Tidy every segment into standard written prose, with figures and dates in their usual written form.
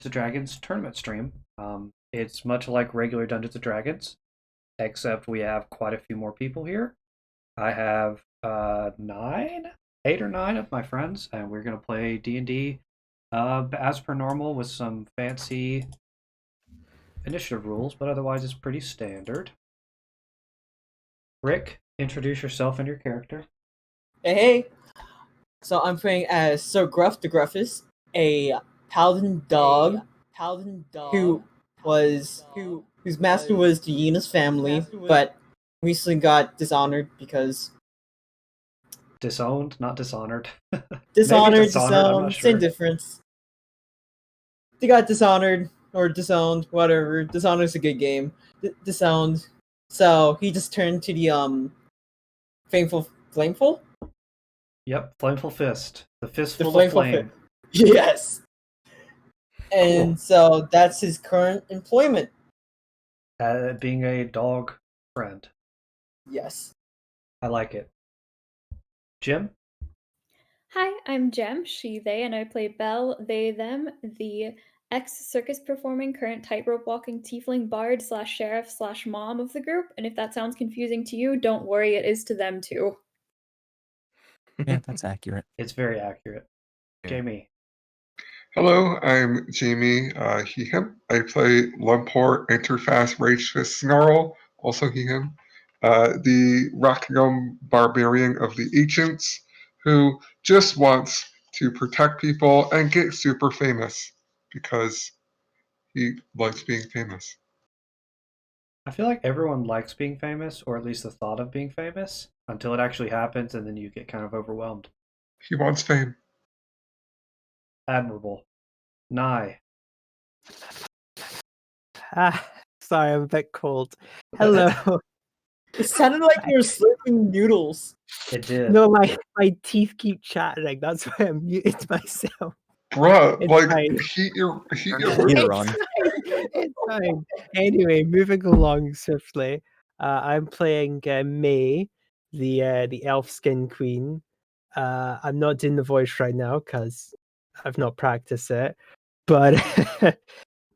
Dragons tournament stream. It's much like regular Dungeons and Dragons, except we have quite a few more people here. I have 8 or 9 of my friends, and we're gonna play D&D as per normal with some fancy initiative rules, but otherwise it's pretty standard. Rick, introduce yourself and your character. Hey. So I'm playing as Sir Gruff the Gruffest, a paladin dog whose master was Hyena's family, but recently got dishonored because Disowned, not dishonored. dishonored, disowned, same difference. They got dishonored or disowned, whatever. Dishonored's a good game. Disowned. So he just turned to the flameful. Yep, Flameful Fist. The fistful of flame. Yes. And so that's his current employment. Being a dog friend. Yes. I like it. Jim? Hi, I'm Jem, she, they, and I play Belle, they, them, the ex-circus performing, current tightrope walking tiefling bard / sheriff / mom of the group. And if that sounds confusing to you, don't worry, it is to them too. Yeah, that's accurate. It's very accurate. Yeah. Jamie. Hello, I'm Jamie, he, him. I play Lumpor Ragefist Snarl, also he, him. The Rockingham barbarian of the ancients, who just wants to protect people and get super famous because he likes being famous. I feel like everyone likes being famous, or at least the thought of being famous, until it actually happens, and then you get kind of overwhelmed. He wants fame. Admirable. Nye. Sorry, I'm a bit cold. Hello. It sounded like you were slurping noodles. It did. No, my teeth keep chattering. That's why I'm muted myself. Bruh, It's like, fine. heat your You're on. It's fine. Anyway, moving along swiftly. I'm playing May, the elf skin queen. I'm not doing the voice right now because I've not practiced it. But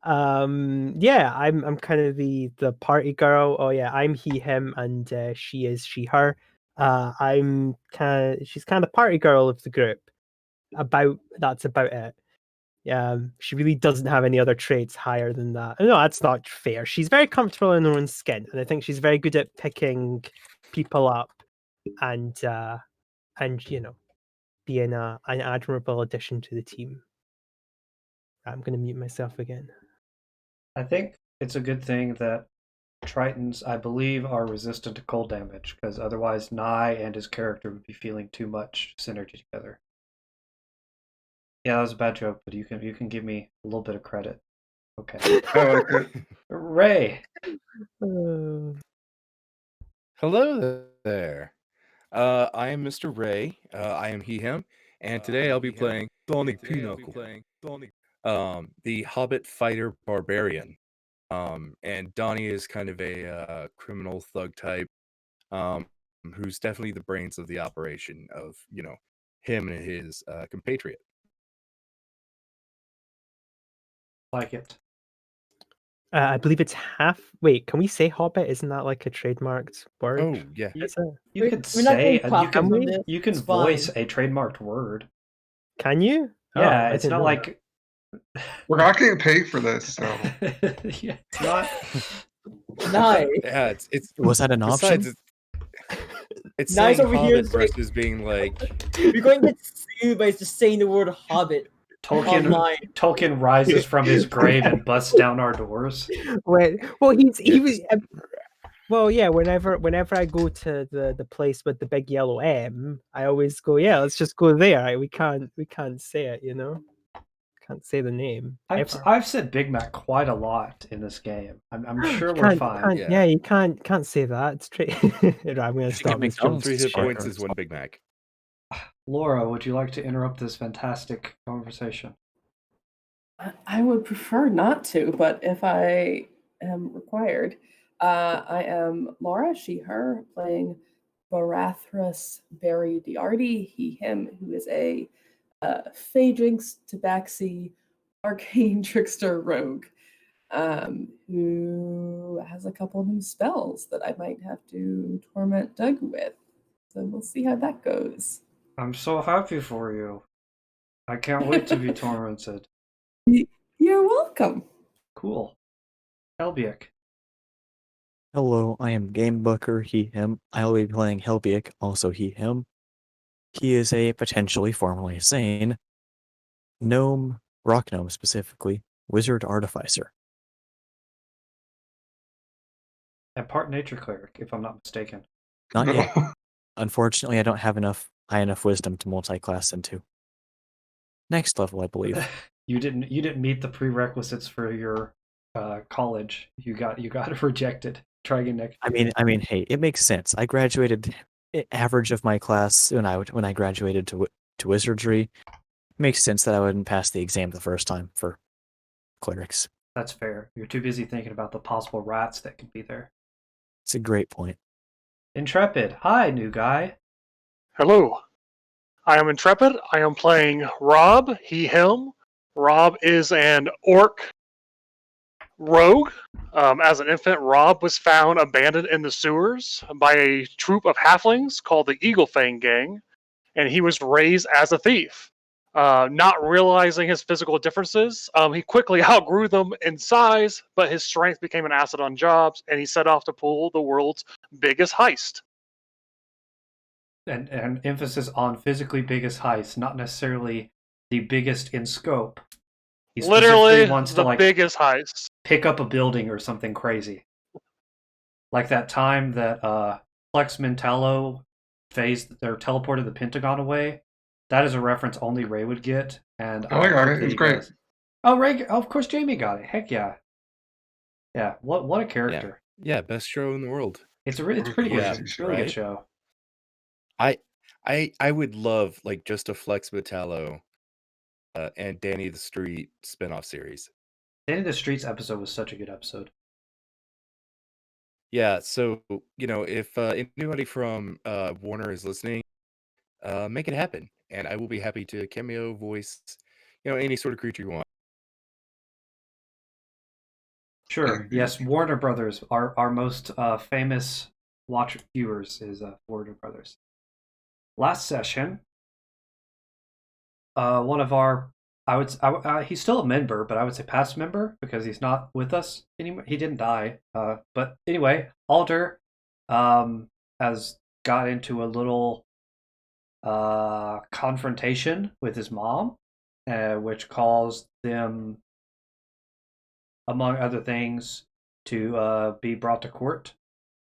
yeah, I'm kind of the party girl. Oh yeah, I'm he him and she is she her. She's kind of party girl of the group. That's about it. She really doesn't have any other traits higher than that. No, that's not fair. She's very comfortable in her own skin, and I think she's very good at picking people up and you know, being an admirable addition to the team. I'm going to mute myself again. I think it's a good thing that Tritons, I believe, are resistant to cold damage, because otherwise Nye and his character would be feeling too much synergy together. Yeah, that was a bad joke, but you can give me a little bit of credit. Okay. I like it. Ray. Hello there. I am Mr. Ray. I am he, him, and today I'll be playing Donny PeaKnuckle, the Hobbit fighter barbarian. And Donny is kind of a criminal thug type, who's definitely the brains of the operation of, you know, him and his compatriot. Like it. I believe it's half. Wait, can we say Hobbit? Isn't that like a trademarked word? Oh yeah. You could We're not say getting profit from this. you can It's voice fine. a trademarked word. Can you? Yeah, Oh, it's I not didn't know like We're not getting paid for this, so. yeah, it's not. Nice. Yeah, it's Was that an option? besides, it's Nice saying over here Hobbit is like- versus being like You're going to get sued by just saying the word Hobbit. Online. Tolkien rises from his grave and busts down our doors. Wait, well, he was. Well, yeah. Whenever I go to the place with the big yellow M, I always go, yeah, let's just go there. Right? We can't say it, you know. Can't say the name. I've said Big Mac quite a lot in this game. I'm sure we're Can't- fine. Yeah, you can't say that. It's straight. I'm gonna stop this joke. 3 hit points is 1 Big Mac. Laura, would you like to interrupt this fantastic conversation? I would prefer not to, but if I am required, I am Laura, she, her, playing Barathrus Diardi, he, him, who is a Phaginx Tabaxi arcane trickster rogue who has a couple of new spells that I might have to torment Doug with. So we'll see how that goes. I'm so happy for you. I can't wait to be tormented. You're welcome. Cool. Helbeic. Hello, I am Game Booker, he, him. I'll be playing Helbeic, also he, him. He is a potentially formerly sane gnome, rock gnome specifically, wizard artificer. And part nature cleric, if I'm not mistaken. Not yet. Unfortunately, I don't have high enough wisdom to multi-class into. Next level, I believe. You didn't meet the prerequisites for your college. You got rejected. Try again next year. I mean, hey, it makes sense. I graduated average of my class when I graduated to wizardry. It makes sense that I wouldn't pass the exam the first time for clerics. That's fair. You're too busy thinking about the possible rats that could be there. It's a great point. Intrepid. Hi, new guy. Hello. I am Intrepid. I am playing Robbb, he, him. Robbb is an orc rogue. As an infant, Robbb was found abandoned in the sewers by a troop of halflings called the Eagle Fang Gang, and he was raised as a thief. Not realizing his physical differences, he quickly outgrew them in size, but his strength became an asset on jobs, and he set off to pull the world's biggest heist. And emphasis on physically biggest heists, not necessarily the biggest in scope. He Literally wants the to biggest heist. pick up a building or something crazy. Like that time that Flex Mentallo teleported the Pentagon away. That is a reference only Ray would get. And I got it. It's great. Oh, Ray! Oh, of course, Jamie got it. Heck yeah. Yeah, what a character. Yeah, best show in the world. It's pretty good. Yeah, It's a really good show. I would love like just a Flex Metallo and Danny the Street spinoff series. Danny the Streets episode was such a good episode. Yeah, so if anybody from Warner is listening, make it happen, and I will be happy to cameo voice, any sort of creature you want. Sure. Yes, Warner Brothers. Our most famous watch viewers is Warner Brothers. Last session, one of our, he's still a member, but I would say past member because he's not with us anymore. He didn't die. But anyway, Alder has got into a little confrontation with his mom, which caused them, among other things, to be brought to court.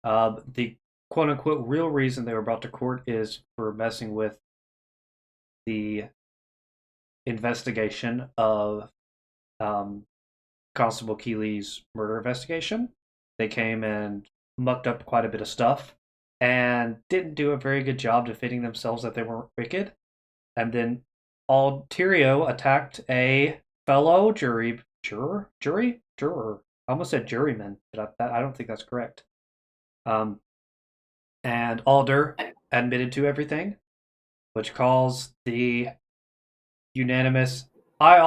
The quote-unquote real reason they were brought to court is for messing with the investigation of Constable Keeley's murder investigation. They came and mucked up quite a bit of stuff and didn't do a very good job defending themselves that they weren't wicked. And then Altirio attacked a fellow juror. I almost said juryman, but I don't think that's correct. And Alder admitted to everything, which caused the unanimous, I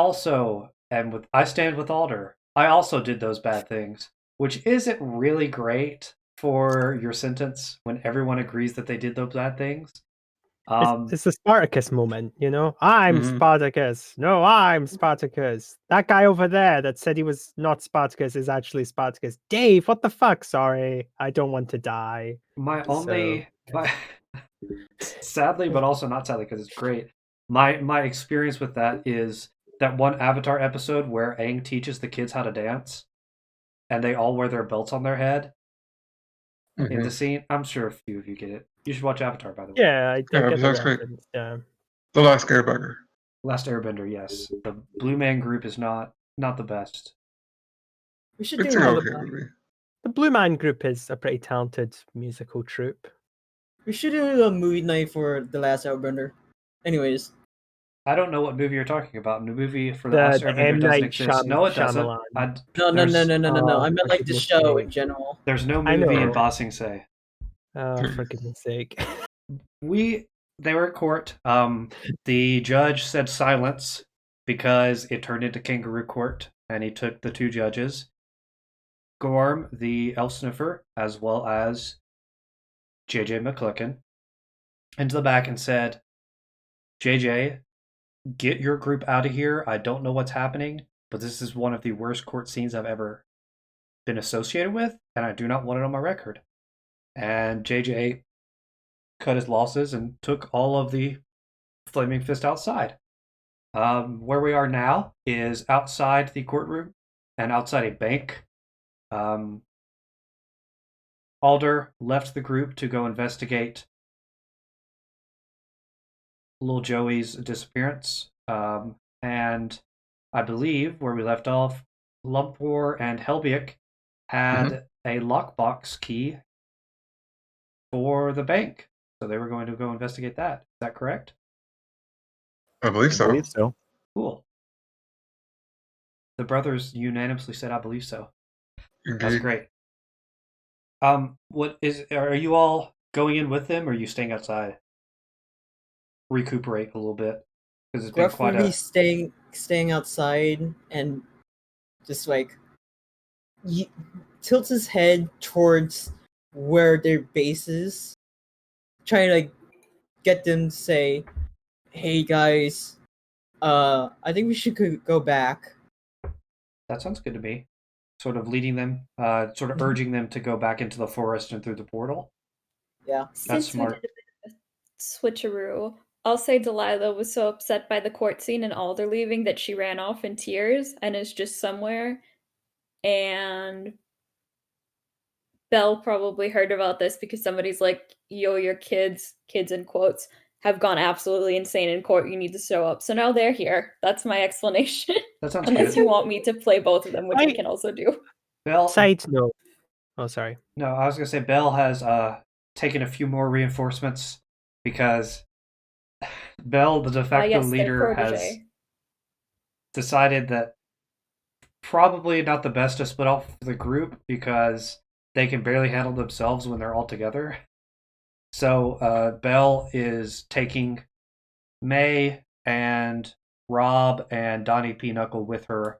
stand with Alder. I also did those bad things, which isn't really great for your sentence when everyone agrees that they did those bad things. It's the Spartacus moment, I'm Spartacus. No, I'm Spartacus. That guy over there that said he was not Spartacus is actually Spartacus. Dave, what the fuck? Sorry, I don't want to die. Sadly, but also not sadly because it's great. My experience with that is that one Avatar episode where Aang teaches the kids how to dance, and they all wear their belts on their head. In the scene, I'm sure a few of you get it. You should watch Avatar, by the way. Yeah, I get that's great. Yeah. The Last Airbender. Last Airbender, yes. The Blue Man Group is not the best. We should It's do an another okay movie. The Blue Man Group is a pretty talented musical troupe. We should do a movie night for The Last Airbender. Anyways. I don't know what movie you're talking about. The movie for The Last Airbender M. doesn't Night exist. No, it doesn't. Shyamalan. No. I meant for like the goodness show sake. in general. There's no I movie know. in Bossing Say. Oh, for goodness sake. They were at court. The judge said silence because it turned into Kangaroo Court, and he took the 2 judges, Gorm, the elf sniffer, as well as JJ McClicken, into the back and said, JJ, get your group out of here. I don't know what's happening, but this is one of the worst court scenes I've ever been associated with, and I do not want it on my record. And JJ cut his losses and took all of the Flaming Fist outside. Where we are now is outside the courtroom and outside a bank. Alder left the group to go investigate little Joey's disappearance. And I believe where we left off, Lumpor and Helbeic had a lockbox key for the bank. So they were going to go investigate that. Is that correct? I believe so. so. Cool. The brothers unanimously said, I believe so. Indeed. That's great. Are you all going in with them, or are you staying outside? Recuperate a little bit. Because it's been Gruff quite will be staying outside and just like tilts his head towards where their base is, trying to like get them to say, "Hey guys, I think we should go back." That sounds good to me. Sort of leading them, sort of urging them to go back into the forest and through the portal. Yeah. That's Since smart. we did a bit of a switcheroo, I'll say Delilah was so upset by the court scene and Alder leaving that she ran off in tears and is just somewhere. And Belle probably heard about this because somebody's like, yo, your kids in quotes, have gone absolutely insane in court. You need to show up. So now they're here. That's my explanation. That sounds Unless good. you want me to play both of them, which I can also do. Belle, Side note. Oh, sorry. no, I was going to say Belle has taken a few more reinforcements because Belle, the de facto Yes, their leader, has protege. decided that probably not the best to split off the group because they can barely handle themselves when they're all together. So Belle is taking May and Robbb and Donny PeaKnuckle with her,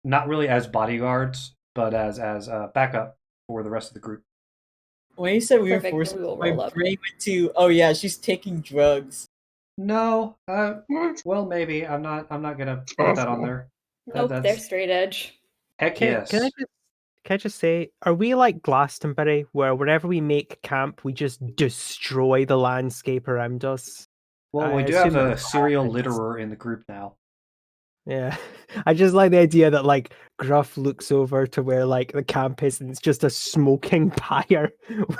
not really as bodyguards, but as backup for the rest of the group. When you said Perfect, reinforcements, we will my roll up. brain went to, oh yeah, she's taking drugs. No, What? well, maybe I'm not gonna It's put that on possible. there. Nope, they're That's straight edge. heck Can, yes. can I just say, are we like Glastonbury, where wherever we make camp, we just destroy the landscape around us? Well, I we do have assume a that's what serial happens. litterer in the group now. Yeah, I just like the idea that like Gruff looks over to where like the camp is, and it's just a smoking pyre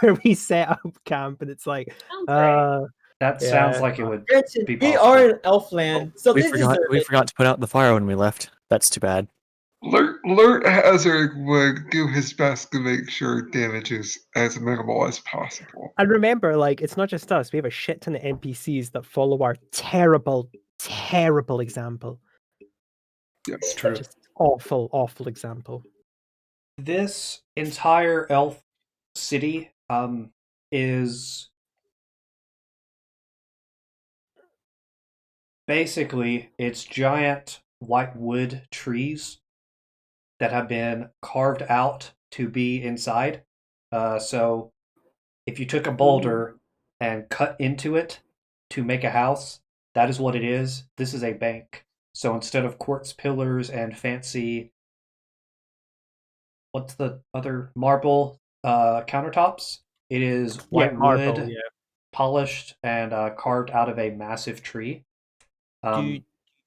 where we set up camp, and it's like, Sounds great. That Yeah. sounds like it would Granted, be we possible. are in Elfland, so We they forgot. deserve We it. forgot to put out the fire when we left. That's too bad. Lurt Hazard would do his best to make sure damage is as minimal as possible. and remember, like it's not just us; we have a shit ton of NPCs that follow our terrible, terrible example. Yes. True. Just awful, awful example. This entire elf city is basically it's giant white wood trees that have been carved out to be inside. So if you took a boulder and cut into it to make a house, that is what it is. This is a bank. So instead of quartz pillars and fancy, what's the other, marble countertops, it is white marble, wood, yeah. polished and carved out of a massive tree. Do you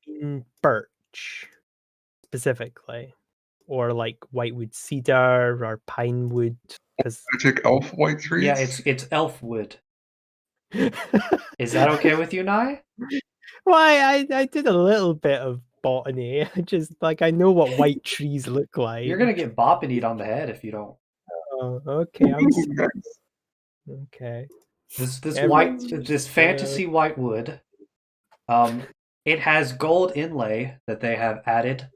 mean birch specifically, or like whitewood cedar or pine wood? Because Magic elf white trees? Yeah, it's elf wood. Is that okay with you, Nye? Well, I did a little bit of botany. I just like I know what white trees look like. You're gonna get boppanied on the head if you don't. Oh, okay. I'm Nice. okay. This Everyone's fantasy white wood. It has gold inlay that they have added,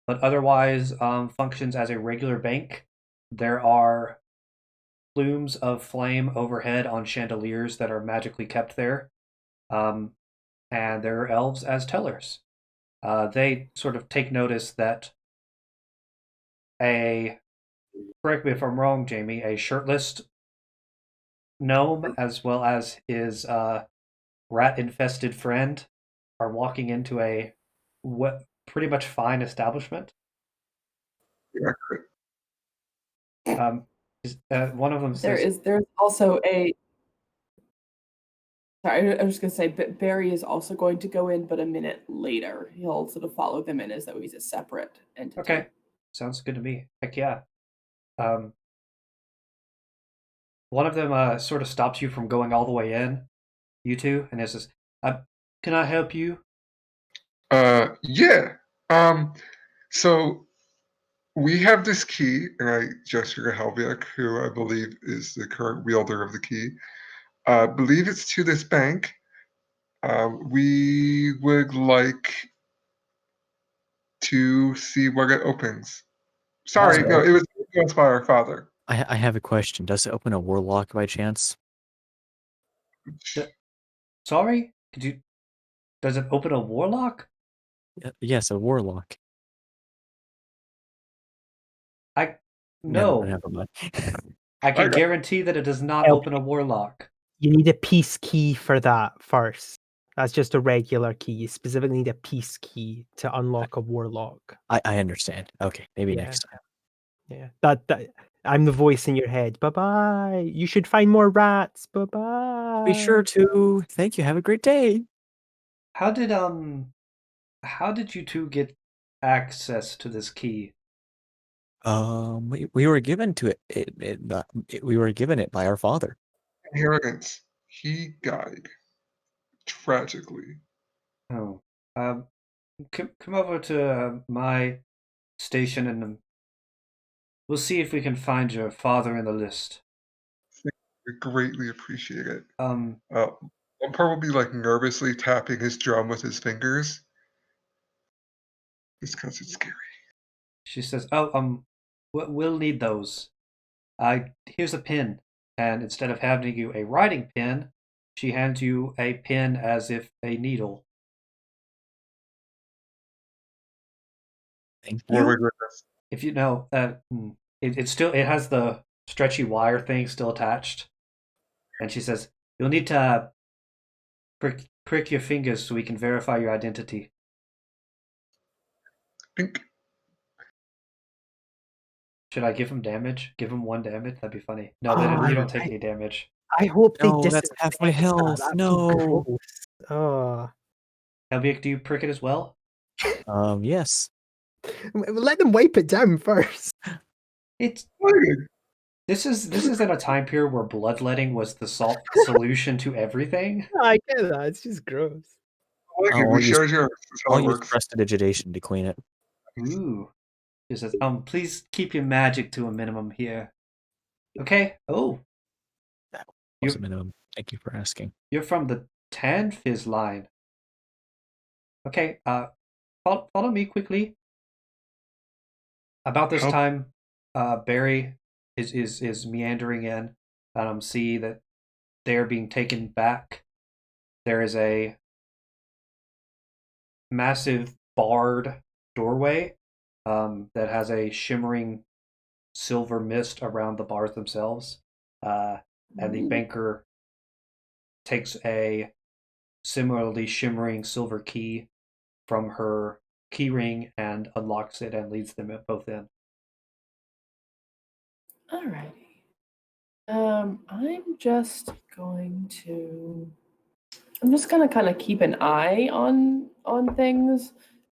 but otherwise functions as a regular bank. There are plumes of flame overhead on chandeliers that are magically kept there, and there are elves as tellers. they sort of take notice that correct me if I'm wrong, Jamie, a shirtless gnome as well as his rat-infested friend are walking into a pretty much fine establishment. Accurate. One of them says, There's also a. Sorry, I was just gonna say, Barry is also going to go in, but a minute later. He'll sort of follow them in as though he's a separate entity. Okay, sounds good to me. Heck yeah. One of them sort of stops you from going all the way in, you two, and it says, "Can I help you?" Yeah. So we have this key, and I gesture to Helbeic, who I believe is the current wielder of the key. Believe it's to this bank. We would like to see what it opens. Sorry, no, it was influenced by our father. I have a question. Does it open a warlock by chance? Sorry, does it open a warlock? Yes, a warlock. No. Never mind. I can guarantee that it does not open a warlock. You need a peace key for that first. That's just a regular key. You specifically need a peace key to unlock a warlock. I understand. Okay, maybe Yeah. next time. Yeah, that I'm the voice in your head. Bye bye. You should find more rats. Bye bye. Be sure to. Thank you. Have a great day. How did you two get access to this key? We were given to we were given it by our father. Inheritance. He died tragically. Oh, come over to my station and we'll see if we can find your father in the list. We greatly appreciate it. Lumpor will be like nervously tapping his drum with his fingers. Just because it's scary. She says, we'll need those. Here's a pin. And instead of handing you a writing pen, she hands you a pen as if a needle. Thank you. If you know, it has the stretchy wire thing still attached. And she says, you'll need to prick your fingers so we can verify your identity. Pink. Should I give him damage? Give him 1 damage? That'd be funny. No, you don't take any damage. I hope they that's half my health. That's No. Oh. Helbeic, do you prick it as well? Yes. Let them wipe it down first. This is at a time period where bloodletting was the solution to everything. I get that. It's just gross. I'll use prestidigitation to clean it. Ooh. She says, please keep your magic to a minimum here. Okay. Oh. That was a minimum. Thank you for asking. You're from the Tanfiz line. Okay. Follow me quickly. About this time, Barry is meandering in, and see that they're being taken back. There is a massive barred doorway that has a shimmering silver mist around the bars themselves, and the banker takes a similarly shimmering silver key from her key ring and unlocks it and leads them both in. Alrighty. I'm just gonna kind of keep an eye on things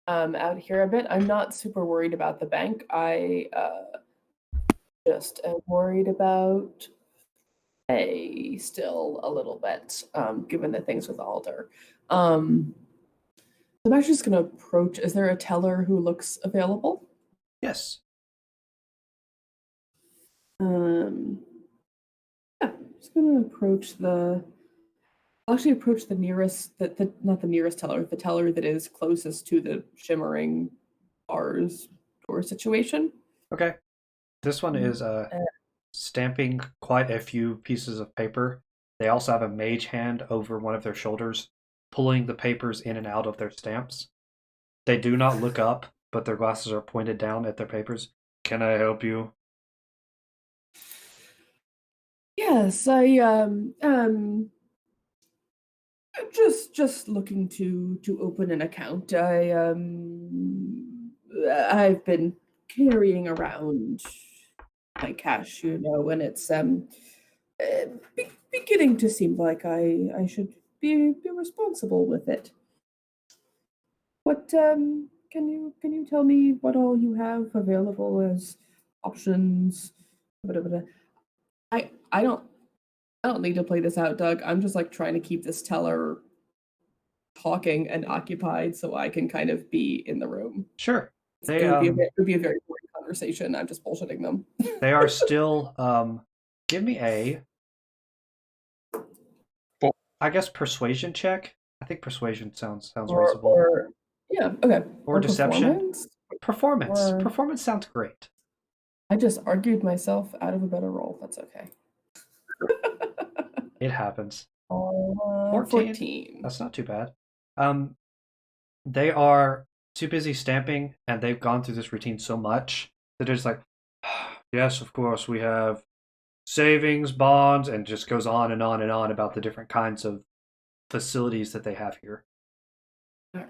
out here a bit. I'm not super worried about the bank. I just am worried about Faye still a little bit, given the things with Alder. I'm actually just gonna approach. Is there a teller who looks available? Yes. Yeah, I'm just gonna approach the nearest, not the nearest teller, the teller that is closest to the shimmering bars door situation. Okay. This one is stamping quite a few pieces of paper. They also have a mage hand over one of their shoulders, pulling the papers in and out of their stamps. They do not look up, but their glasses are pointed down at their papers. Can I help you? Yes, just looking to open an account. I've been carrying around my cash, and it's beginning to seem like I should be responsible with it. What can you tell me what all you have available as options? Blah. I don't need to play this out, Doug. I'm just like trying to keep this teller talking and occupied so I can kind of be in the room. Sure. They It would be a very boring conversation. I'm just bullshitting them. they are still give me a I guess persuasion check. I think persuasion sounds reasonable. Yeah, okay. Or deception. Performance. Performance sounds great. I just argued myself out of a better roll. That's okay. It happens. 14. That's not too bad. They are too busy stamping, and they've gone through this routine so much that they're just like, yes, of course, we have savings, bonds, and just goes on and on and on about the different kinds of facilities that they have here. All right.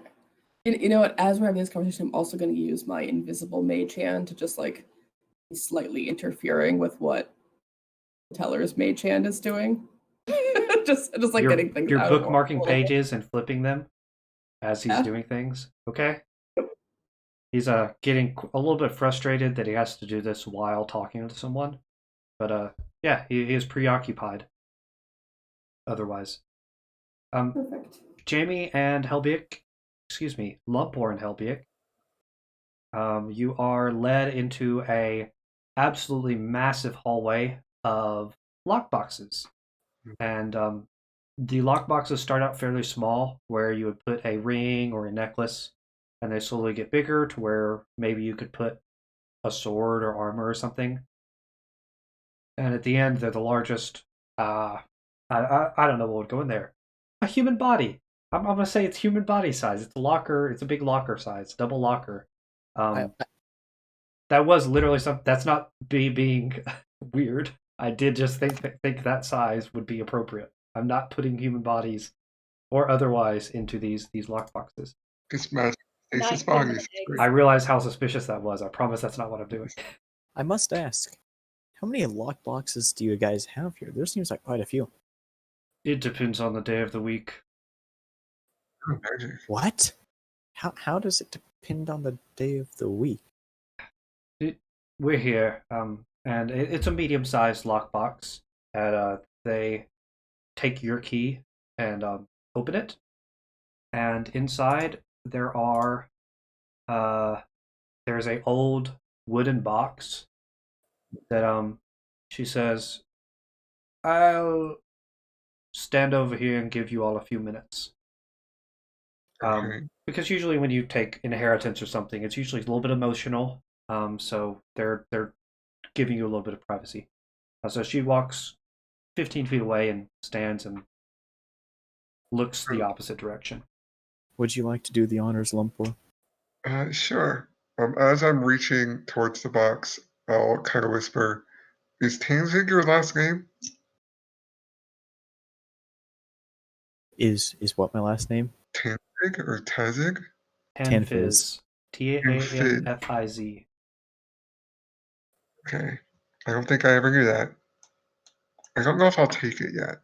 You know what? As we're having this conversation, I'm also going to use my invisible mage hand to just like be slightly interfering with what the teller's mage hand is doing. just like getting things You're out bookmarking pages and flipping them as he's doing things. Okay. He's getting a little bit frustrated that he has to do this while talking to someone, but yeah, he is preoccupied. Otherwise, Perfect. Jamie and Helbeic, Lumpor and Helbeic, you are led into a absolutely massive hallway of lockboxes, and the lockboxes start out fairly small, where you would put a ring or a necklace, and they slowly get bigger to where maybe you could put a sword or armor or something. And at the end, they're the largest. I don't know what would go in there. A human body. I'm gonna say it's human body size. It's a locker. It's a big locker size, double locker. That was literally something. That's not being weird. I did just think that size would be appropriate. I'm not putting human bodies or otherwise into these lockboxes. It's magic. Nice. I realize how suspicious that was. I promise that's not what I'm doing. I must ask, how many lockboxes do you guys have here? There seems like quite a few. It depends on the day of the week. What? How does it depend on the day of the week? We're here, and it's a medium-sized lockbox. And they take your key and open it, and inside there are there's a old wooden box that she says, I'll stand over here and give you all a few minutes. Because usually when you take inheritance or something, it's usually a little bit emotional. So they're giving you a little bit of privacy. So she walks 15 feet away and stands and looks the opposite direction. Would you like to do the honors, Lumpor? Sure. As I'm reaching towards the box, I'll kind of whisper, is Tanzig your last name? Is what my last name? Tanzig or Tazig? Tanfiz. Tanfiz. Okay. I don't think I ever knew that. I don't know if I'll take it yet.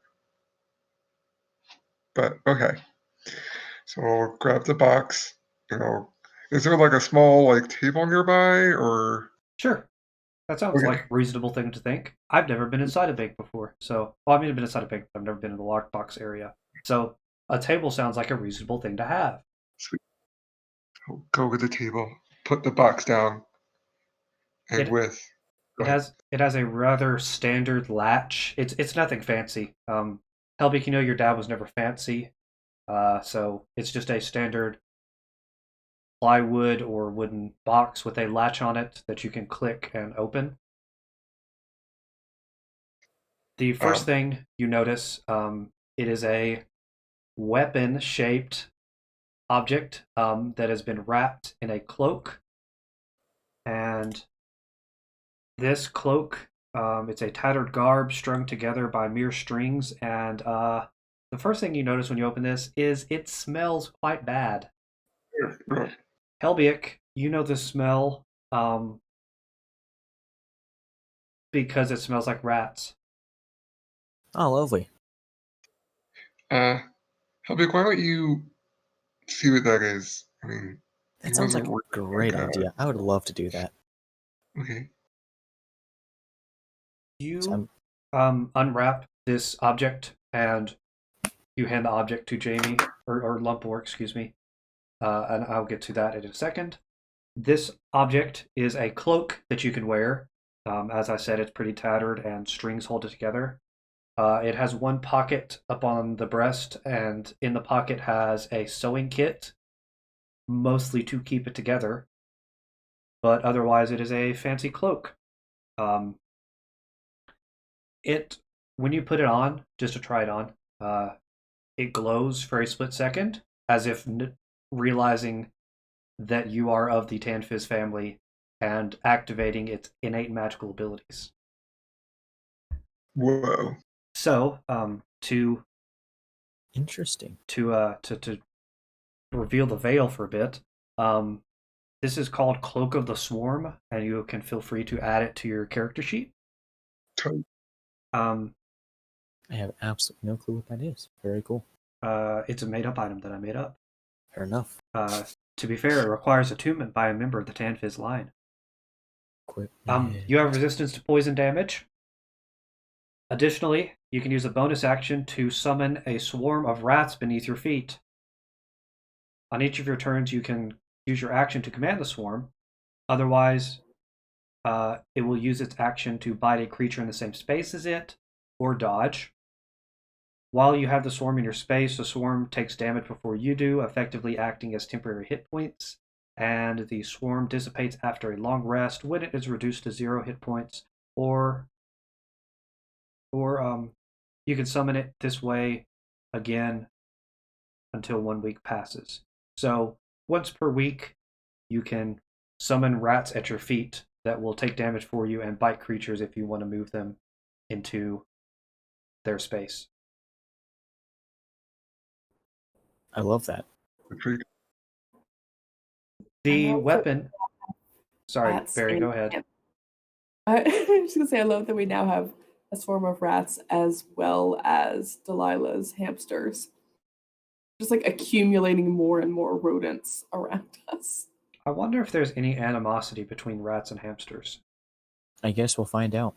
But okay. So I'll grab the box. Is there like a small like table nearby or? Sure. That sounds like a reasonable thing to think. I've never been inside a bank before, I've been inside a bank, but I've never been in the lockbox area. So a table sounds like a reasonable thing to have. Sweet. I'll go to the table, put the box down, and it has a rather standard latch. It's nothing fancy. Helbeic, your dad was never fancy, so it's just a standard plywood or wooden box with a latch on it that you can click and open. The first thing you notice, it is a weapon-shaped object that has been wrapped in a cloak. And this cloak, it's a tattered garb strung together by mere strings. And the first thing you notice when you open this is it smells quite bad. Helbeic, you know the smell because it smells like rats. Oh, lovely. Helbig, why don't you see what that is? I mean, That sounds like a great idea. I would love to do that. Okay. You unwrap this object and you hand the object to Jamie, or Lumpor, excuse me, and I'll get to that in a second. This object is a cloak that you can wear. As I said, it's pretty tattered and strings hold it together. It has one pocket up on the breast, and in the pocket has a sewing kit, mostly to keep it together. But otherwise, it is a fancy cloak. When you put it on, just to try it on, it glows for a split second, as if realizing that you are of the Tanfiz family and activating its innate magical abilities. Whoa. So, Interesting. To reveal the veil for a bit, this is called Cloak of the Swarm, and you can feel free to add it to your character sheet. I have absolutely no clue what that is. Very cool. It's a made-up item that I made up. Fair enough. To be fair, it requires attunement by a member of the Tanfiz line. You have resistance to poison damage. Additionally, you can use a bonus action to summon a swarm of rats beneath your feet. On each of your turns, you can use your action to command the swarm. Otherwise, it will use its action to bite a creature in the same space as it, or dodge. While you have the swarm in your space, the swarm takes damage before you do, effectively acting as temporary hit points, and the swarm dissipates after a long rest when it is reduced to 0 hit points, or you can summon it this way again until 1 week passes. So once per week, you can summon rats at your feet that will take damage for you and bite creatures if you want to move them into their space. I love that. The weapon... Sorry, Barry, go ahead. I was just going to say, I love that we now have a swarm of rats as well as Delilah's hamsters. Just like accumulating more and more rodents around us. I wonder if there's any animosity between rats and hamsters. I guess we'll find out.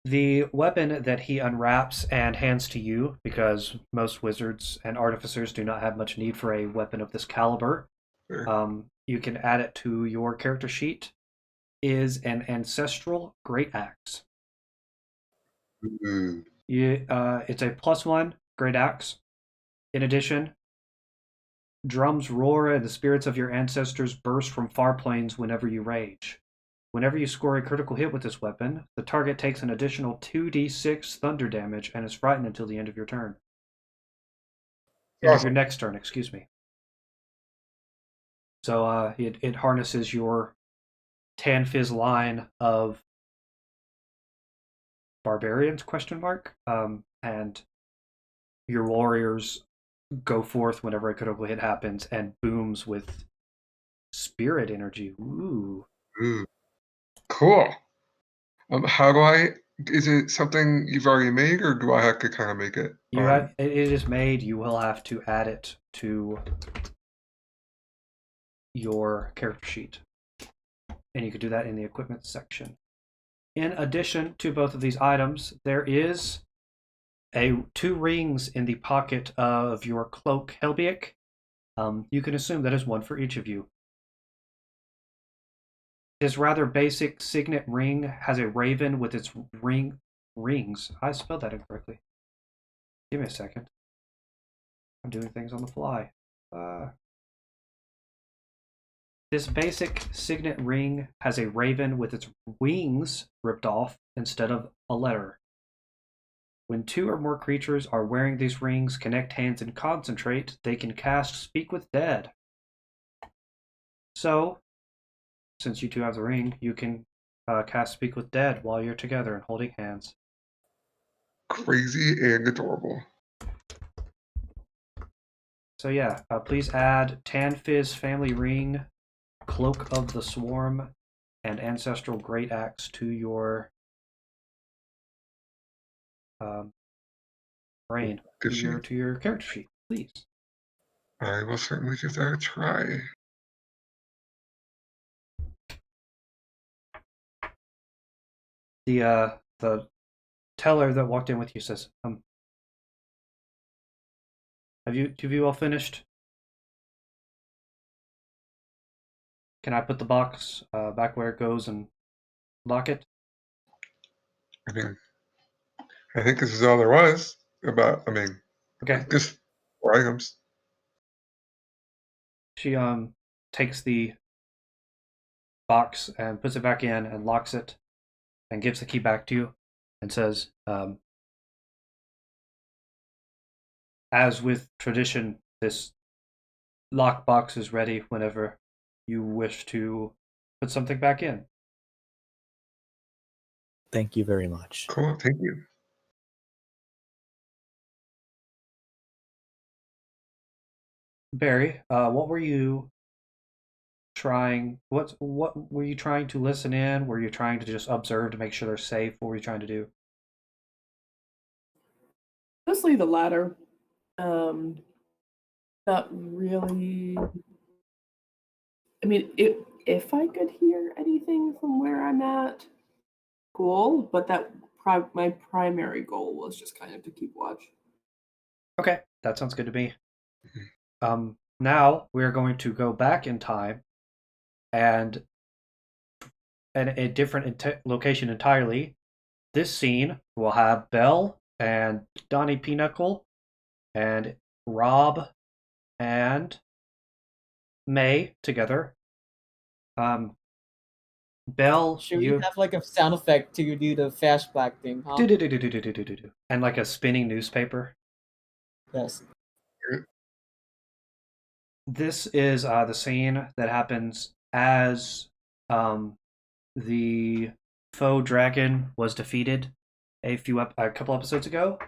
The weapon that he unwraps and hands to you, because most wizards and artificers do not have much need for a weapon of this caliber, you can add it to your character sheet, is an ancestral great axe. It's a +1 great axe. In addition, drums roar and the spirits of your ancestors burst from far plains whenever you rage. Whenever you score a critical hit with this weapon, the target takes an additional 2d6 thunder damage and is frightened until the end of your turn. Of your next turn, excuse me. So it harnesses your Tanfiz line of barbarians, ? And your warriors go forth whenever a critical hit happens and booms with spirit energy. Ooh. Cool. How do I... Is it something you've already made, or do I have to kind of make it? It is made. You will have to add it to your character sheet. And you can do that in the equipment section. In addition to both of these items, there is 2 rings in the pocket of your cloak, Helbeic. You can assume that is one for each of you. This rather basic signet ring has a raven with its rings. I spelled that incorrectly. Give me a second. I'm doing things on the fly. This basic signet ring has a raven with its wings ripped off instead of a letter. When 2 or more creatures are wearing these rings, connect hands, and concentrate, they can cast Speak with Dead. So, since you 2 have the ring, you can cast Speak with Dead while you're together and holding hands. Crazy and adorable. So yeah, please add Tanfiz Family Ring, Cloak of the Swarm, and Ancestral Great Axe to your brain, to your character sheet, please. I will certainly give that a try. The teller that walked in with you says, have you all finished? Can I put the box back where it goes and lock it? I mean, I think this is all there was about. I mean, Okay. just 4 items. She takes the box and puts it back in and locks it and gives the key back to you and says, as with tradition, this lock box is ready whenever you wish to put something back in. Thank you very much. Cool, thank you. Barry, what were you trying? What were you trying to listen in? Were you trying to just observe to make sure they're safe? What were you trying to do? Mostly the latter. Not really. I mean, if I could hear anything from where I'm at, cool. But my primary goal was just kind of to keep watch. Okay, that sounds good to me. Now we're going to go back in time, and a different location entirely. This scene will have Belle and Donny PeaKnuckle and Robbb and May together. Belle, Should we have like a sound effect to do the flashback thing, huh? And like a spinning newspaper. Yes. This is the scene that happens as the faux dragon was defeated a couple episodes ago.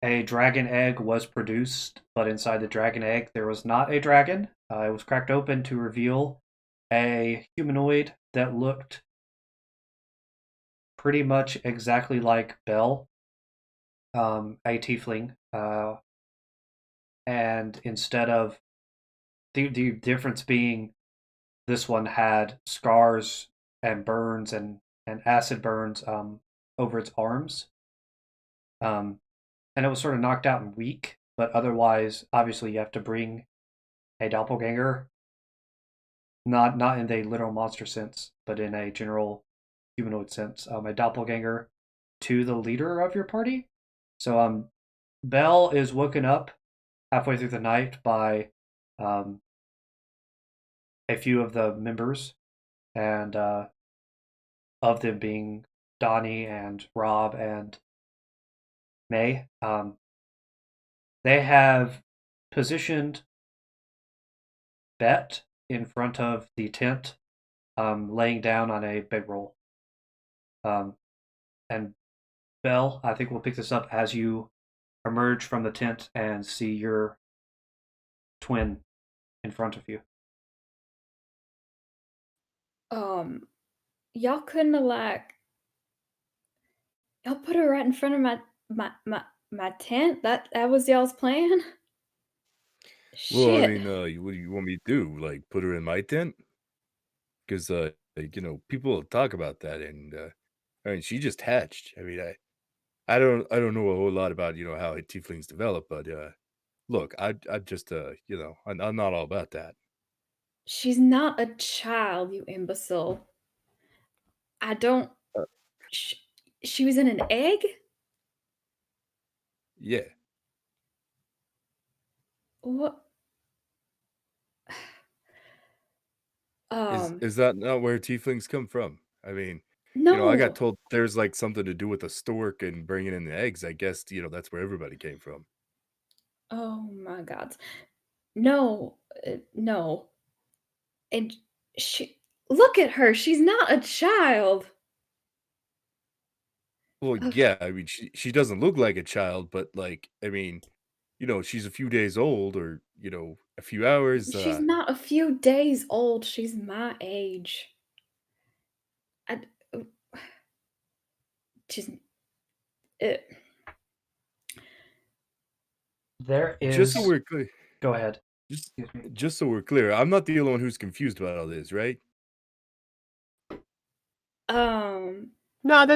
A dragon egg was produced, but inside the dragon egg there was not a dragon. It was cracked open to reveal a humanoid that looked pretty much exactly like Belle, a tiefling. And instead of the difference being, this one had scars and burns and acid burns over its arms. And it was sort of knocked out and weak, but otherwise, obviously, you have to bring a doppelganger, not in the literal monster sense, but in a general humanoid sense, a doppelganger to the leader of your party. So, Belle is woken up halfway through the night by a few of the members, and of them being Donny and Robbb and May. They have positioned Bette in front of the tent, laying down on a bedroll. And Belle, I think we'll pick this up as you emerge from the tent and see your twin in front of you. Y'all couldn't have y'all put her right in front of my tent. That was y'all's plan. Well, I Shit. mean, what do you want me to do? Like, put her in my tent? Because, people talk about that, and I mean, she just hatched. I mean, I don't know a whole lot about how tieflings develop, but look, I just I'm not all about that. She's not a child, you imbecile. I don't. Uh, She was in an egg? yeah. What? Is that not where tieflings come from? I mean, No. I got told there's like something to do with a stork and bringing in the eggs. I guess, that's where everybody came from. Oh my God. No. No. And look at her. She's not a child. Well, yeah, I mean, she doesn't look like a child, but like, I mean, she's a few days old or, a few hours. She's not a few days old. She's my age. She's. There is. Just so we're clear. Go ahead. Just so we're clear, I'm not the only one who's confused about all this, right? No,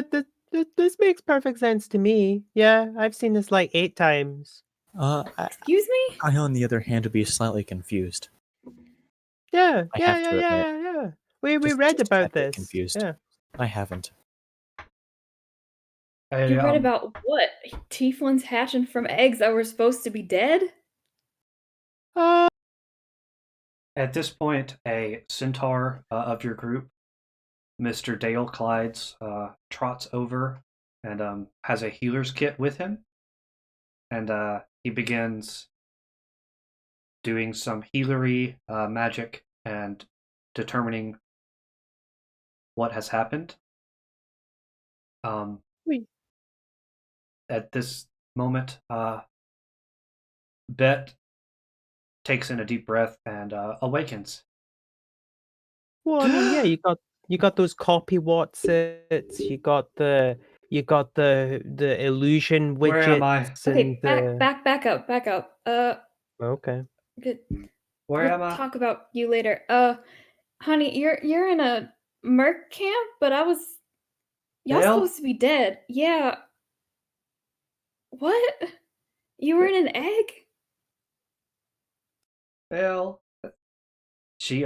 this makes perfect sense to me. Yeah, I've seen this like 8 times. Excuse me? I, on the other hand, would be slightly confused. Yeah. I have to admit. We read just a about tad bit this. confused. Yeah. I haven't. You read about what? Tieflings hatching from eggs that were supposed to be dead? At this point, a centaur of your group, Mr. Dale Clydes, trots over and has a healer's kit with him. And he begins doing some healery magic and determining what has happened. At this moment, Bette takes in a deep breath and awakens. Well, I mean, yeah, you got those copy Watsits, you got the illusion widgets. Where am I? Okay, back up. Okay. Good. Where am I? Talk about you later. Honey, you're in a merc camp, but y'all supposed to be dead. Yeah. What? You were in an egg? Well, she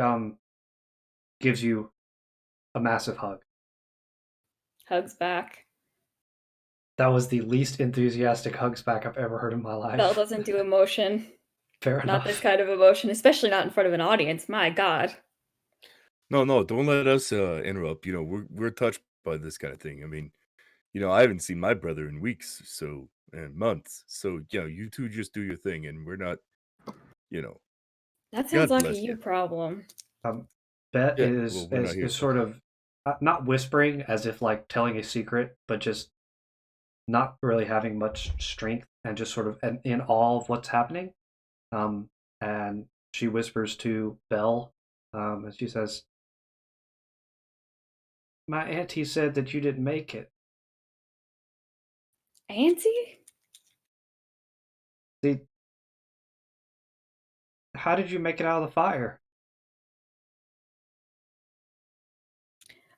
gives you a massive hug. Hugs back. That was the least enthusiastic hugs back I've ever heard in my life. Belle doesn't do emotion. Fair enough. Not this kind of emotion, especially not in front of an audience. My God. No, don't let us interrupt. We're touched by this kind of thing. I mean, I haven't seen my brother in weeks, and months. So, you two just do your thing, and we're not, That sounds God like a bless you problem. Bette Yeah, is we're not here, sort of not whispering as if like telling a secret, but just not really having much strength and just sort of in awe of what's happening. And she whispers to Belle, and she says, "My auntie said that you didn't make it." Auntie? How did you make it out of the fire?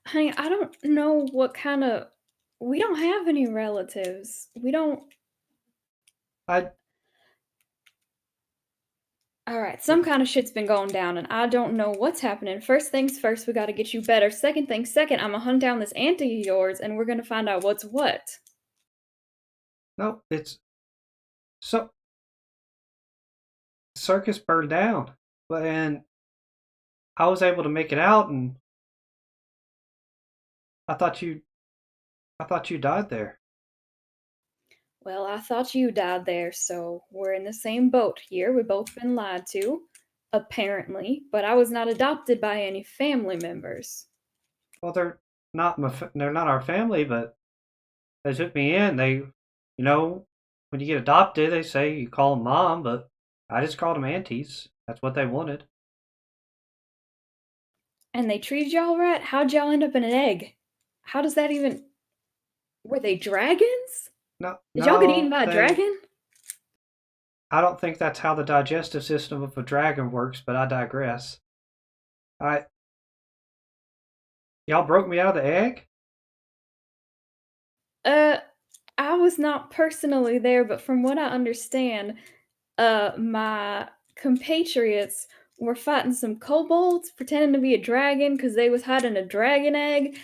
Honey, I don't know what kind of... We don't have any relatives. We don't... Alright, some kind of shit's been going down, and I don't know what's happening. First things first, we gotta get you better. Second things second, I'm gonna hunt down this auntie of yours, and we're gonna find out what's what. No, it's... So... Circus burned down, and I was able to make it out, and I thought you died there. Well, I thought you died there, so we're in the same boat here. We've both been lied to, apparently, but I was not adopted by any family members. Well, they're not our family, but they took me in. They, when you get adopted, they say you call them mom, but I just called them aunties. That's what they wanted. And they treated y'all right? How'd y'all end up in an egg? How does that even... Were they dragons? No. Did y'all get eaten by a dragon? I don't think that's how the digestive system of a dragon works, but I digress. Y'all broke me out of the egg? I was not personally there, but from what I understand, my compatriots were fighting some kobolds, pretending to be a dragon because they was hiding a dragon egg,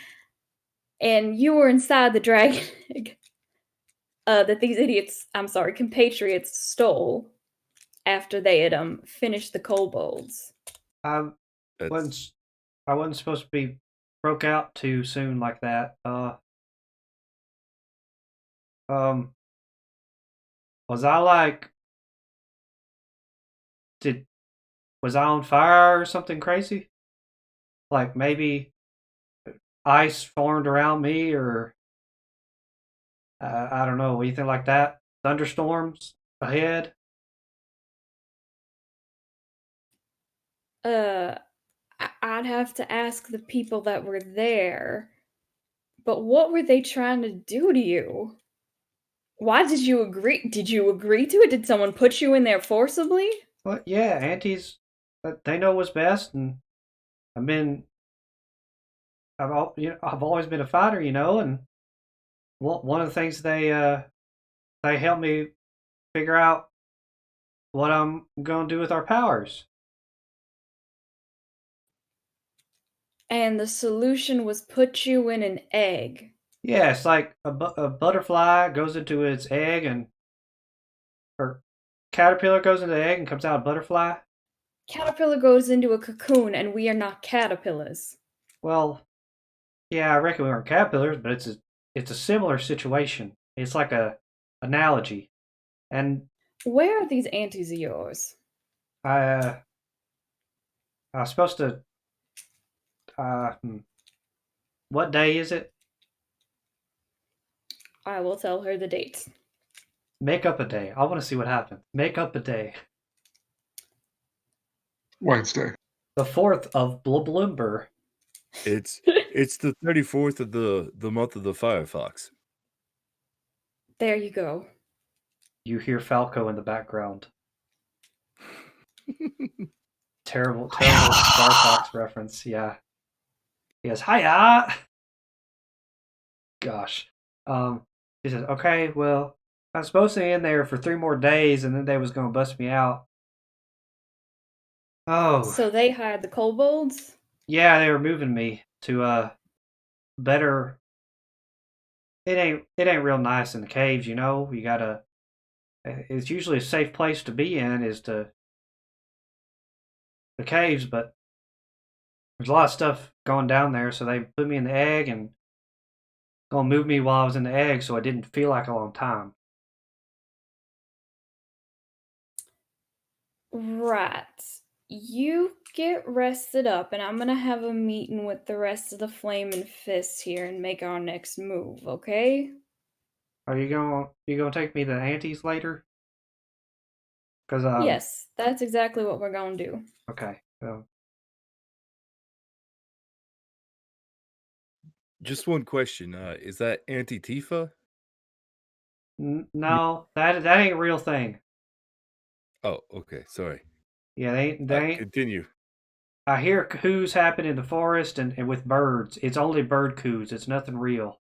and you were inside the dragon egg that these compatriots stole after they had finished the kobolds. I wasn't supposed to be broke out too soon like that. Was I like, was I on fire or something crazy? Like maybe ice formed around me, or I don't know, anything like that. Thunderstorms ahead. I'd have to ask the people that were there. But what were they trying to do to you? Why did you agree? Did you agree to it? Did someone put you in there forcibly? Well, yeah, aunties, they know what's best, and I've been, I've always been a fighter, and one of the things they helped me figure out what I'm gonna do with our powers. And the solution was put you in an egg. Yeah, it's like a butterfly goes into its egg, or caterpillar goes into the egg and comes out a butterfly. Caterpillar goes into a cocoon, and we are not caterpillars. Well, yeah, I reckon we aren't caterpillars, but it's a similar situation. It's like a analogy, and Where are these aunties of yours? I was supposed to. What day is it? I will tell her the date. Make up a day. I want to see what happens. Make up a day. Wednesday. The 4th of Blublimber. It's the 34th of the month of the Firefox. There you go. You hear Falco in the background. terrible Star Fox reference. Yeah. He goes, "Hiya." Gosh. He says, "Okay, well, I'm supposed to be in there for 3 more days, and then they was gonna bust me out." Oh. So they hired the kobolds? Yeah, they were moving me to a better. It ain't real nice in the caves, You gotta. It's usually a safe place to be in is the caves, but there's a lot of stuff going down there, so they put me in the egg and gonna move me while I was in the egg, so it didn't feel like a long time. Right. You get rested up, and I'm gonna have a meeting with the rest of the Flaming Fists here and make our next move, okay? Are you gonna take me to the aunties later? Cause Yes, that's exactly what we're gonna do. Okay. Just one question. Is that Auntie Tifa? No, that ain't a real thing. Oh, okay. Sorry. Yeah, they ain't. Continue. I hear coups happen in the forest and with birds. It's only bird coups. It's nothing real.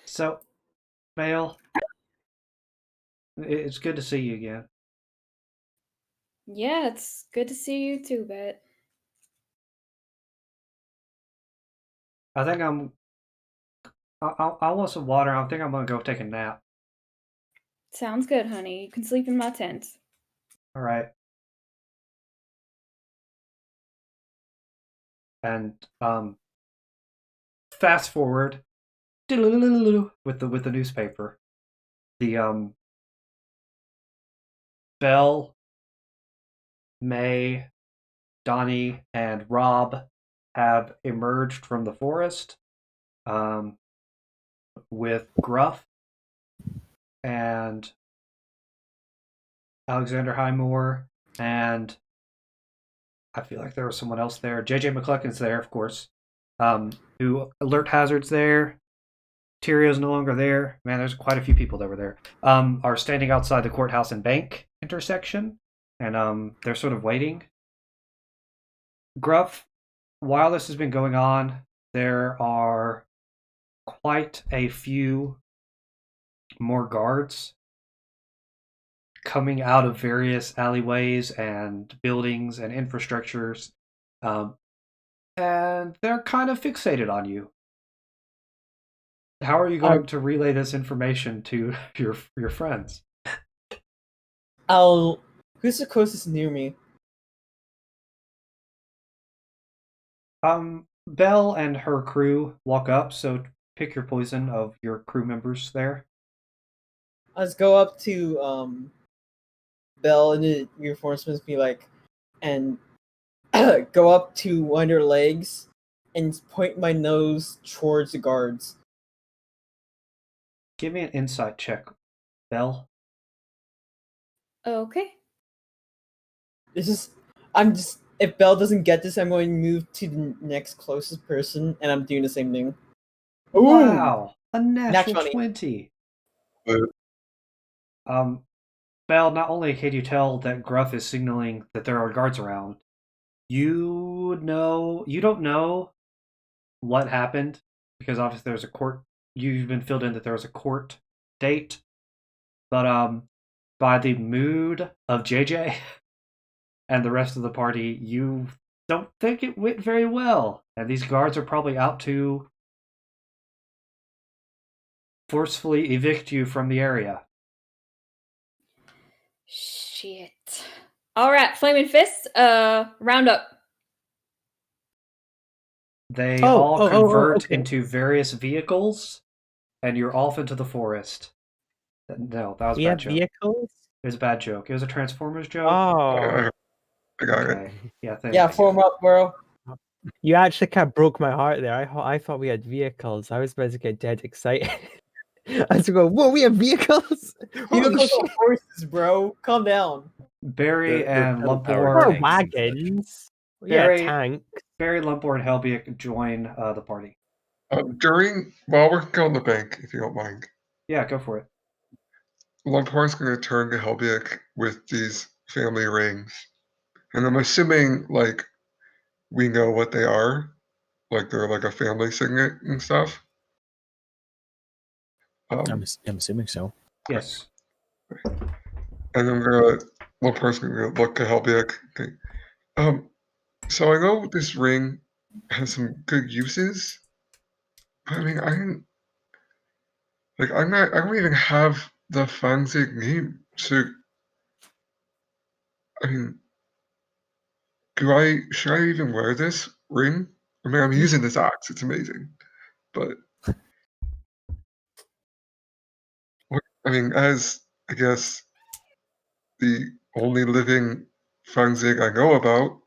So, Belle, it's good to see you again. Yeah, it's good to see you too, Bet. I think I want some water. I think I'm gonna go take a nap. Sounds good, honey. You can sleep in my tent. All right. And fast forward with the newspaper. The Belle, May, Donny, and Robbb have emerged from the forest with Gruff and Alexander Highmore, and I feel like there was someone else there. JJ McClellan's there, of course. Who Alert Hazard's there. Tyrio's no longer there. Man, there's quite a few people that were there. Are standing outside the courthouse and bank intersection, and they're sort of waiting. Gruff, while this has been going on, there are quite a few more guards coming out of various alleyways and buildings and infrastructures, and they're kind of fixated on you. How are you going to relay this information to your friends? Who's the closest near me? Belle and her crew walk up, so pick your poison of your crew members there. Let's go up to Belle and the reinforcements, be like, and go up to one of their legs and point my nose towards the guards. Give me an insight check, Belle. Okay. If Belle doesn't get this, I'm going to move to the next closest person, and I'm doing the same thing. Ooh! Wow, a natural 20. 20. Uh, Belle, not only can you tell that Gruff is signaling that there are guards around, you don't know what happened, because obviously there's a court, you've been filled in that there was a court date, but by the mood of JJ and the rest of the party, you don't think it went very well, and these guards are probably out to forcefully evict you from the area. Shit. All right, Flaming Fist, round up. They all convert okay. into various vehicles, and you're off into the forest. No, that was a We bad have joke. vehicles? It was a bad joke. It was a Transformers joke. Oh. I got it. Okay. Yeah, thanks. Yeah, form up, bro. You actually kind of broke my heart there. I thought we had vehicles. I was about to get dead excited. I was going, whoa, we have vehicles? Holy Vehicles shit. are horses, bro. Calm down. Barry They're and pedal-powered Lumpor. Or tanks. wagons. Barry- Yeah, tank. Barry, Lumpor, and Helbeic join the party. While we're on the bank, if you don't mind, Yeah, go for it. Lumpor's going to turn to Helbeic with these family rings. And I'm assuming, like, we know what they are. Like, they're like a family signet and stuff. I'm assuming so. Yes. And I'm Lumpor's going to look at Helbeic. Okay. So I know this ring has some good uses. But I mean, I don't even have the Fangzig name. So, I mean, should I even wear this ring? I mean, I'm using this axe. It's amazing. But, I mean, as, I guess, the only living Fangzig I know about,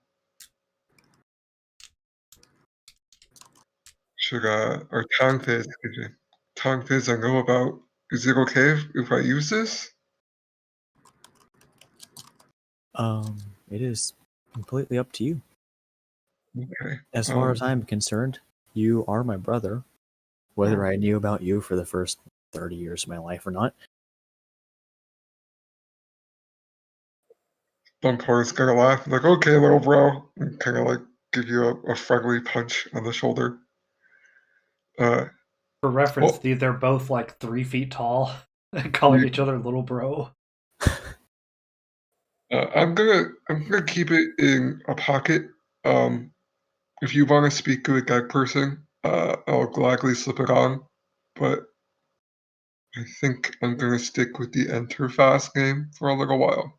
or Tanfiz I know about, is it okay if I use this? It is completely up to you. Okay. As far as I'm concerned, you are my brother, whether I knew about you for the first 30 years of my life or not. Lumpor's gonna laugh, like, okay, little bro, and kind of like give you a friendly punch on the shoulder. For reference, they're both like 3 feet tall, calling each other little bro. I'm gonna keep it in a pocket. If you want to speak to a dead person, I'll gladly slip it on. But I think I'm gonna stick with the enter fast game for a little while.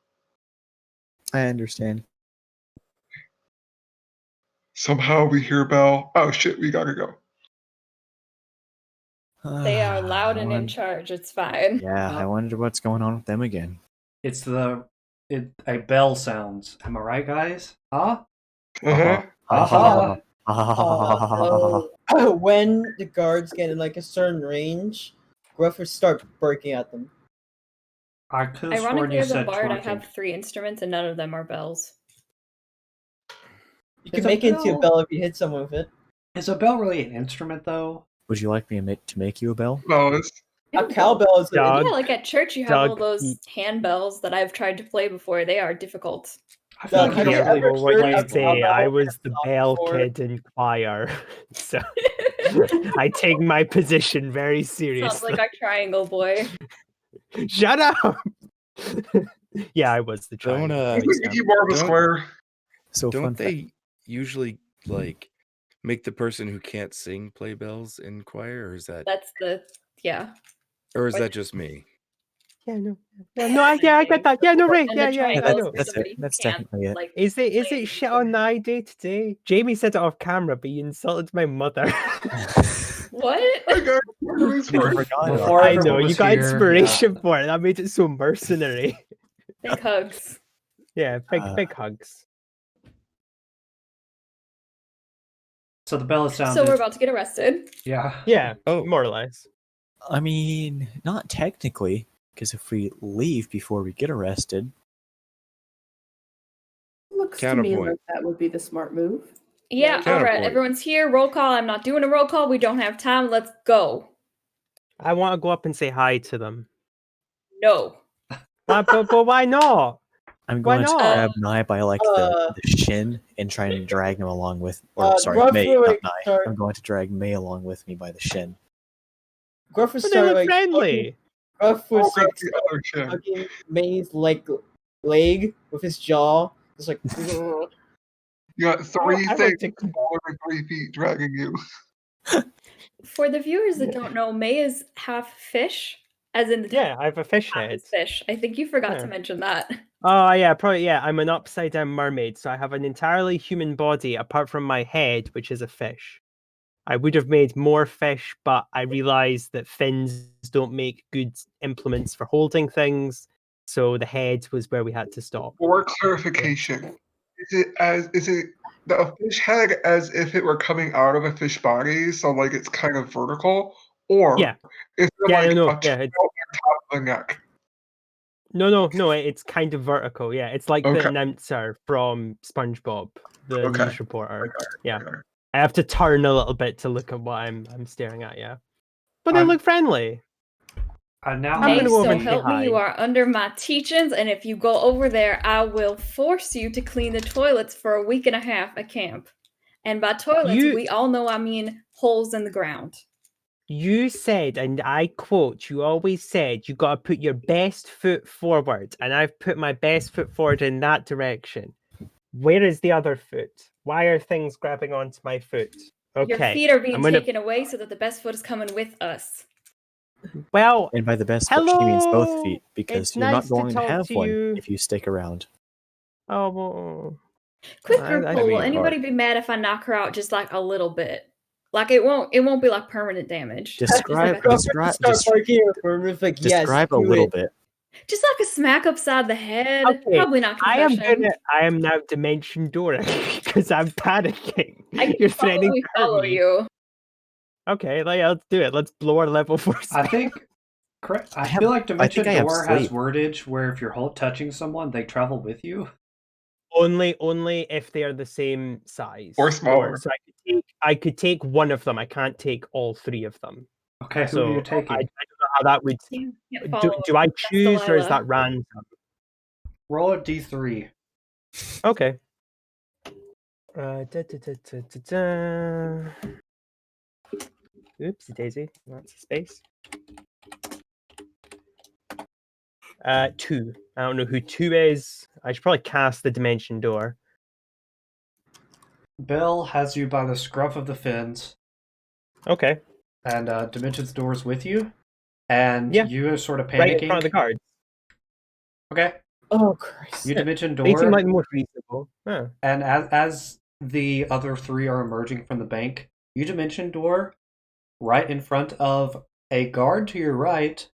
I understand. Somehow we hear Belle. Oh shit, we gotta go. They are loud and in charge. It's fine. Yeah, I wonder what's going on with them again. It's a bell sounds. Am I right, guys? Huh? Uh-huh. When the guards get in like a certain range, Gruff will start barking at them. I could have sworn Ironically, you as a said bard, I trunking. have 3 instruments and none of them are bells. You can make it into a bell if you hit someone with it. Is a bell really an instrument, though? Would you like me to make you a bell? No, it's A cowbell is Yeah, like at church, you have all those handbells that I've tried to play before. They are difficult. I feel like have you you don't ever really What heard you of say? I cowbell was the bell before? kid in choir, so I take my position very seriously. Sounds like our triangle boy. Shut up! Yeah, I was the triangle. you more of a square. So Don't fun they usually like make the person who can't sing play bells in choir, or is that That's the yeah. or is Like- that just me? Yeah, no. I get that. Yeah, no, Ray. And Yeah, the yeah, I triangles know. for That's somebody it. who That's can't, definitely it. like, Is it play shit on the day today? Jamie said it off camera, but you insulted my mother. What? I got stories for Never it. forgot about Before that. I know, everyone you was got here, inspiration for it. That made it so mercenary. Big hugs. Yeah, Uh, big hugs. So the bell is sounded. So we're about to get arrested. Yeah. Yeah, Oh. more or less. I mean, not technically, because if we leave before we get arrested, Looks to me Counterpoint. like that would be the smart move. Yeah, all right. Counterpoint. Everyone's here. Roll call. I'm not doing a roll call. We don't have time. Let's go. I want to go up and say hi to them. No. But why not? I'm Why going to not? grab Nye by like the shin and try and drag him along with, or sorry, May, Gruff, not Nye. sorry. I'm going to drag May along with me by the shin. Gruff was But they look like friendly. Gruff was I'll grab like the other shin. hugging May's like leg with his jaw. Just like You got three I like things to- smaller than 3 feet dragging you. For the viewers that don't know, May is half fish, as in the Yeah, I have a fish half head. is fish. I think you forgot to Yeah. mention that. Oh yeah, probably yeah. I'm an upside down mermaid, so I have an entirely human body apart from my head, which is a fish. I would have made more fish, but I realized that fins don't make good implements for holding things, so the head was where we had to stop. For clarification, is it the fish head as if it were coming out of a fish body, so like it's kind of vertical, or Yeah. is it Yeah, like no, a tail it's- on top of the neck? No, it's kind of vertical. Yeah, it's like the Okay. announcer from SpongeBob, the Okay. news reporter. Yeah. Okay. I have to turn a little bit to look at what I'm staring at. Yeah, but they I'm- look friendly. Now I'm May, gonna go over so and say help me, you hi. are under my teachings, and if you go over there, I will force you to clean the toilets for a week and a half at camp. And by toilets, You- we all know I mean holes in the ground. You said, and I quote, you always said you got to put your best foot forward, and I've put my best foot forward in that direction. Where is the other foot? Why are things grabbing onto my foot? Okay. Your feet are being I'm gonna- taken away so that the best foot is coming with us. Well, And by the best foot, she means both Hello! feet, because It's you're nice not to going to talk have to one you. if you stick around. oh, well, Quick I- group I poll, will mean, anybody be mad if I knock her out just like a little bit? Like it won't be like permanent damage. Describe, Gruff describe, start des- barking at her with like yes, describe a do little it. bit. Just like a smack upside the head. Okay, Probably not I am concussion. I am now dimension dooring because I'm panicking. I can You're threatening probably to hurt follow me. you. Okay, let's do it. Let's blow our level 4 I think. I feel like Dimension I have Door has sleep. wordage where if you're touching someone, they travel with you. only if they are the same size Or smaller. So I could take one of them. I can't take all 3 of them. Okay, who So are you taking? I don't know how that would. Can't Do, follow do I That's choose or is Delilah. that random? Roll a d3. Okay. Da, da, da, da, da, da. Oopsie daisy. That's a space. 2. I don't know who 2 is. I should probably cast the Dimension Door. Belle has you by the scruff of the fins, Okay. and Dimension's Door is with you, and Yeah. you are sort of Right in panicking. front of the guards. Okay, Oh Christ. you Dimension They seem Door, like more reasonable. Huh. and as the other 3 are emerging from the bank, you Dimension Door right in front of a guard to your right,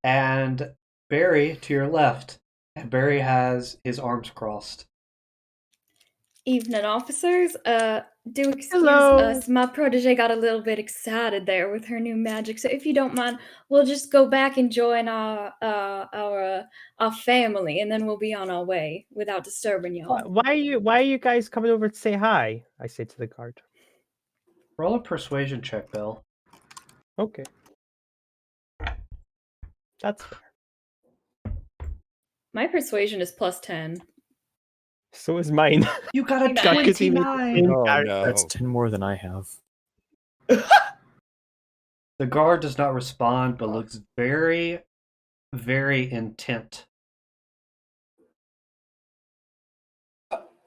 and Barry to your left. And Barry has his arms crossed. Evening, officers. Do excuse Hello. us. My protege got a little bit excited there with her new magic. So if you don't mind, we'll just go back and join our family, and then we'll be on our way without disturbing y'all. Why are you guys coming over to say hi? I say to the guard. Roll a persuasion check, Belle. Okay. That's fair. My persuasion is +10. So is mine. You got a God, 'cause he was- 29! Oh Character. no. That's 10 more than I have. The guard does not respond, but looks very, very intent.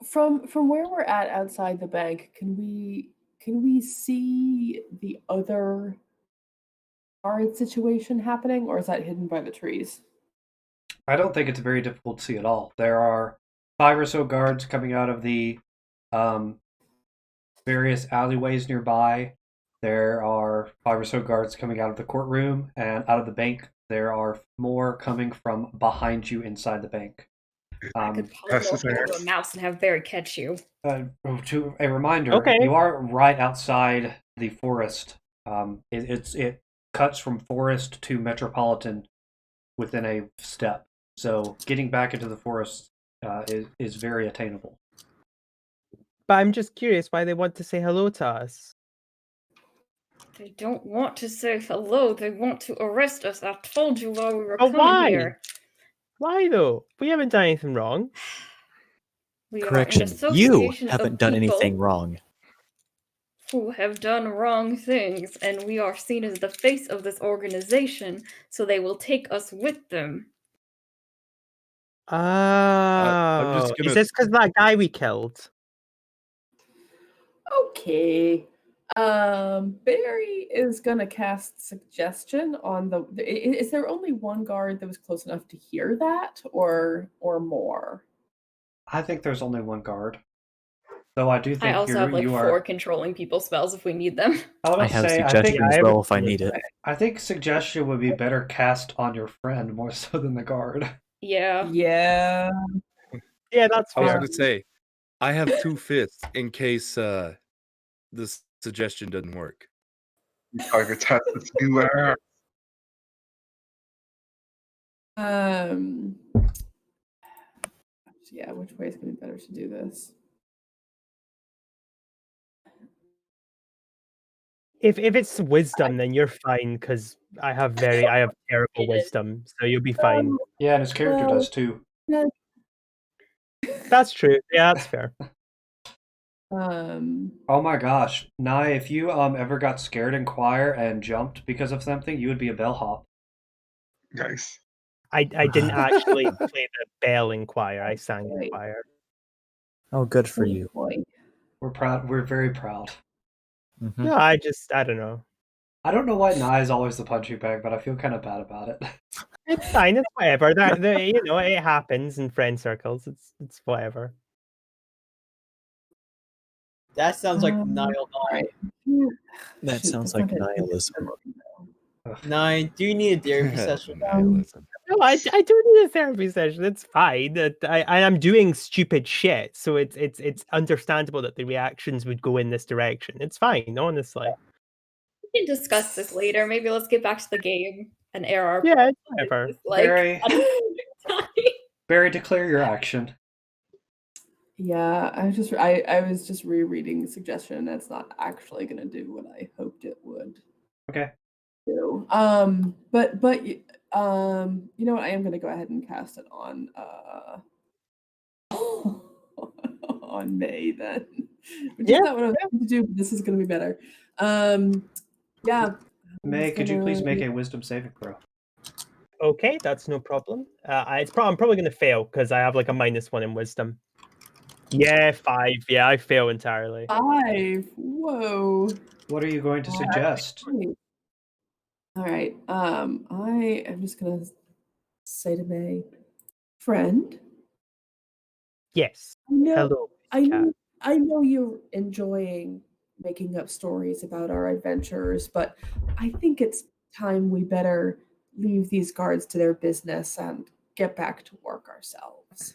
From where we're at outside the bank, can we see the other guard situation happening, or is that hidden by the trees? I don't think it's very difficult to see at all. There are 5 or so guards coming out of the various alleyways nearby. There are 5 or so guards coming out of the courtroom, and out of the bank, there are more coming from behind you inside the bank. I could That's polymorph the into a thing. mouse and have Barry catch you. To a reminder, Okay. you are right outside the forest. It cuts from forest to metropolitan within a step. So getting back into the forest is very attainable. But I'm just curious why they want to say hello to us. They don't want to say hello. They want to arrest us. I told you while we were Oh, coming why? here. Why though? We haven't done anything wrong. We are an Correction, you association haven't of done people anything wrong. who have done wrong things, and we are seen as the face of this organization, so they will take us with them. Oh, just is gonna- this because that guy we killed? Okay. Barry is gonna cast suggestion on the. Is there only one guard that was close enough to hear that, or more? I think there's only one guard. Though I do think I also have like you 4 are. controlling people spells if we need them. I would I have say suggestion as well if I need it. I think suggestion would be better cast on your friend more so than the guard. Yeah. Yeah. Yeah, that's I was fair. gonna say, I have 2 fists in case this suggestion doesn't work. Trying to test its new air. Yeah, which way is going to be better to do this? If it's wisdom, then you're fine because I have terrible wisdom, so you'll be fine. Yeah, and his character Well, does too. That's true. Yeah, that's fair. Oh my gosh, Nye, if you ever got scared in choir and jumped because of something, you would be a bellhop. Nice. I didn't actually play the bell in choir. I sang in choir. Oh, good for you. Boy. We're proud. We're very proud. Mhm. No, I don't know. I don't know why Nye is always the punching bag, but I feel kind of bad about it. It's fine. It's whatever. It happens in friend circles. It's whatever. That sounds like Um, Nile 9. That Shoot, sounds that's like not it. nihilism. 9, do you need a therapy session? Nihilism. No, I do need a therapy session. It's fine. I'm doing stupid shit, so it's understandable that the reactions would go in this direction. It's fine, honestly. We can discuss this later. Maybe let's get back to the game and air our Yeah, it's whatever. Barry, Barry, declare your action. Yeah, I was just rereading the suggestion. That's not actually going to do what I hoped it would Okay. do. But you know what? I am going to go ahead and cast it on on May then. Which is not what I was going to do, but this is going to be better. Yeah. May, could you please make a wisdom saving throw? Okay, that's no problem. I'm probably going to fail because I have like a -1 in wisdom. Yeah, 5. Yeah, I fail entirely. 5. Whoa. What are you going to suggest? All right. I am just gonna say to May, friend. Yes. Hello. I know you're enjoying making up stories about our adventures, but I think it's time we better leave these guards to their business and get back to work ourselves.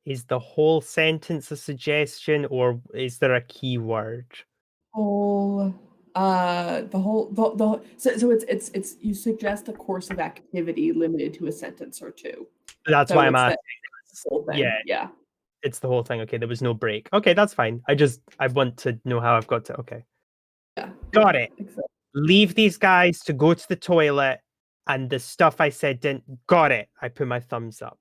Is the whole sentence a suggestion, or is there a key word? So it's you suggest a course of activity limited to a sentence or 2. That's So why I'm it's asking. the whole thing. Yeah. It's the whole thing. Okay, there was no break. Okay, that's fine. I want to know how I've got to. Okay. Yeah. Got it. Exactly. Leave these guys to go to the toilet, and the stuff I said didn't. Got it. I put my thumbs up.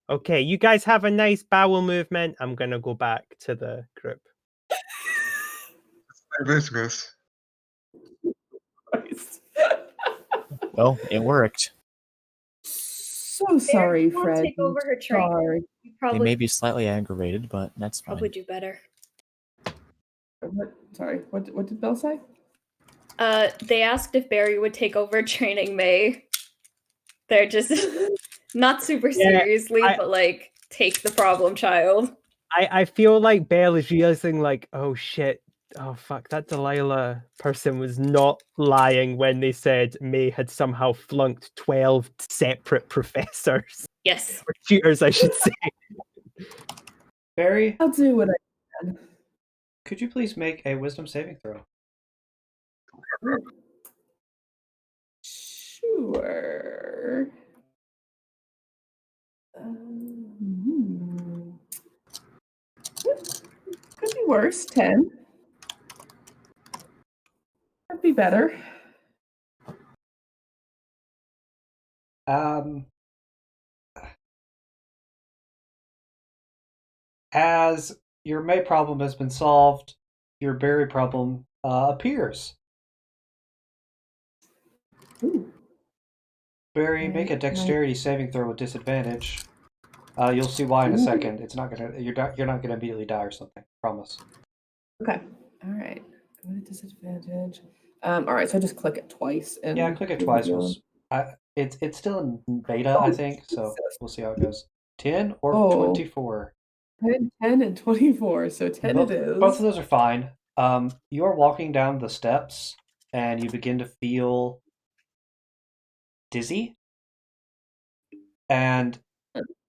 Okay, you guys have a nice bowel movement. I'm gonna go back to the group. Their business. Well, it worked. So sorry, Barry, you wanna Fred. take over her training? Sorry. You They probably may be slightly aggravated, but that's fine. probably do better. Sorry. What did Belle say? They asked if Barry would take over training May. They're just Not super Yeah, seriously, but like take the problem child. I feel like Belle is realizing like, oh shit, oh fuck, that Delilah person was not lying when they said May had somehow flunked 12 separate professors. Yes. Or tutors, I should say. Barry, I'll do what I can. could you please make a wisdom saving throw? Sure. Could be worse. 10. Could be better. As your May problem has been solved, your Barry problem appears. Ooh. Barry, make a dexterity saving throw with disadvantage. You'll see why in a second. It's not gonna. You're not gonna immediately die or something. Promise. Okay. All right. I'm at a disadvantage. All right. So I just click it twice. And Yeah, click it twice. It's still in beta, I think. So we'll see how it goes. 10 or 24. 10 and 24. So 10 both, it is. Both of those are fine. You are walking down the steps, and you begin to feel dizzy, and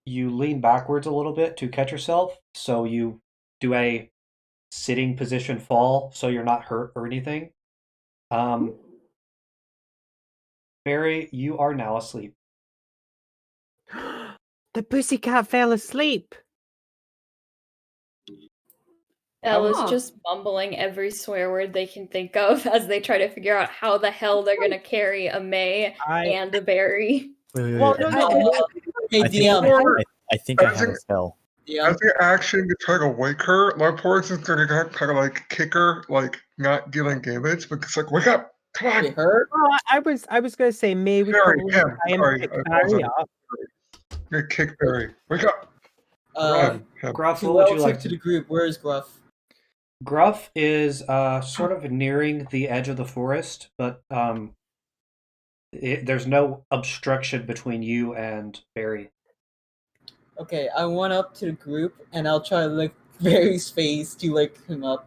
you lean backwards a little bit to catch yourself, so you do a sitting position fall, so you're not hurt or anything. Barry, you are now asleep. The pussycat fell asleep. Bella's just mumbling every swear word they can think of as they try to figure out how the hell they're gonna carry a May and a Barry. Well, Hey, I think I have a spell. As the action to try to wake her, Lumpor is going to kind of like kick her, like not dealing damage, but it's like, wake up, come on. Her? Oh, I was going to say May would Barry, probably him. try and Sorry, pick I Barry apologize. up. You're gonna kick Barry. Wake up. Gruff, to what would you like to the group? Where is Gruff? Gruff is sort of nearing the edge of the forest, but there's no obstruction between you and Barry. Okay, I went up to the group, and I'll try to lick Barry's face to wake him up.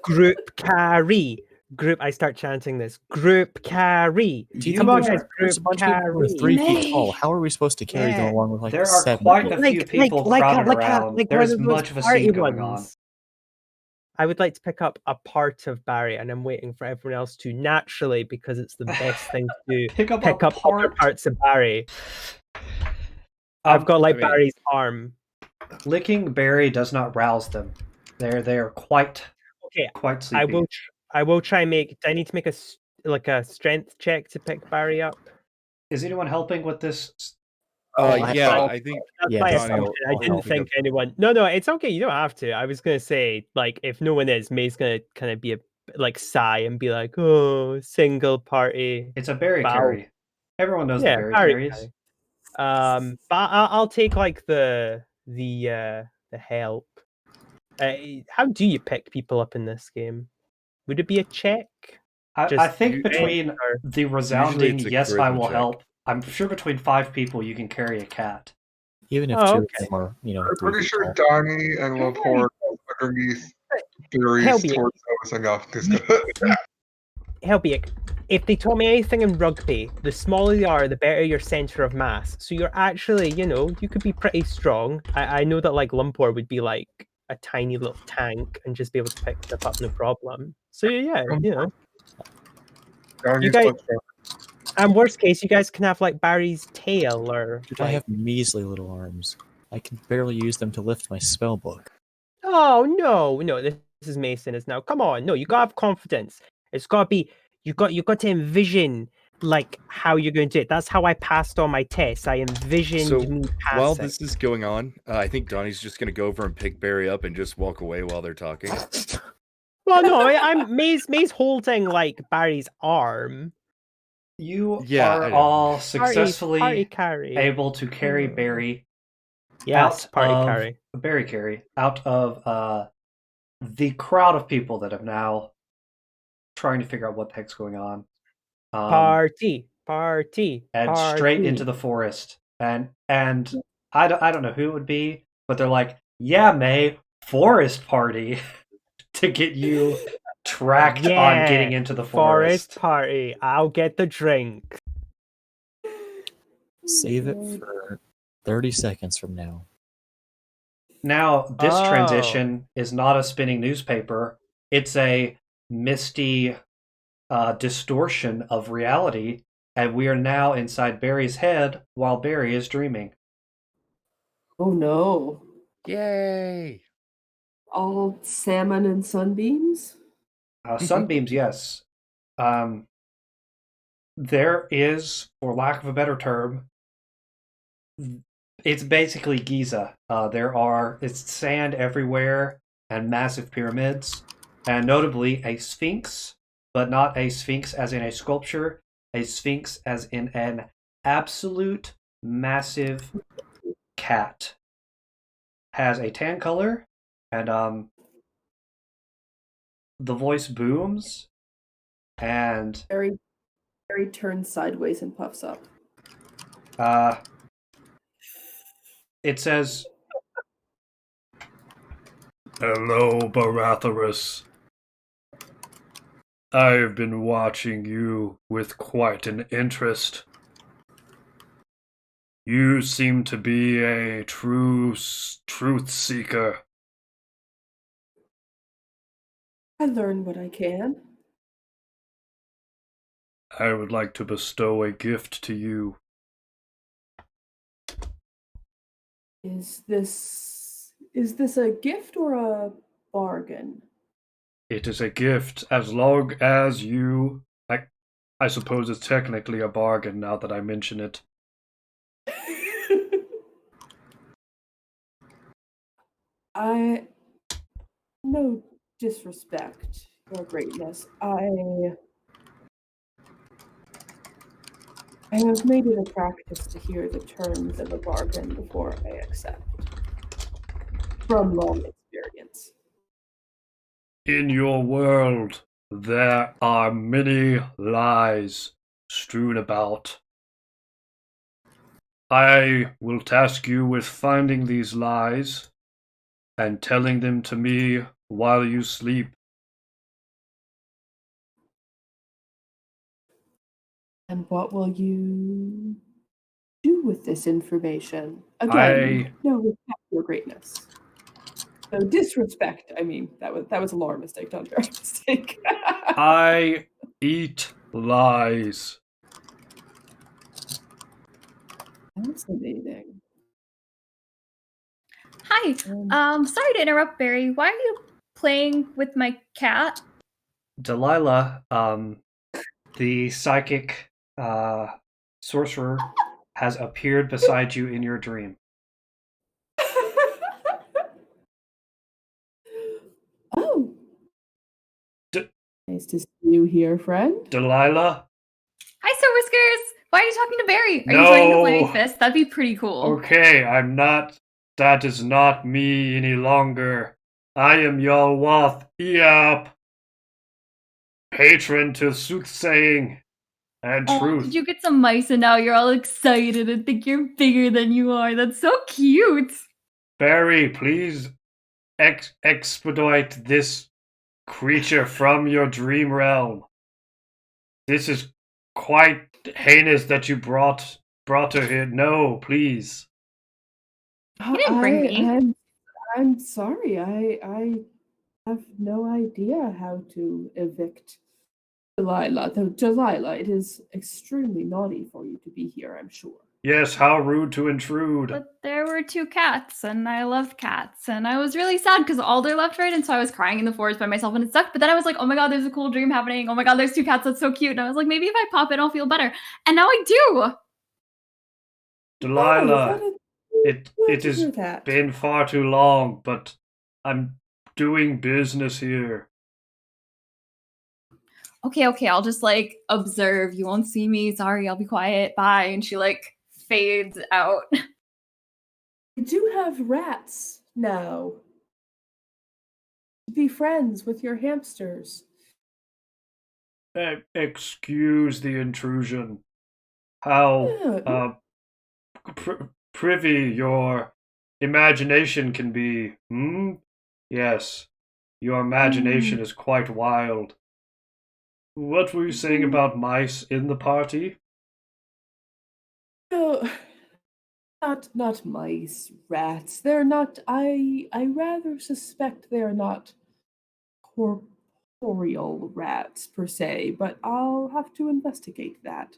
Group carry. Group. I start chanting this. Group carry. Come on, guys. There's a Group bunch of people who are carry. 3 feet tall. How are we supposed to carry them along with like There are 7 quite a people? few people crowded around. There's one of those much of a party scene going on. I would like to pick up a part of Barry, and I'm waiting for everyone else to naturally, because it's the best thing to do. Pick up other parts of Barry. I've got Barry's arm. Licking Barry does not rouse them. They are quite sleepy. I will try and make. Do I need to make a strength check to pick Barry up? Is anyone helping with this? I think that's my assumption. I didn't think anyone. No, it's okay. You don't have to. I was gonna say, like, if no one is, May's gonna kind of be sigh and be like, "Oh, single party." It's a Barry carry. Everyone knows the Barry carries. But I'll take like the help. How do you pick people up in this game? Would it be a check? I think between the resounding "yes, I will help," I'm sure between 5 people you can carry a cat. Even if 2 of them are, I'm pretty sure Donny and Lumpor underneath Barry's torso is enough. Helbeic, if they taught me anything in rugby, the smaller you are, the better your center of mass. So you're actually, you could be pretty strong. I know that like Lumpor would be like a tiny little tank and just be able to pick stuff up no problem. So yeah, you guys. And worst case, you guys can have like Barry's tail or. I have measly little arms. I can barely use them to lift my spell book. Oh no! This is Mason. Is now. Come on, no, you gotta have confidence. It's gotta be. You got to envision like how you're going to do it. That's how I passed all my tests. I envisioned me passing. While this is going on, I think Donnie's just gonna go over and pick Barry up and just walk away while they're talking. Well, no, I'm May's holding like Barry's arm. You are all successfully able to carry Barry. Yes, Barry carry out of the crowd of people that have now trying to figure out what the heck's going on. Party. Party. and straight into the forest. And I don't know who it would be, but they're like, "Yeah, May, forest party," to get you tracked on getting into the forest. Party. I'll get the drink. Save it for 30 seconds from now. Now, this Oh. transition is not a spinning newspaper. It's a misty distortion of reality, and we are now inside Barry's head while Barry is dreaming. Oh no. Yay! All salmon and sunbeams? Sunbeams, yes. There is, for lack of a better term, it's basically Giza. It's sand everywhere and massive pyramids, and notably a sphinx, but not a sphinx as in a sculpture, a sphinx as in an absolute massive cat. Has a tan color, and the voice booms, and Barry turns sideways and puffs up. it says, "Hello, Barathrus. I've been watching you with quite an interest. You seem to be a true truth seeker. I learn what I can. I would like to bestow a gift to you." Is this a gift or a bargain? It is a gift as long as you... I suppose it's technically a bargain now that I mention it. No disrespect, Your Greatness. I have made it a practice to hear the terms of a bargain before I accept. From long experience. In your world, there are many lies strewn about. I will task you with finding these lies and telling them to me while you sleep. And what will you do with this information? Again, no respect, Your Greatness. So disrespect. I mean, that was a lower mistake, not a very mistake. I eat lies. Fascinating. Hi. Sorry to interrupt, Barry. Why are you playing with my cat? Delilah, the psychic sorcerer, has appeared beside you in your dream. Oh. Nice to see you here, friend. Delilah? Hi, Sir Whiskers. Why are you talking to Barry? Are No. you joining the Flaming Fist? That'd be pretty cool. Okay, I'm not. That is not me any longer. I am Yalwath Eop, patron to soothsaying and truth. Did you get some mice and now you're all excited and think you're bigger than you are? That's so cute. Barry, please expedite this creature from your dream realm. This is quite heinous that you brought her here. No, please. You didn't bring me. I'm sorry. I have no idea how to evict Delilah. Though Delilah, it is extremely naughty for you to be here, I'm sure. Yes, how rude to intrude. But there were two cats, and I love cats, and I was really sad because Alder left, right? And so I was crying in the forest by myself, and it sucked. But then I was like, oh my god, there's a cool dream happening. Oh my god, there's two cats. That's so cute. And I was like, maybe if I pop in, I'll feel better. And now I do. Delilah, it has been far too long, but I'm doing business here. Okay, I'll just like observe. You won't see me. Sorry, I'll be quiet. Bye. And she like fades out. You do have rats now. Be friends with your hamsters. Excuse the intrusion. how privy your imagination can be. Yes, your imagination is quite wild. What were you saying about mice in the party? No, not mice, rats. They're not. I rather suspect they're not corporeal rats per se, but I'll have to investigate that.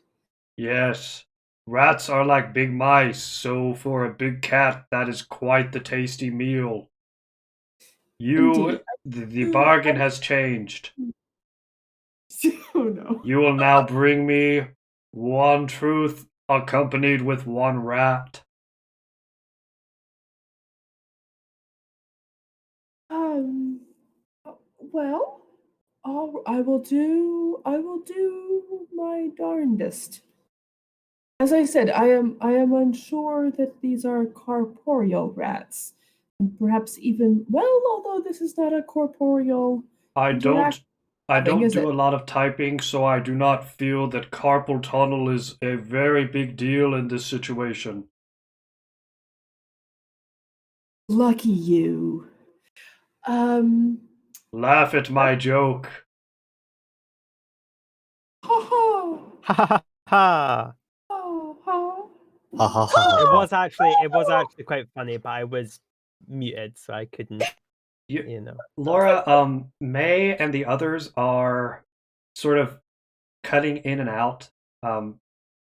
Yes, rats are like big mice, so for a big cat, that is quite the tasty meal. Indeed. The bargain has changed. Oh no. You will now bring me one truth accompanied with one rat. Well, I will do my darndest. As I said, I am unsure that these are corporeal rats, and perhaps even although this is not a corporeal. I don't is do it? a lot of typing, so I do not feel that carpal tunnel is a very big deal in this situation. Lucky you. Laugh at my joke. Ha ha. Ha ha ha. Ha ha. Ha ha ha. It was actually quite funny, but I was muted, so I couldn't. You know. Laura, May and the others are sort of cutting in and out in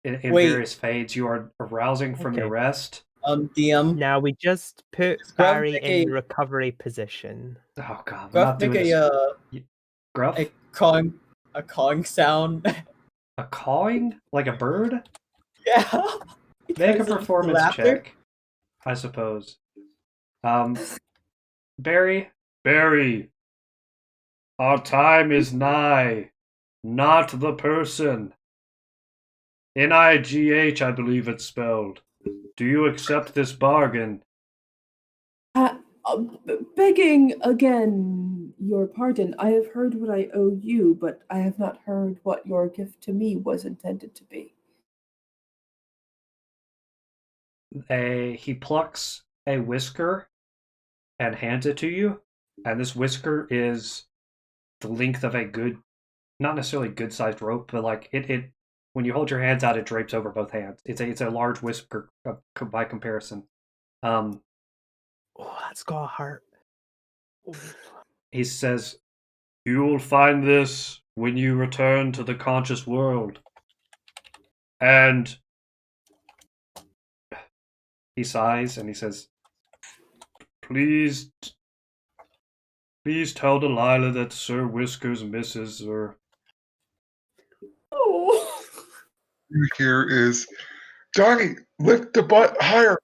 various fades. You are arousing from your rest. DM. Now we just put Gruff Barry make in a- recovery position. Oh god, we're Gruff not doing make this. Gruff? a cawing sound. A cawing? Like a bird? Yeah. Make a Because of performance laughter. check, I suppose. Barry, our time is nigh, not the person. NIGH, I believe it's spelled. Do you accept this bargain? Begging again your pardon, I have heard what I owe you, but I have not heard what your gift to me was intended to be. He plucks a whisker and hands it to you, and this whisker is the length of a good, not necessarily good-sized rope, but like it when you hold your hands out, it drapes over both hands. It's a large whisker by comparison. Oh, that's got a heart. He says, "You will find this when you return to the conscious world." And he sighs and he says, Please tell Delilah that Sir Whiskers misses her." Oh. Here is Donny, lift the butt higher,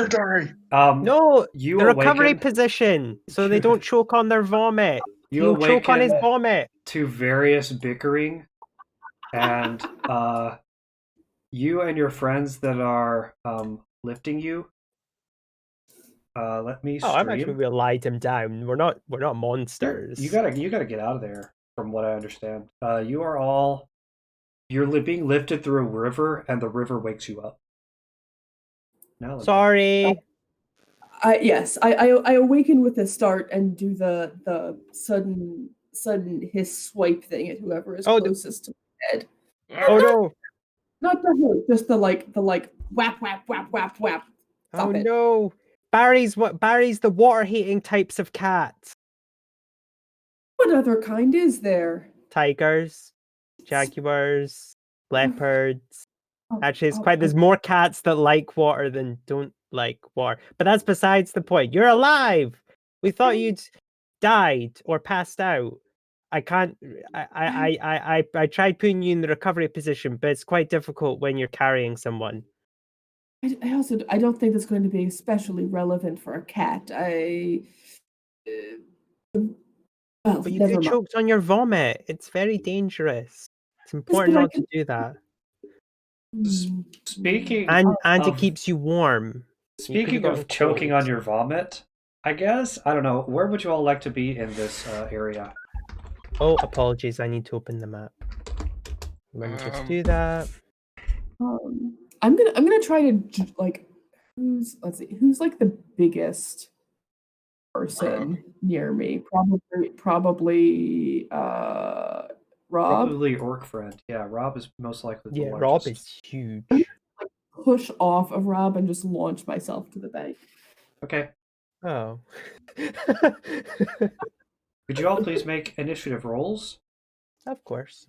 Donny. No, you the recovery awaken position, so they don't choke on their vomit. You He'll choke on his awaken vomit. to various bickering, and you and your friends that are lifting you. Let me stream. Oh, I'm actually we lied him down. We're not monsters. You gotta get out of there. From what I understand, you're being lifted through a river, and the river wakes you up. Now, sorry. Yes, I awaken with a start and do the sudden hiss swipe thing at whoever is closest to my head. Oh no! Not the hurt, just the whap whap whap whap whap. Stop it. No! Barry's the water hating types of cats. What other kind is there? Tigers, jaguars, leopards. Actually, there's more cats that like water than don't like water. But that's besides the point. You're alive! We thought you'd died or passed out. I can't. I tried putting you in the recovery position, but it's quite difficult when you're carrying someone. I don't think that's going to be especially relevant for a cat. But you get choked on your vomit. It's very dangerous. It's important not to do that. Speaking and it keeps you warm. Speaking of choking on your vomit, I guess, I don't know, where would you all like to be in this area? Oh, apologies, I need to open the map. Let me just do that. I'm gonna try to like who's like the biggest person near me? Probably Robbb. Probably Orc friend. Yeah, Robbb is most likely the Yeah, largest. Robbb is huge. Push off of Robbb and just launch myself to the bank. Okay. Oh. Could you all please make initiative rolls? Of course.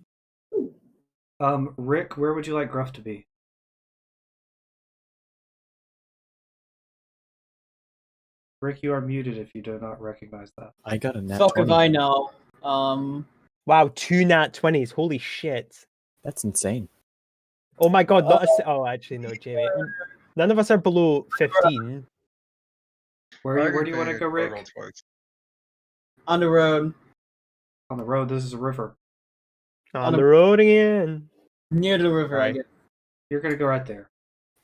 Rick, where would you like Gruff to be? Rick, you are muted if you do not recognize that. I got a nat Fuck 20. if I know. Wow, 2 nat 20s. Holy shit. That's insane. Oh my god, not oh, actually, no, Jamie. None of us are below 15. Where do you want to go, Rick? On the road. On the road. This is a river. On the road again. Near the river, I guess. You're going to go right there.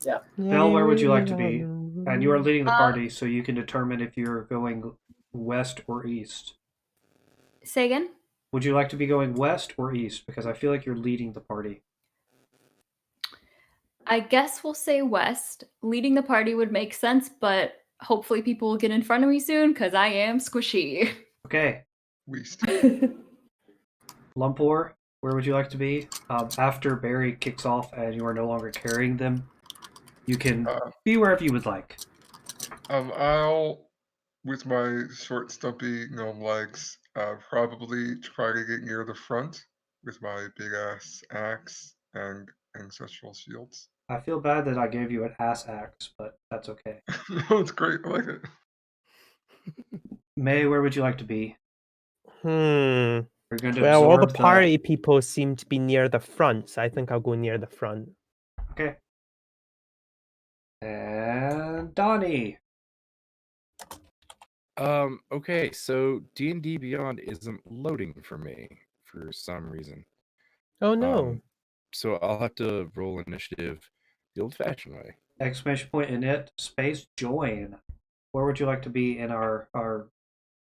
Yeah. Belle, where would you like to be? And you are leading the party, so you can determine if you're going west or east. Say again? Would you like to be going west or east? Because I feel like you're leading the party. I guess we'll say west. Leading the party would make sense, but hopefully people will get in front of me soon because I am squishy. Okay. West. Lumpor, where would you like to be? After Barry kicks off and you are no longer carrying them, you can be wherever you would like. I'll, with my short, stumpy gnome legs, probably try to get near the front with my big ass axe and ancestral shields. I feel bad that I gave you an ass axe, but that's okay. No, it's great. I like it. May, where would you like to be? Well, You're going to all the absorb party people seem to be near the front, so I think I'll go near the front. Okay. And Donny. Okay, so D&D Beyond isn't loading for me for some reason. Oh no. So I'll have to roll initiative the old-fashioned way. Exclamation point init space join. Where would you like to be in our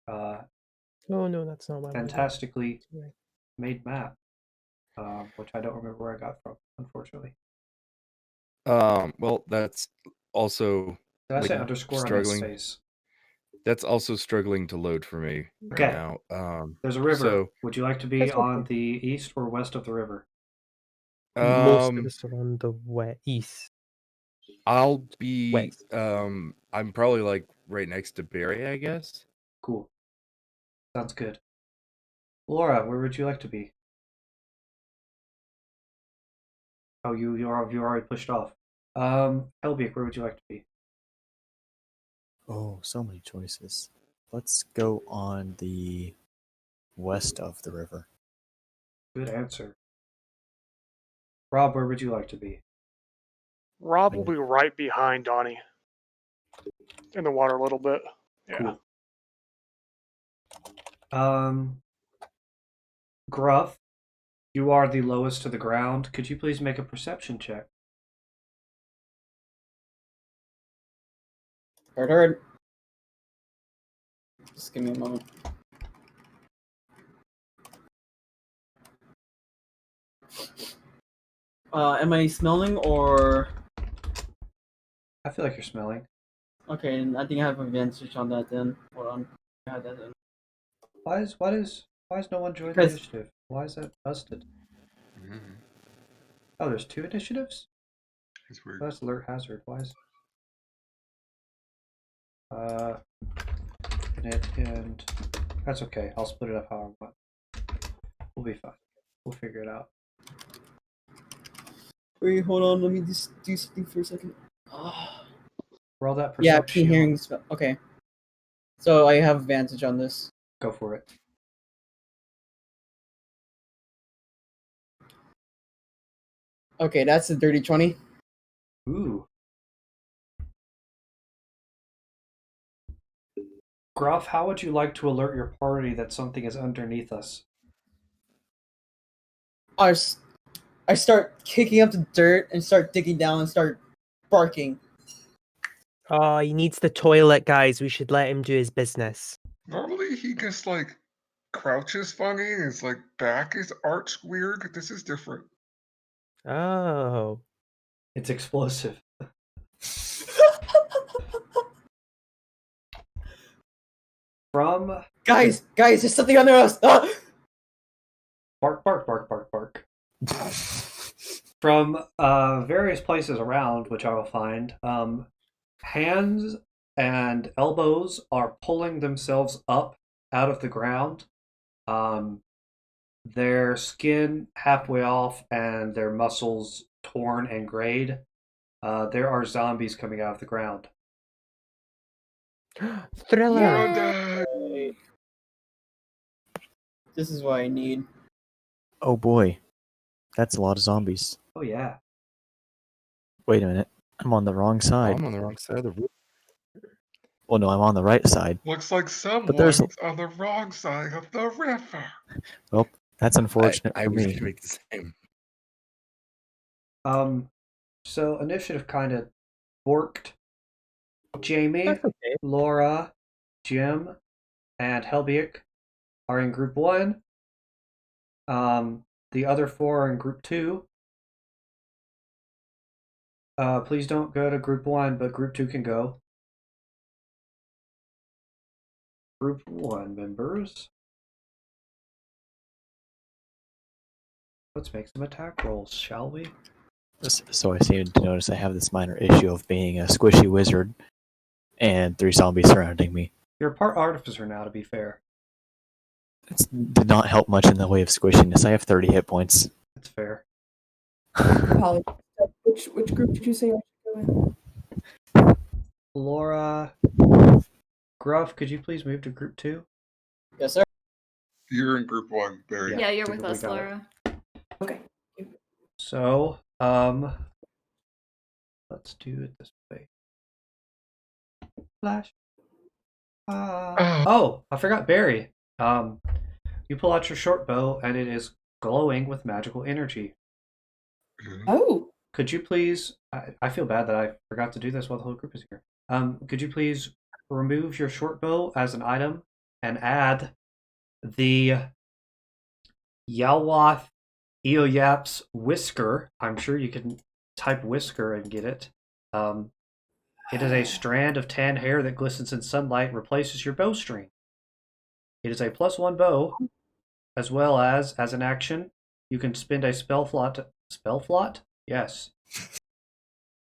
oh no, that's not my fantastically made map? Which I don't remember where I got from, unfortunately. Well, that's also Did I say underscore struggling. on that space? That's also struggling to load for me right now. There's a river. So, would you like to be on the east or west of the river? Most of us are on the east. I'll be west. I'm probably like right next to Barry, I guess. Cool. Sounds good. Laura, where would you like to be? Oh, you already pushed off. Helbeic, where would you like to be? Oh, so many choices. Let's go on the west of the river. Good answer. Robbb, where would you like to be? Robbb will be right behind Donny. In the water a little bit. Yeah. Cool. Gruff, you are the lowest to the ground. Could you please make a perception check? Heard. Just give me a moment. Am I smelling or? I feel like you're smelling. Okay, and I think I have advantage on that then. Hold on. I had that then. Why is no one joined the initiative? Why is that busted? Oh, there's 2 initiatives? It's weird. That's alert hazard. Why is and that's okay. I'll split it up how I want. We'll be fine. We'll figure it out. Wait, hold on. Let me just do something for a second. Roll that perception. Yeah, keen hearing. Okay. So I have advantage on this. Go for it. Okay, that's a dirty 20. Ooh. Gruff, how would you like to alert your party that something is underneath us? I start kicking up the dirt and start digging down and start barking. Oh, he needs the toilet, guys. We should let him do his business. Normally he just like crouches funny and his like back is arched weird. This is different. Oh. It's explosive. From Guys, there's something under us. Ah! bark, bark, bark, bark, bark. From various places around, which I will find, hands and elbows are pulling themselves up out of the ground. Their skin halfway off and their muscles torn and grayed. There are zombies coming out of the ground. Thriller. Undead! This is what I need. Oh boy, that's a lot of zombies. Oh yeah. Wait a minute, I'm on the wrong side. I'm on the wrong side of the room. Well, no, I'm on the right side. Looks like there's- someone's on the wrong side of the river. Well, that's unfortunate I for was me. going to make the same. So initiative kind of worked. Jamie, That's okay. Laura, Jim, and Helbeic are in group 1. The other 4 are in group 2. Please don't go to group 1, but group 2 can go. Group 1 members. Let's make some attack rolls, shall we? So I seem to notice I have this minor issue of being a squishy wizard and 3 zombies surrounding me. You're part artificer now, to be fair. It did not help much in the way of squishiness. I have 30 hit points. That's fair. Apologies. Which group did you say I should go in? Laura, Gruff, could you please move to group 2? Yes, sir. You're in group 1, Barry. Yeah, you're we with us, got it. Laura. Okay. So, let's do it this way. Flash. Oh, I forgot Barry. You pull out your short bow and it is glowing with magical energy. Oh, Could you please? I feel bad that I forgot to do this while the whole group is here. Could you please remove your short bow as an item and add the Yalwath Eoyap's whisker? I'm sure you can type whisker and get it. It is a strand of tan hair that glistens in sunlight and replaces your bowstring. It is a +1 bow, as well as an action, you can spend a spell slot. Yes.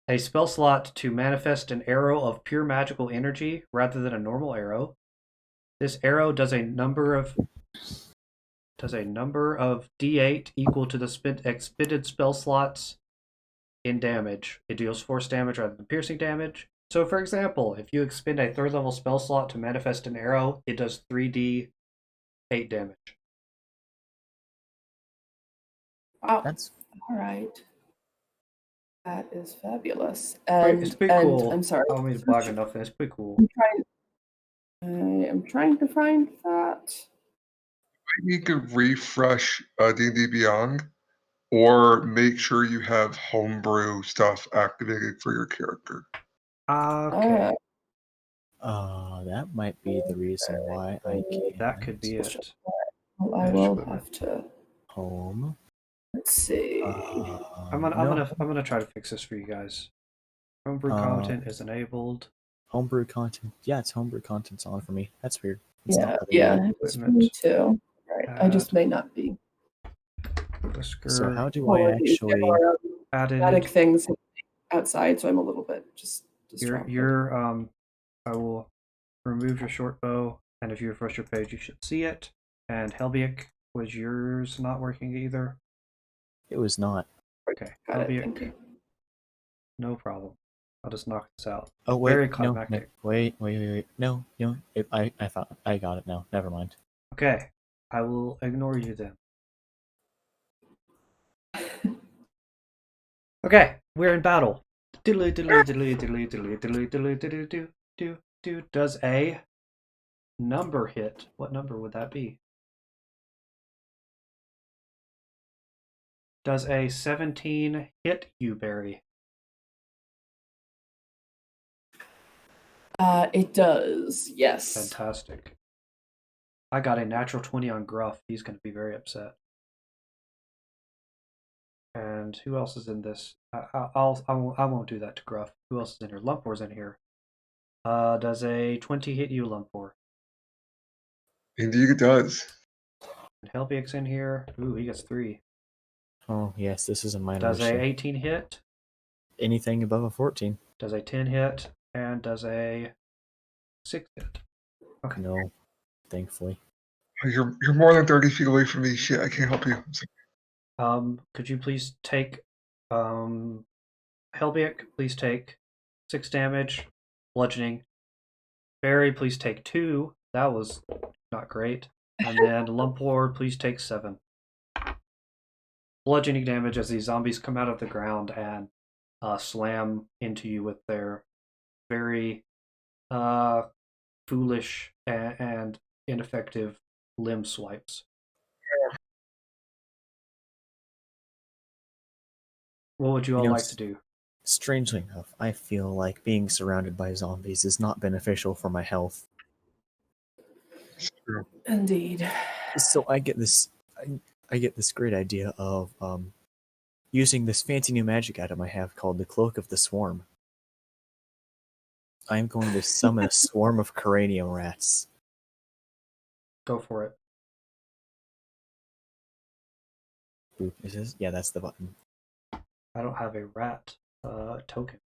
A spell slot to manifest an arrow of pure magical energy rather than a normal arrow. This arrow does a number of D8 equal to the expended spell slots in damage. It deals force damage rather than piercing damage. So, for example, if you expend a 3rd level spell slot to manifest an arrow, it does 3d8 damage. wow. That's All right. That is fabulous. It's pretty cool. I'm sorry. I don't mean to blag enough. It's pretty cool. I am trying to find that. You could refresh D&D Beyond, or make sure you have homebrew stuff activated for your character. Okay. that might be the reason why I can't. That could be it. Well, I will have to. Home. Let's see. I'm gonna try to fix this for you guys. Homebrew content is enabled. Homebrew content. Yeah, it's homebrew content's on for me. That's weird. It's not Yeah, letting me- it's for me too. Right. I just may not be. Whisker So how do I Apologies, actually? there are added. static things outside, so I'm a little bit just distracted. I will remove your short bow, and if you refresh your page, you should see it. And Helbeic, was yours not working either? It was not. Okay, Got it, Helbeic, thank you. no problem. I'll just knock this out. Oh wait, Very no, climactic. wait. No. I thought I got it now. Never mind. Okay, I will ignore you then. Okay, we're in battle. Does a number hit? What number would that be? Does a 17 hit you, Barry? It does, yes. Fantastic. I got a natural 20 on Gruff. He's going to be very upset. And who else is in this? I won't do that to Gruff. Who else is in here? Lumpor's in here. Does a 20 hit you, Lumpor? Indeed it does. And Helbeic's in here. Ooh, he gets 3. Oh, yes, this is a minor Does a issue. 18 hit? Anything above a 14. Does a 10 hit? And does a 6 hit? Okay. No, thankfully. You're more than 30 feet away from me. Shit, I can't help you. Could you please take, Helbeic, please take 6 damage, bludgeoning. Barry, please take 2. That was not great. And then Lumpor, please take 7. Bludgeoning damage as these zombies come out of the ground and slam into you with their very foolish and ineffective limb swipes. What would you all like to do? Strangely enough, I feel like being surrounded by zombies is not beneficial for my health. Indeed. So I get this great idea of using this fancy new magic item I have called the Cloak of the Swarm. I'm going to summon a swarm of cranium rats. Go for it. Ooh, is this? Yeah, that's the button. I don't have a rat token.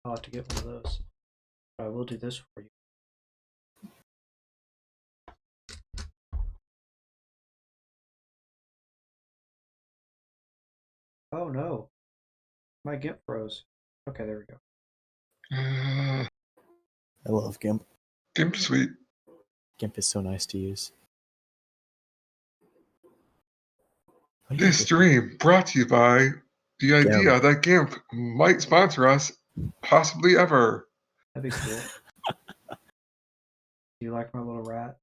I'll have to get one of those. But I will do this for you. Oh no. My GIMP froze. Okay, there we go. I love GIMP. GIMP sweet. GIMP is so nice to use. This stream brought to you by the idea that GIMP might sponsor us, possibly ever. That'd be cool. Do you like my little rat?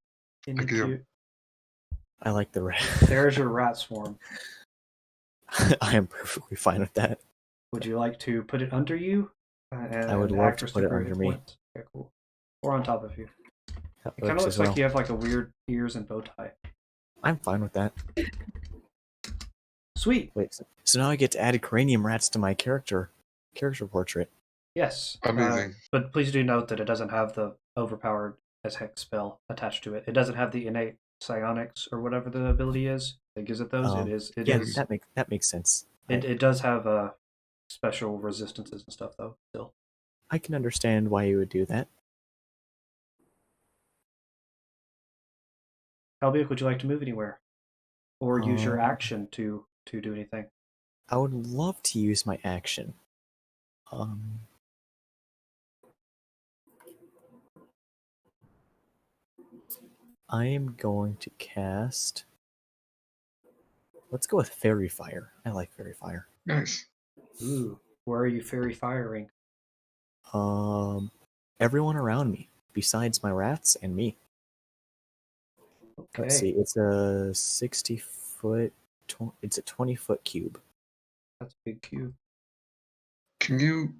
Isn't I he do. cute? I like the rat. There's your rat swarm. I am perfectly fine with that. Would you like to put it under you? I would love to put it under me. Okay, cool. Or on top of you. That It kind of looks like you have like a weird ears and bow tie. I'm fine with that. Sweet. Wait, so now I get to add cranium rats to my character portrait. Yes. Amazing. But please do note that it doesn't have the overpowered as hex spell attached to it. It doesn't have the innate psionics or whatever the ability is that gives it those. It is. That makes sense. It does have special resistances and stuff though. Still. I can understand why you would do that. Helbeic, would you like to move anywhere, or use your action to do anything? I would love to use my action. I am going to cast. Let's go with Fairy Fire. I like Fairy Fire. Nice. Ooh, where are you fairy firing? Everyone around me, besides my rats and me. Okay. Let's see. It's a 60-foot. It's a 20-foot cube. That's a big cube. Do you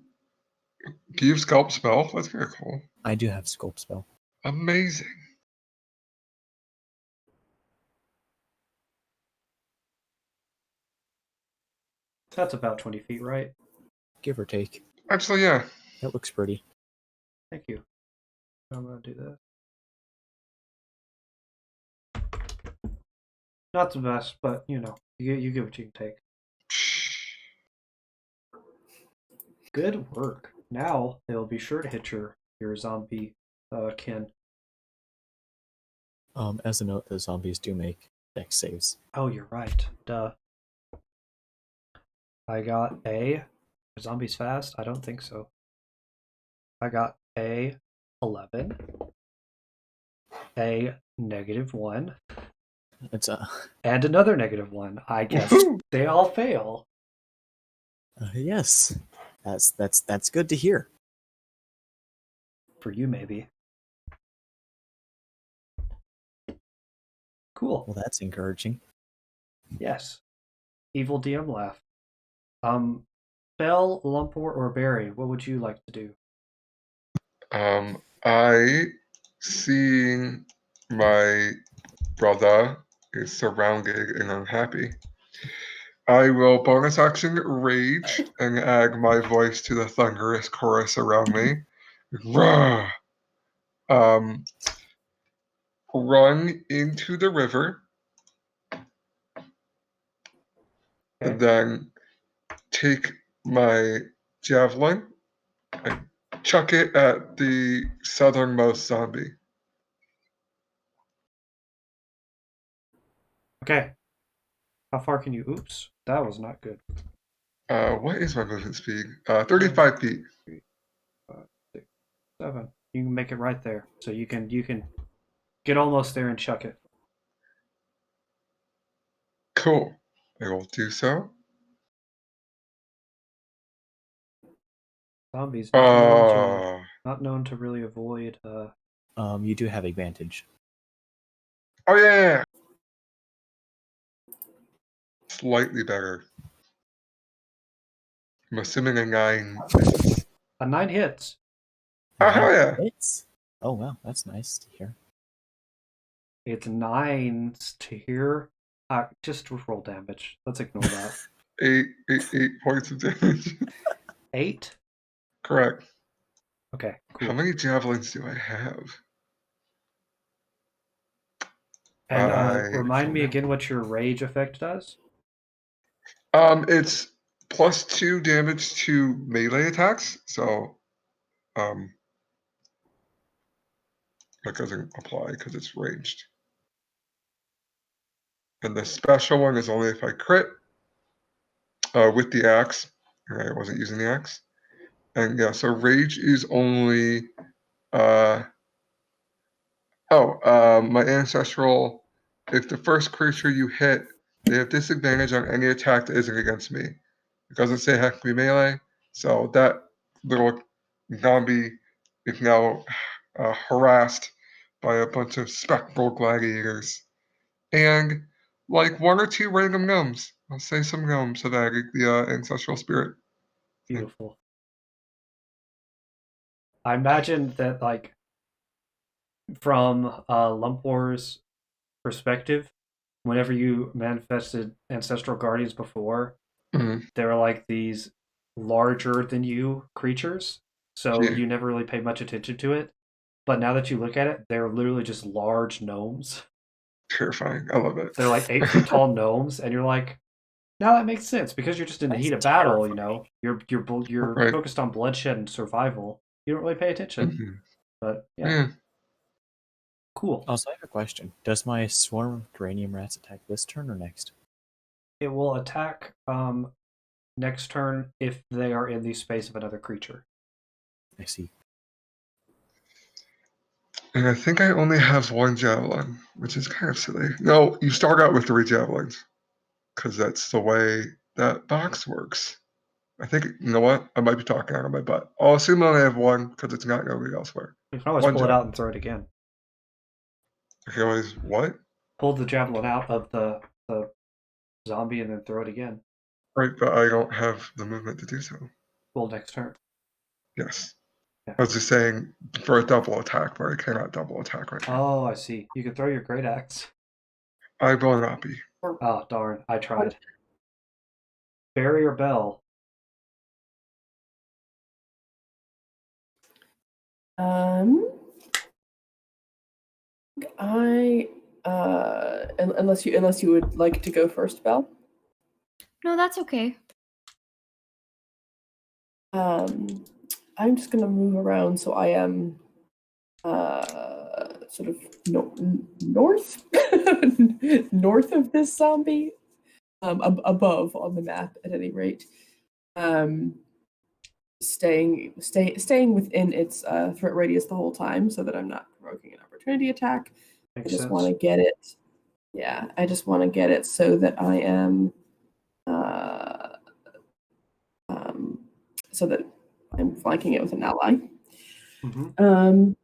have Sculpt Spell? That's kind of cool. I do have Sculpt Spell. Amazing. That's about 20 feet, right? Give or take. Actually, yeah. That looks pretty. Thank you. I'm going to do that. Not the best, but you know, you get what you can take. Good work. Now they'll be sure to hit your zombie kin. As a note, the zombies do make dex saves. Oh, you're right. Duh. I got a. Are zombies fast? I don't think so. I got a 11. A -1. It's and another -1. I guess they all fail. Yes. That's good to hear. For you, maybe. Cool. Well, that's encouraging. Yes. Evil DM laugh. Belle, Lumpor, or Barry, what would you like to do? I, seeing my brother is surrounded and unhappy, I will bonus action rage and add my voice to the thunderous chorus around me. Rah! Run into the river, Okay. and then take my javelin and chuck it at the southernmost zombie. Okay. How far can you? Oops, that was not good. What is my movement speed? 35 feet. 3, 5, 6, 7. You can make it right there, so you can get almost there and chuck it. Cool. I will do so. Zombies Oh, not known to really avoid. You do have advantage. oh yeah. Slightly better. I'm assuming a 9 misses. A 9 hits. Oh, hell yeah. Hits? Oh, wow. That's nice to hear. It's 9s to hear. Just roll damage. Let's ignore that. 8 points of damage. 8? Correct. Okay, cool. How many javelins do I have? And remind me again what your rage effect does. It's +2 damage to melee attacks, so that doesn't apply because it's ranged. And the special one is only if I crit with the axe. I wasn't using the axe. And yeah, so rage is only my ancestral. If the first creature you hit, they have disadvantage on any attack that isn't against me. It doesn't say it has to be melee, so that little zombie is now harassed by a bunch of spectral gladiators. And like 1 or 2 random gnomes. I'll say some gnomes so that I get the ancestral spirit. Beautiful. I imagine that, like, from Lumpor's perspective, whenever you manifested ancestral guardians before, Mhm. they were like these larger than you creatures, so Yeah. you never really paid much attention to it. But now that you look at it, they're literally just large gnomes. Terrifying. I love it. They're like 8 feet tall gnomes, and you're like, now that makes sense because you're just in the That's heat of battle. You terrifying. know, you're Right. focused on bloodshed and survival. You don't really pay attention, Mhm. but yeah, Yeah. cool. Also, I have a question. Does my swarm of geranium rats attack this turn or next? It will attack next turn if they are in the space of another creature. I see. And I think I only have 1 javelin, which is kind of silly. No, you start out with 3 javelins because that's the way that box works. I think, you know what? I might be talking out of my butt. I'll assume I only have 1 because it's not going to be elsewhere. You can always 1 pull it out javelin. and throw it again. I can always what? Pull the javelin out of the zombie and then throw it again. Right, but I don't have the movement to do so. Well, next turn. Yes. Yeah. I was just saying for a double attack, but I cannot double attack right now. Oh, I see. You can throw your great axe. I will not be. Oh, darn. I tried. Barry or Belle? Unless you would like to go first, Belle. No, that's okay. I'm just gonna move around so I am sort of north north of this zombie, above on the map at any rate. Staying within its threat radius the whole time so that I'm not provoking an opportunity attack. Makes I just sense. want to get it. Yeah, I just want to get it so that I am so that I'm flanking it with an ally. Mm-hmm. And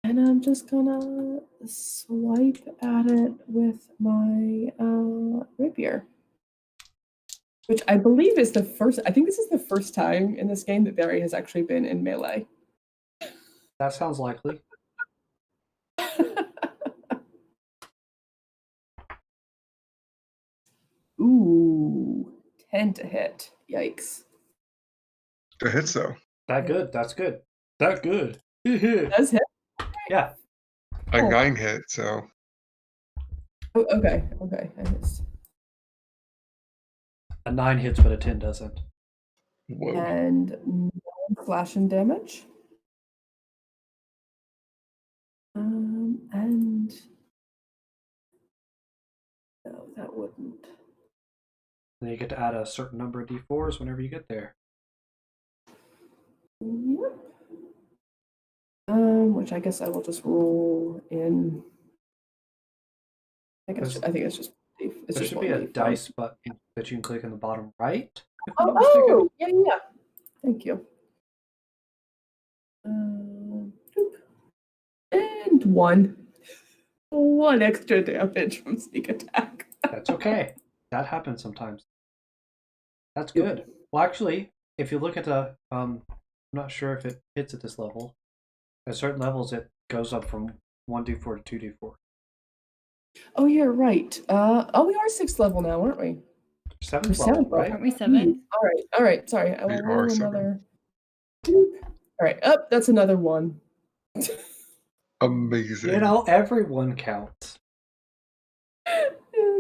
I'm just gonna swipe at it with my rapier, which I believe is the first. I think this is the first time in this game that Barry has actually been in melee. That sounds likely. Ooh, 10 to hit. Yikes. That hits though. That good. That's good. That good. Does hit? Yeah. A Oh. 9 hit, so Oh, okay. Okay. I missed. A 9 hits, but a 10 doesn't. whoa. And 9 slashing damage. And no, that wouldn't. Then you get to add a certain number of d4s whenever you get there. Yep. Which I guess I will just roll in. I think it's just. It's There just should be a 1d4. dice button that you can click in the bottom right. If I'm not mistaken. Oh, yeah. Thank you. Doop. And 1. 1 extra damage from sneak attack. That's okay. That happens sometimes. That's good. Well, actually, if you look at the, I'm not sure if it hits at this level. At certain levels, it goes up from 1d4 to 2d4. Oh, you're right. We are 6th level now, aren't we? 7th We're level, 7th, right? Aren't we 7? All right. Sorry, I We will are roll 7. another. All right, that's another 1. Amazing. You know, everyone counts.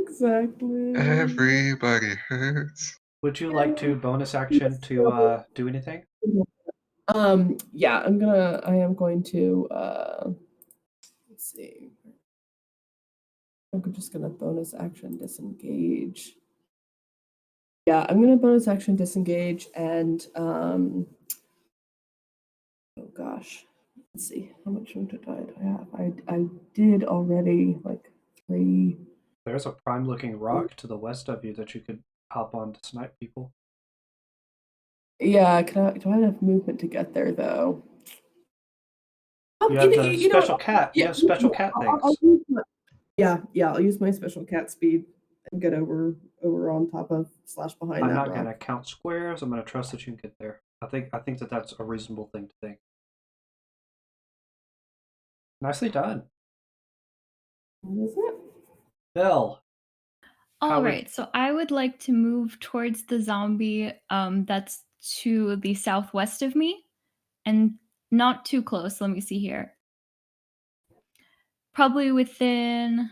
Exactly. Everybody hurts. Would you like to bonus action to do anything? Yeah, I am going to let's see. I'm just gonna bonus action disengage. Yeah, I'm gonna bonus action disengage and oh gosh. Let's see, how much wounded die do I have? I did already like 3. There's a prime looking rock to the west of you that you could hop on to snipe people. Yeah, do I have movement to get there though? You have the special cat. You have special cat things. I'll use my special cat speed and get over on top of / behind I'm that not rock. going to count squares. I'm going to trust that you can get there. I think that's a reasonable thing to think. Nicely done. What is it? Belle. All right, so I would like to move towards the zombie that's to the southwest of me and not too close. Let me see here. Probably within.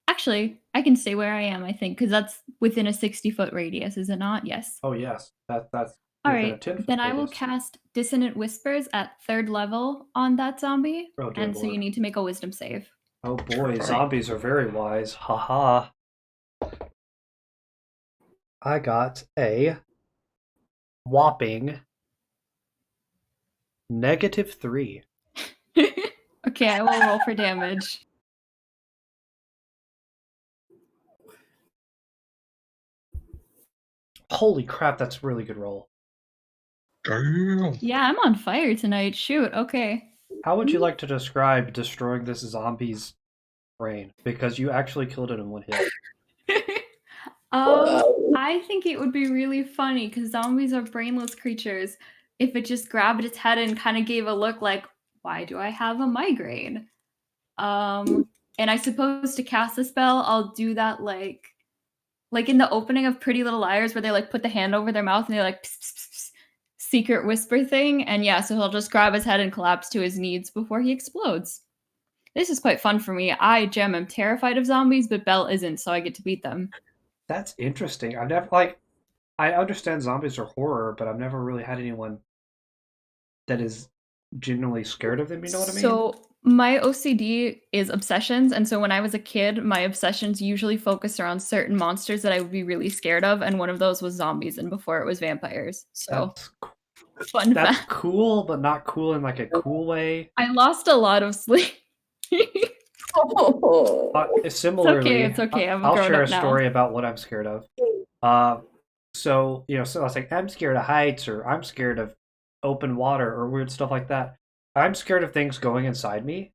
Actually, I can stay where I am, I think, because that's within a 60-foot radius, is it not? Yes. Oh, yes. That's All within a right, 10-foot then I will radius. cast Dissonant Whispers at 3rd level on that zombie. Oh, dear and so you Lord. need to make a wisdom save. Oh boy, zombies are very wise. Haha. I got a whopping -3. Okay, I will roll for damage. Holy crap, that's a really good roll. Damn. Yeah, I'm on fire tonight. Shoot, okay. How would you like to describe destroying this zombie's brain? Because you actually killed it in one hit. I think it would be really funny because zombies are brainless creatures. If it just grabbed its head and kind of gave a look like, why do I have a migraine? And I suppose to cast the spell, I'll do that like in the opening of Pretty Little Liars where they like put the hand over their mouth and they like pss, pss, pss, secret whisper thing. And yeah, so he'll just grab his head and collapse to his knees before he explodes. This is quite fun for me. I, Jem, am terrified of zombies, but Belle isn't, so I get to beat them. That's interesting. I've never I understand zombies are horror, but I've never really had anyone that is genuinely scared of them, you know what I mean? So my OCD is obsessions, and so when I was a kid, my obsessions usually focused around certain monsters that I would be really scared of, and one of those was zombies, and before it was vampires. So that's cool, but not cool in like a cool way. I lost a lot of sleep. Similarly, it's okay. I'll share a story about what I'm scared of. So I was like, I'm scared of heights, or I'm scared of open water, or weird stuff like that. I'm scared of things going inside me.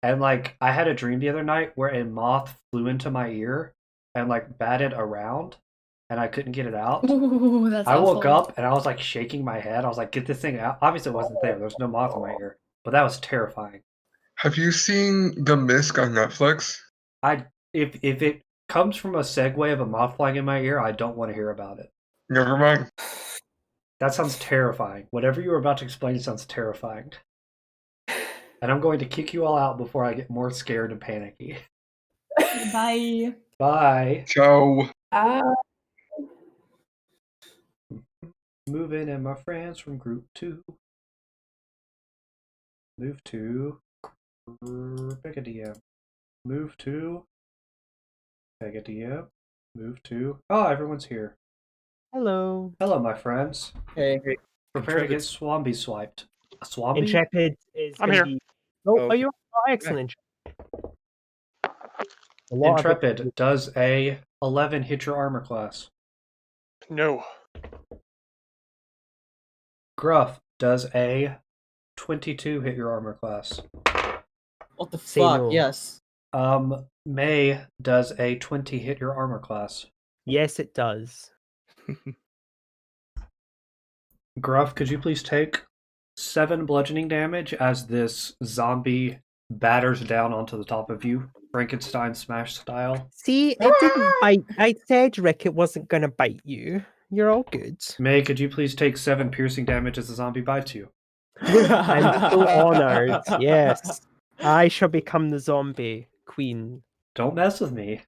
And like, I had a dream the other night where a moth flew into my ear and like batted around, and I couldn't get it out. Ooh, that's I woke awful. up and I was like shaking my head. I was like, get this thing out. Obviously, it wasn't there. There was no moth in my ear, but that was terrifying. Have you seen The Mist on Netflix? If it comes from a segue of a moth flying in my ear, I don't want to hear about it. Never mind. That sounds terrifying. Whatever you were about to explain sounds terrifying. And I'm going to kick you all out before I get more scared and panicky. Bye. Bye. Ciao. Moving in my friends from group 2. Move to pick a DM. Move to pick a DM. Move to everyone's here. Hello. Hello, my friends. Hey. Prepare to get Intrepid's- Swamby swiped. A Swamby? Intrepid is I'm gonna here. be. Oh, Oh, are you? Oh, excellent. A lot of Intrepid, does a 11 hit your armor class? No. Gruff, does a 22 hit your armor class? What the Say fuck? no. Yes. May, does a 20 hit your armor class? Yes, it does. Gruff, could you please take 7 bludgeoning damage as this zombie batters down onto the top of you, Frankenstein smash style? See, it didn't bite. I said, Rick, it wasn't gonna bite you. You're all good. May, could you please take 7 piercing damage as the zombie bites you? I'm so honored. Yes, I shall become the zombie queen. Don't mess with me.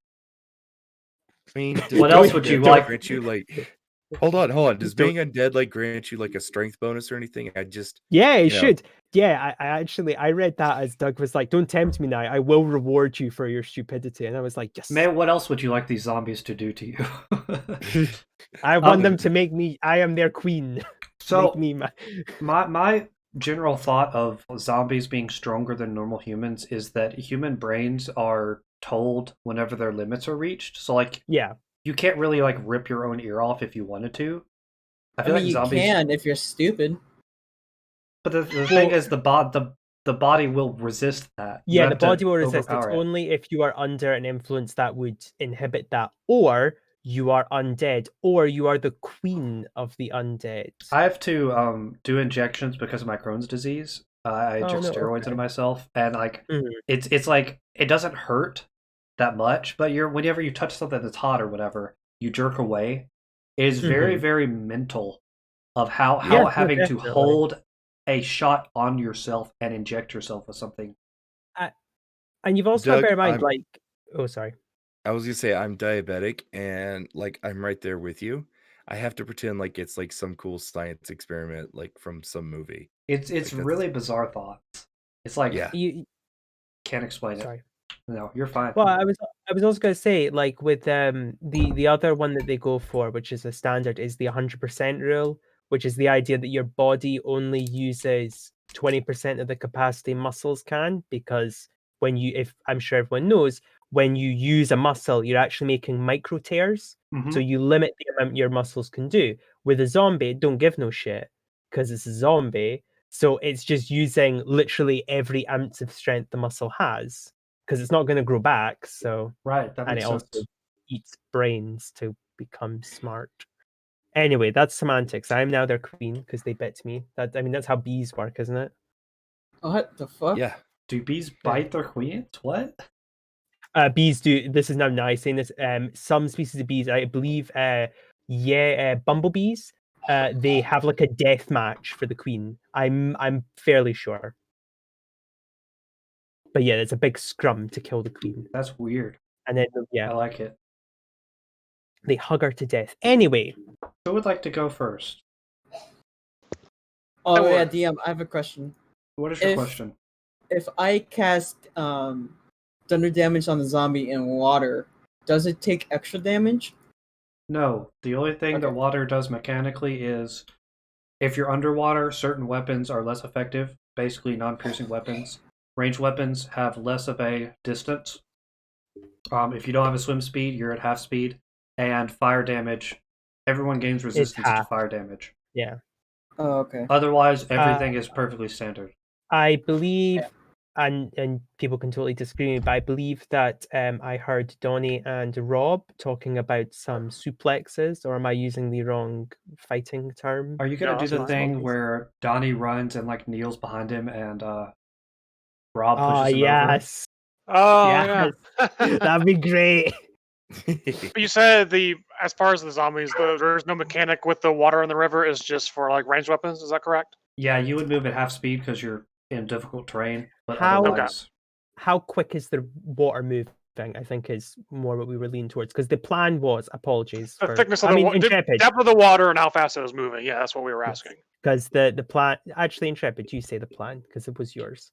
I mean, What else would you like? Grant you like? Hold on. Does being undead like grant you like a strength bonus or anything? Yeah, it you know. should. Yeah, I actually read that as Doug was like, "Don't tempt me now. I will reward you for your stupidity." And I was like, "Yes." May, what else would you like these zombies to do to you? I want them to make me. I am their queen. So, Make me my general thought of zombies being stronger than normal humans is that human brains are told whenever their limits are reached. So, like, yeah. you can't really like rip your own ear off if you wanted to. I I feel mean, like you zombies. can if you're stupid. But the thing is, the body will resist that. You Yeah, have the to body will resist. It's overpower it. only if you are under an influence that would inhibit that, or you are undead, or you are the queen of the undead. I have to do injections because of my Crohn's disease. I inject steroids into myself, and like it's like it doesn't hurt that much, but whenever you touch something that's hot or whatever, you jerk away. It is very, very mental of how having to hold a shot on yourself and inject yourself with something. And you've also got to Doug, bear in mind, like, oh, sorry. I was gonna say I'm diabetic and like I'm right there with you. I have to pretend like it's like some cool science experiment, like from some movie. It's Like, really bizarre thoughts. It's like You can't explain sorry. it. No, you're fine. Well, I was also going to say, like, with the other one that they go for, which is a standard, is the 100% rule, which is the idea that your body only uses 20% of the capacity muscles can, because if I'm sure everyone knows, when you use a muscle, you're actually making micro tears, so you limit the amount your muscles can do. With a zombie, don't give no shit, because it's a zombie, so it's just using literally every ounce of strength the muscle has. Because it's not going to grow back, so right. That makes and it sense. also eats brains to become smart. Anyway, that's semantics. I'm now their queen because they bit me. That's how bees work, isn't it? What the fuck? Yeah. Do bees bite their queens? What? Bees do. This is now nice saying this. Some species of bees, I believe, bumblebees. They have like a death match for the queen. I'm fairly sure. But yeah, there's a big scrum to kill the queen. That's weird. And then I like it. They hug her to death. Anyway. Who would like to go first? Oh yeah, DM, I have a question. What is your question? If I cast thunder damage on the zombie in water, does it take extra damage? No. The only thing that water does mechanically is if you're underwater, certain weapons are less effective, basically non-piercing weapons. Ranged weapons have less of a distance. If you don't have a swim speed, you're at half speed. And fire damage, everyone gains resistance to fire damage. Yeah. Oh, okay. Otherwise, everything is perfectly standard. I believe, and people can totally disagree with me, but I believe that I heard Donny and Robbb talking about some suplexes, or am I using the wrong fighting term? Are you going to do the thing where Donny runs and like kneels behind him and Robbb pushes him over? Oh, yes. That'd be great. But you said as far as the zombies, there's no mechanic with the water in the river. Is just for like ranged weapons. Is that correct? Yeah, you would move at half speed because you're in difficult terrain, but How- otherwise, How quick is the water moving? I think is more what we were leaning towards because the plan was apologies The for thickness of I the mean Intrepid depth of the water and how fast it was moving. Yeah, that's what we were asking. because the plan actually Intrepid you say the plan because it was yours.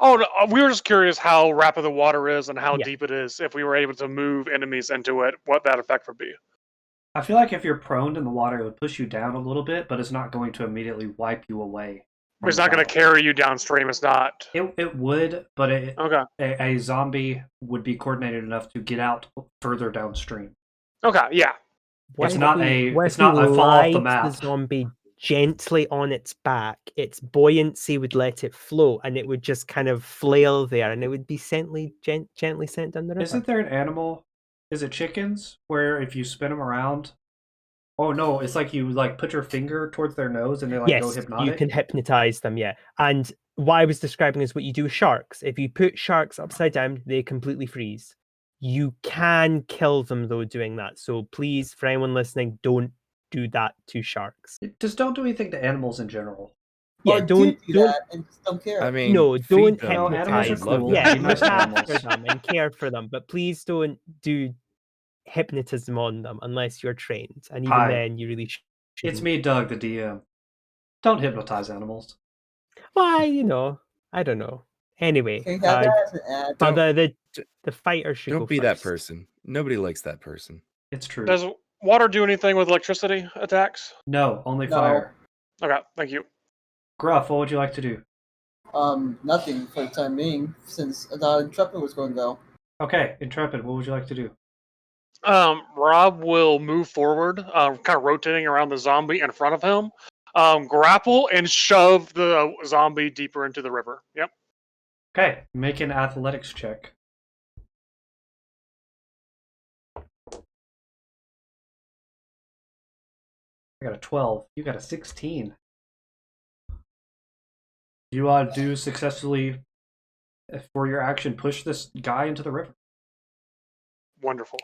Oh, no, we were just curious how rapid the water is and how Yeah. deep it is. If we were able to move enemies into it, what that effect would be. I feel like if you're prone in the water, it would push you down a little bit, but it's not going to immediately wipe you away. It's not going to carry you downstream. It's not. It would, but Okay. a zombie would be coordinated enough to get out further downstream. Okay. Yeah. It's not a fall off the lied map. the zombie gently on its back, its buoyancy would let it float, and it would just kind of flail there, and it would be gently sent down the river. Isn't there an animal? Is it chickens? Where if you spin them around, oh no, it's like you like put your finger towards their nose and they like go Yes, hypnotic. you can hypnotize them. Yeah, and what I was describing is what you do with sharks. If you put sharks upside down, they completely freeze. You can kill them though doing that. So please, for anyone listening, don't do that to sharks. Just don't do anything to animals in general. Yeah, Or don't that and just don't care. I mean, no, feed don't them. No, animals are hypnotize cool. them. Yeah, Be nice look to after animals. them and care for them, but please don't do hypnotism on them unless you're trained. And even Hi. then, you really shouldn't. It's me, Doug, the DM. Don't hypnotize animals. Why, I don't know. Anyway, Okay, have that as an ad. but the fighter should go Don't be that first. person. Nobody likes that person. It's true. Does water do anything with electricity attacks? No, only No. fire. Okay. Thank you. Gruff, what would you like to do? Nothing for the time being, since I thought Intrepid was going to go. Okay, Intrepid, what would you like to do? Robbb will move forward, kind of rotating around the zombie in front of him, grapple and shove the zombie deeper into the river. Yep. Okay, make an athletics check. I got a 12. You got a 16. You do successfully, for your action, push this guy into the river. Wonderful.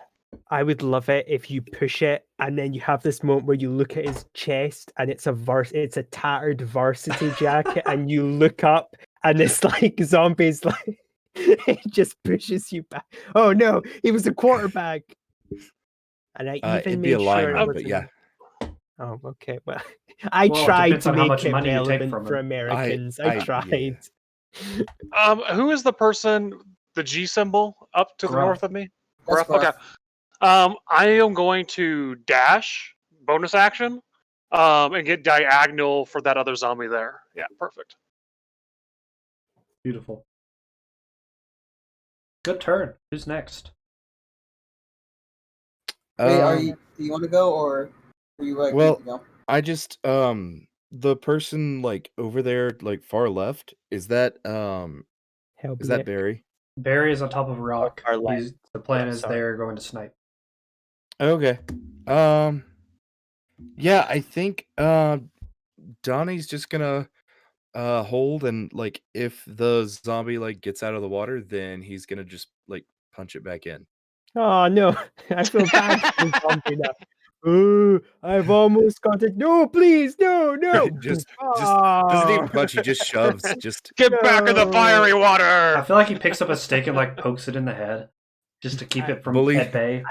I would love it if you push it and then you have this moment where you look at his chest and it's a tattered varsity jacket and you look up and it's like zombies like it just pushes you back. Oh no, he was a quarterback. And I even it'd made be a sure lineman, it but wasn't- yeah. Oh, okay. Well, I Well, it tried depends to on how make much it money you take relevant from for him. Americans. I- I tried. Who is the person, the G symbol, up to the Gruff. north of me? That's Gruff. Okay. I am going to dash, bonus action, and get diagonal for that other zombie there. Yeah, perfect. Beautiful. Good turn. Who's next? Wait, do you want to go, or are you ready well, to go? I just the person like over there, like far left, is that Helbeic. Barry? Barry is on top of a rock. Our left. The plan Yeah, is sorry. they're going to snipe. Okay. Yeah, I think Donnie's just gonna hold, and like if the zombie like gets out of the water, then he's gonna just like punch it back in. Oh no, I feel bad for the zombie now. Oh, I've almost got it. No, please, no. just doesn't even punch, he just shoves. Just Get back in the fiery I water! feel like he picks up a stick and like pokes it in the head just to keep it from Bully. at bay.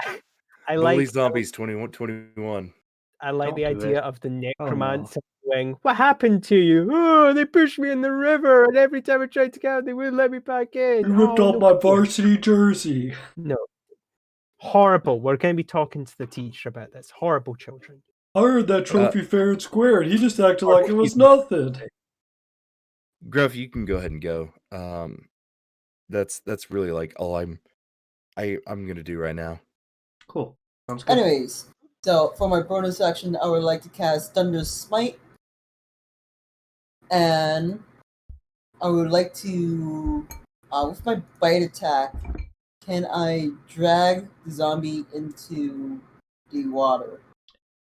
I bully like zombies 21. I like Don't the do idea it. of the Oh, no. necromancer going, "What happened to you? Oh, they pushed me in the river, and every time I tried to get out, they wouldn't let me back in. You ripped Oh, off no, my yeah." varsity jersey. No. Horrible. We're going to be talking to the teacher about this. Horrible children. I heard that trophy fair and square, and he just acted like it was nothing. Gruff, you can go ahead and go. That's really like all I'm gonna do right now. Cool. Sounds good. Anyways, so for my bonus action, I would like to cast Thunder's Smite. And I would like to, with my bite attack, can I drag the zombie into the water?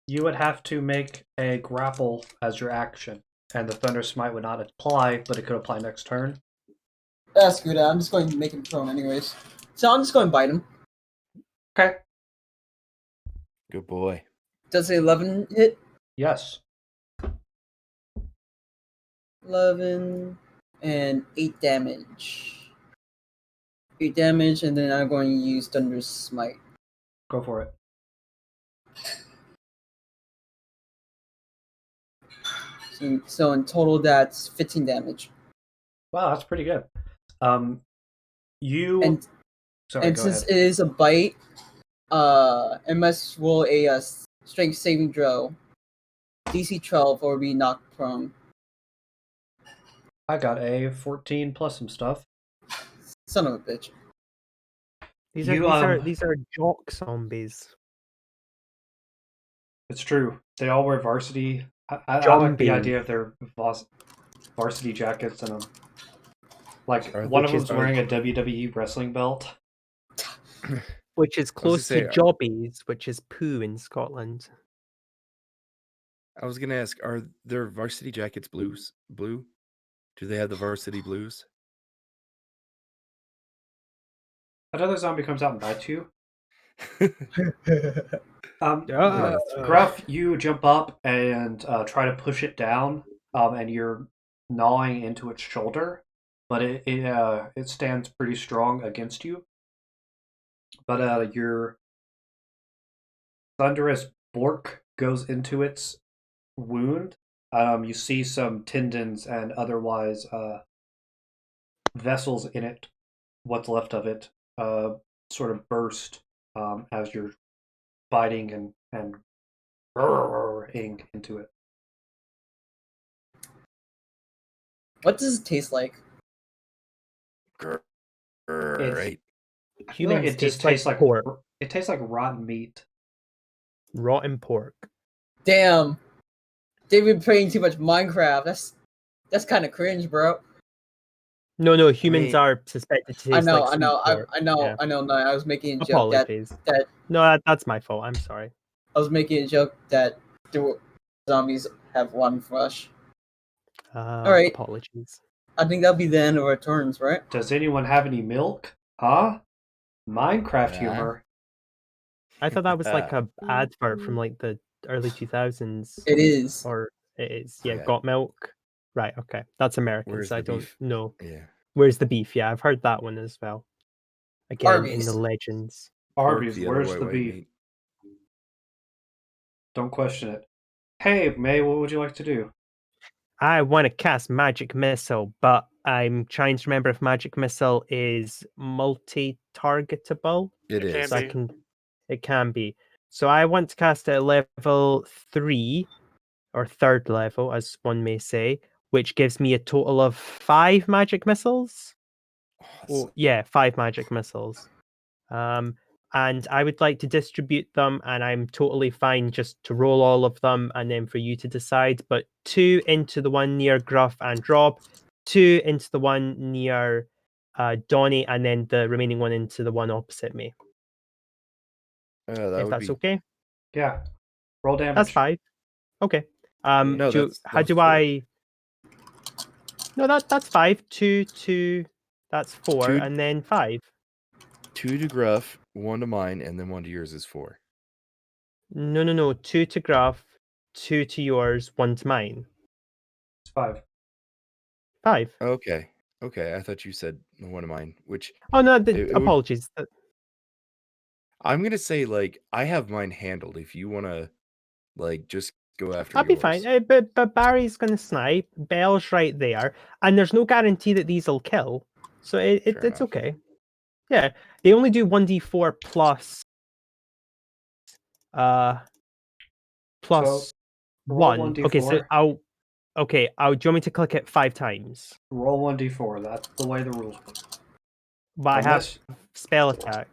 You would have to make a grapple as your action, and the Thunder Smite would not apply, but it could apply next turn. That's good. I'm just going to make him prone anyways. So I'm just going to bite him. Okay. Good boy. Does 11 hit? Yes. 11 and 8 damage. 8 damage, and then I'm going to use Thunder's Smite. Go for it. So in total, that's 15 damage. Wow, that's pretty good. You And sorry, and go since ahead. it is a bite, I must roll a strength saving throw. DC 12 or be knocked prone. I got a 14 plus some stuff. Son of a bitch. These You, are these are jock zombies. It's true. They all wear varsity. I like the Zombie. idea of their varsity jackets and them. Like Are one the of them's kids- wearing a WWE wrestling belt. Which is close say, to jobbies, which is poo in Scotland. I was gonna ask, are their varsity jackets blues? Blue? Do they have the varsity blues? Another zombie comes out and bites you. Yeah. Gruff, you jump up and try to push it down, and you're gnawing into its shoulder, but it stands pretty strong against you. But your thunderous bork goes into its wound. You see some tendons and otherwise vessels in it. What's left of it sort of burst as you're biting and burrowing into it. What does it taste like? Great. I feel like Humans it just taste like tastes like pork. it tastes like rotten meat. Rotten pork. Damn. They've been playing too much Minecraft. That's kind of cringe, bro. No, humans mean- are suspected to I taste know, like I know, sweet pork. I know, Yeah. I know. No, I was making a joke Apologies. that No, that's my fault. I'm sorry. I was making a joke that the zombies have one flesh. Alright. Apologies. I think that'll be the end of our turns, right? Does anyone have any milk? Huh? Minecraft Yeah. humor. I thought that was like a advert from like the early 2000s. It is. Or it is. Yeah, Yeah. got milk. Right, okay. That's American, Where's so I the don't beef? know. Yeah. Where's the beef? Yeah, I've heard that one as well. Again, in Arby's. the legends. Pork, Arby's, the other where's white the white beef? meat. Don't question it. Hey, May, what would you like to do? I want to cast Magic Missile, but I'm trying to remember if Magic Missile is multi-targetable. It It is. can be. It can be. So I want to cast it at level 3 or 3rd level, as one may say, which gives me a total of 5 magic missiles. Awesome. Yeah, 5 magic missiles. And I would like to distribute them, and I'm totally fine just to roll all of them and then for you to decide. But 2 into the one near Gruff and Robbb, 2 into the one near Donny, and then the remaining one into the one opposite me. That If would that's be okay. Yeah. Roll damage. That's 5. Okay. No, How that's do 4. I? No, that's 5. 2, that's 4, 2 and then 5. 2 to Gruff, 1 to mine, and then 1 to yours is 4. No. 2 to Gruff, 2 to yours, 1 to mine. It's 5. 5. Okay. I thought you said 1 to mine, which Oh no, it would- apologies. I'm gonna say like I have mine handled. If you wanna like just go after I'll be yours. fine. But Barry's gonna snipe. Belle's right there, and there's no guarantee that these will kill, so Fair it's enough. okay. Yeah, they only do 1d4 plus plus roll 1. 1d4. Okay, so do you want me to click it 5 times? Roll 1d4. That's the way the rules work. But I Unless- have spell attack.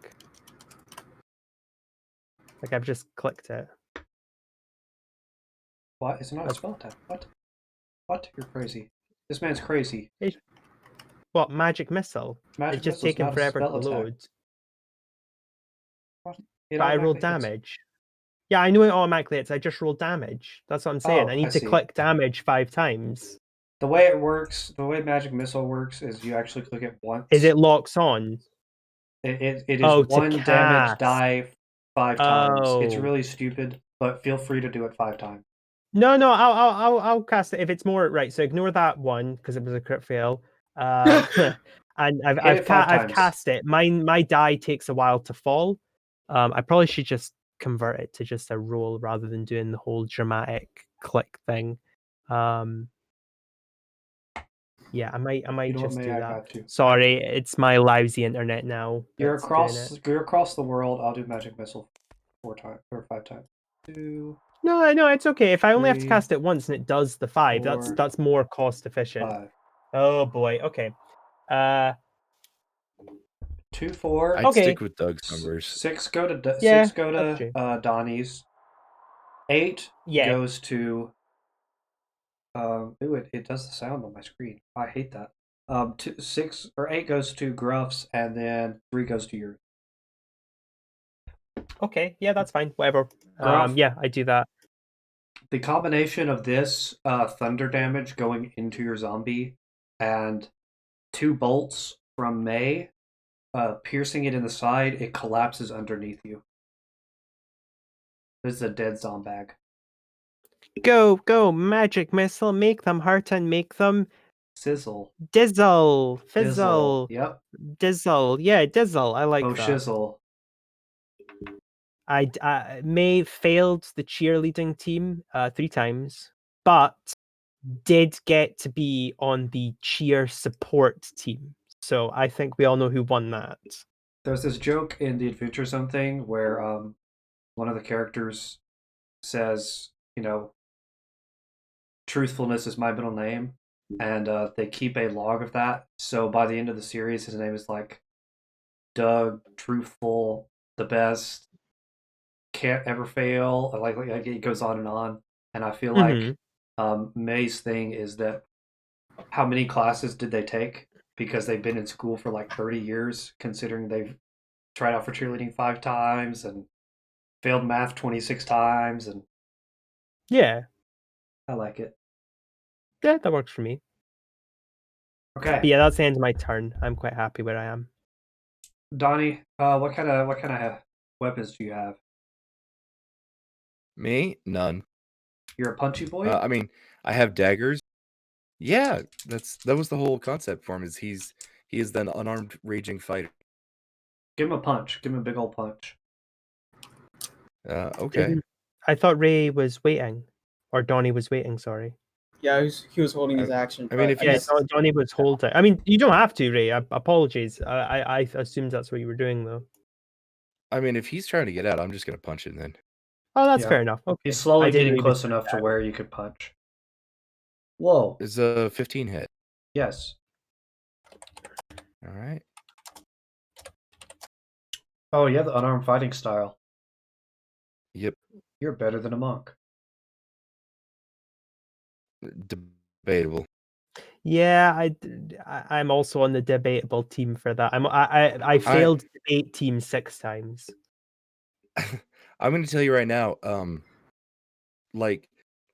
Like I've just clicked it. What? It's not a spell attack. What? You're crazy. This man's crazy. What, magic missile? Magic It's just missile's taking not a forever to spell attack. load. It But I rolled automatically hits. damage. Yeah, I know it automatically hits. I just rolled damage. That's what I'm saying. Oh, I need I to see. click damage 5 times. The way it works, the way magic missile works is you actually click it once. Is it locks on? It is Oh, to one damage cast. die 5 times. It's Oh. really stupid, but feel free to do it 5 times. No, I'll cast it if it's more right. So ignore that one because it was a crit fail. And Hit I've it 5 times. cast it. My die takes a while to fall. I probably should just convert it to just a roll rather than doing the whole dramatic click thing. Yeah, I might You know what, just May, do I that. got to. Sorry, it's my lousy internet now. You're that's doing it. across the world. I'll do magic missile 4 times or 5 times. 2, No, it's okay. If I only have to 3, cast it once and it does the 5, 4, that's more cost efficient. 5. Oh boy. Okay. 2, 4. I'd Okay. stick with Doug's numbers. 6 go to Yeah, 6 go that's true. to Donnie's. 8 Yeah. goes to ooh, it does the sound on my screen. I hate that. 6 or 8 goes to Gruff's, and then 3 goes to yours. Okay. Yeah, that's fine. Whatever. Gruff. Yeah, I do that. The combination of this thunder damage going into your zombie and 2 bolts from May piercing it in the side, it collapses underneath you. This is a dead zombag. Go, magic missile, make them hurt and make them Sizzle. dizzle, Dizzle. fizzle, Yep. dizzle. Yeah, dizzle. I like Oh, that. shizzle. May failed the cheerleading team 3 times, but did get to be on the cheer support team. So I think we all know who won that. There's this joke in the Adventure Zone thing where one of the characters says, truthfulness is my middle name, and they keep a log of that. So by the end of the series, his name is like Doug, truthful, the best, can't ever fail. Like it goes on, and I feel like May's thing is that how many classes did they take? Because they've been in school for like 30 years, considering they've tried out for cheerleading 5 times and failed math 26 times, and yeah, I like it. Yeah, that works for me. Okay. But yeah, that's the end of my turn. I'm quite happy where I am. Donnie, what kind of weapons do you have? Me? None. You're a punchy boy? I mean, I have daggers. Yeah, that was the whole concept for him. Is he is then unarmed raging fighter. Give him a punch. Give him a big old punch. Okay. I thought Ray was waiting, or Donnie was waiting. Sorry. Yeah, he was holding his action. I mean, but if Donnie was holding. I mean, you don't have to, Ray. Apologies. I assumed that's what you were doing, though. I mean, if he's trying to get out, I'm just gonna punch it then. Oh, that's fair enough. Okay. He's slowly I didn't getting really close enough to where you could punch. Whoa. Is a 15 hit? Yes. All right. Oh, you have the unarmed fighting style. Yep. You're better than a monk. Debatable. Yeah, I'm also on the debatable team for that. I failed debate team 6 times. I'm going to tell you right now, like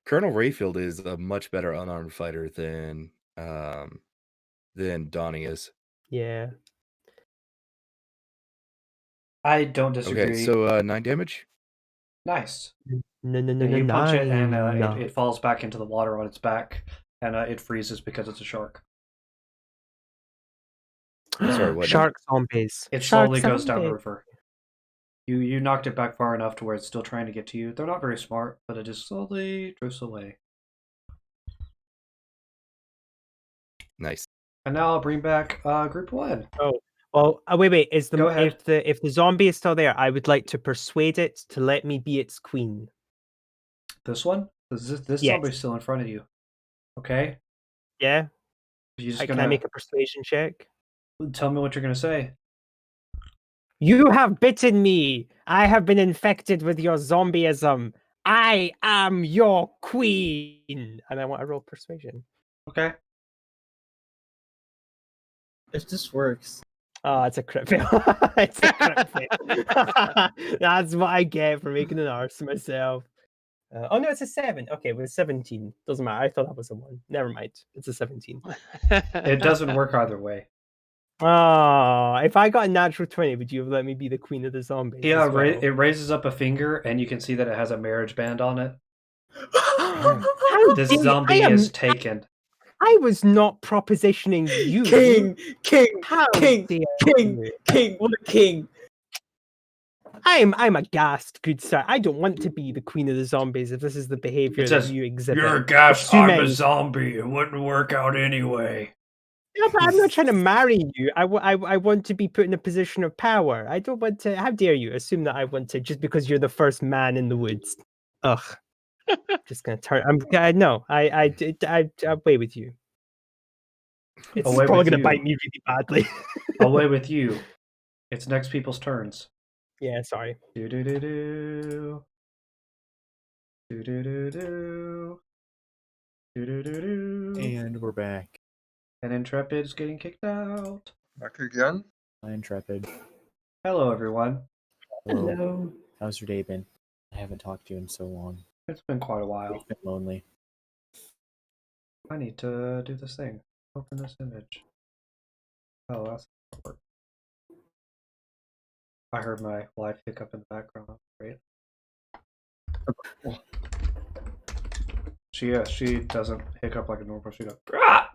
Colonel Rayfield is a much better unarmed fighter than Donnie is. Yeah. I don't disagree. Okay, so 9 damage. Nice. No, You punch it, and it falls back into the water on its back, and it freezes because it's a shark. Sorry, what? Shark zombies. It slowly goes down the river. You knocked it back far enough to where it's still trying to get to you. They're not very smart, but it just slowly drifts away. Nice. And now I'll bring back group 1. Oh, well, wait. Go ahead. If the zombie is still there, I would like to persuade it to let me be its queen. This one? This Yes. zombie's still in front of you. Okay? Yeah. Can I make a persuasion check? Tell me what you're gonna say. You have bitten me. I have been infected with your zombieism. I am your queen. And I want to roll persuasion. Okay. If this works. Oh, it's a crit fail. It's a crit fail. That's what I get for making an arse of myself. Oh no, it's a 7. Okay, with 17. Doesn't matter. I thought that was a 1. Never mind. It's a 17. It doesn't work either way. Oh, if I got a natural 20, would you have let me be the queen of the zombies? Yeah, as well? it raises up a finger, and you can see that it has a marriage band on it. How This dare you? zombie is taken. I was not propositioning you. King, How king, dare king, you? king, what a king. I'm aghast, good sir. I don't want to be the queen of the zombies if this is the behavior It that says, you exhibit. "You're a gas. I'm a Assuming- zombie. It wouldn't work out anyway." Yeah, but I'm not trying to marry you. I want to be put in a position of power. I don't want to. How dare you assume that I want to just because you're the first man in the woods? Ugh. Just gonna turn. No. I away with you. It's Away probably with gonna you. bite me really badly. Away with you. It's next people's turns. Yeah, sorry. Do do do do. Do do do do. Do do do do. And we're back. And Intrepid is getting kicked out. Back again? Hi, Intrepid. Hello, everyone. Hello. How's your day been? I haven't talked to you in so long. It's been quite a while. I've been lonely. I need to do this thing. Open this image. Oh, that's not work. I heard my wife hiccup in the background. Great. She doesn't hiccup like a normal. She goes, "Ah!"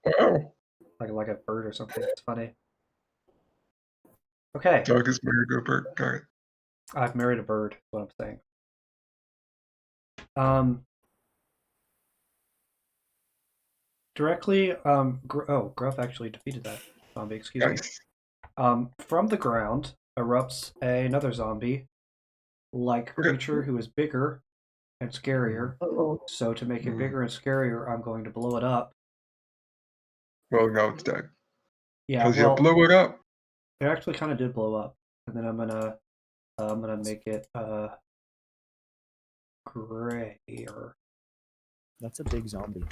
Wow. like a bird or something. It's funny. Okay, Dog is married to a bird. Got it. I've married a bird. Is what I'm saying. Directly. Gruff actually defeated that zombie. Excuse me. Nice. From the ground erupts another zombie-like creature who is bigger and scarier. Uh-oh. So to make it bigger and scarier, I'm going to blow it up. Well, now it's dead. Yeah, Because well, you blew it up. it actually kind of did blow up, and then I'm gonna make it grayer. That's a big zombie.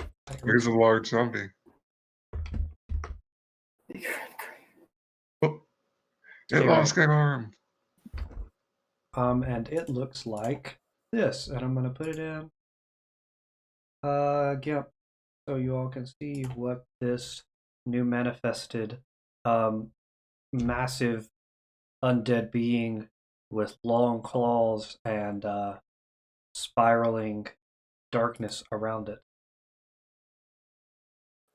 Here's a large zombie. Oh, it lost an arm. And it looks like this, and I'm gonna put it in GIMP so you all can see what this new manifested massive undead being with long claws and spiraling darkness around it.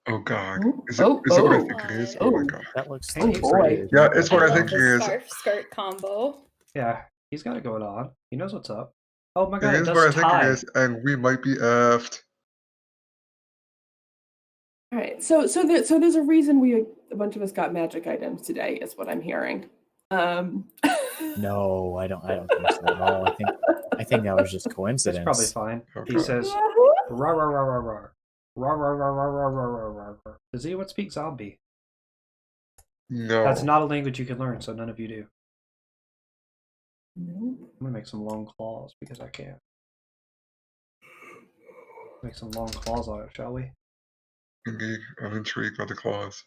Oh God. Oh, Is it what I think it is? Oh my God. That looks Oh, like boy. Yeah, it's what I love think it the is. scarf skirt combo. Yeah, he's got it going on. He knows what's up. Oh my It God, it is does what I think tie. it is, and we might be effed. All right. So there's a reason a bunch of us got magic items today, is what I'm hearing. No, I don't think so at all. I think that was just That's coincidence. probably fine. Okay. He says, "Rah rah rah rah rah rah rah rah rah rah rah rah rah rah." Does anyone speak zombie? No. That's not a language you can learn, so none of you do. No. I'm gonna make some long claws because I can. Make some long claws on it, shall we? Indeed, I'm intrigued by the claws.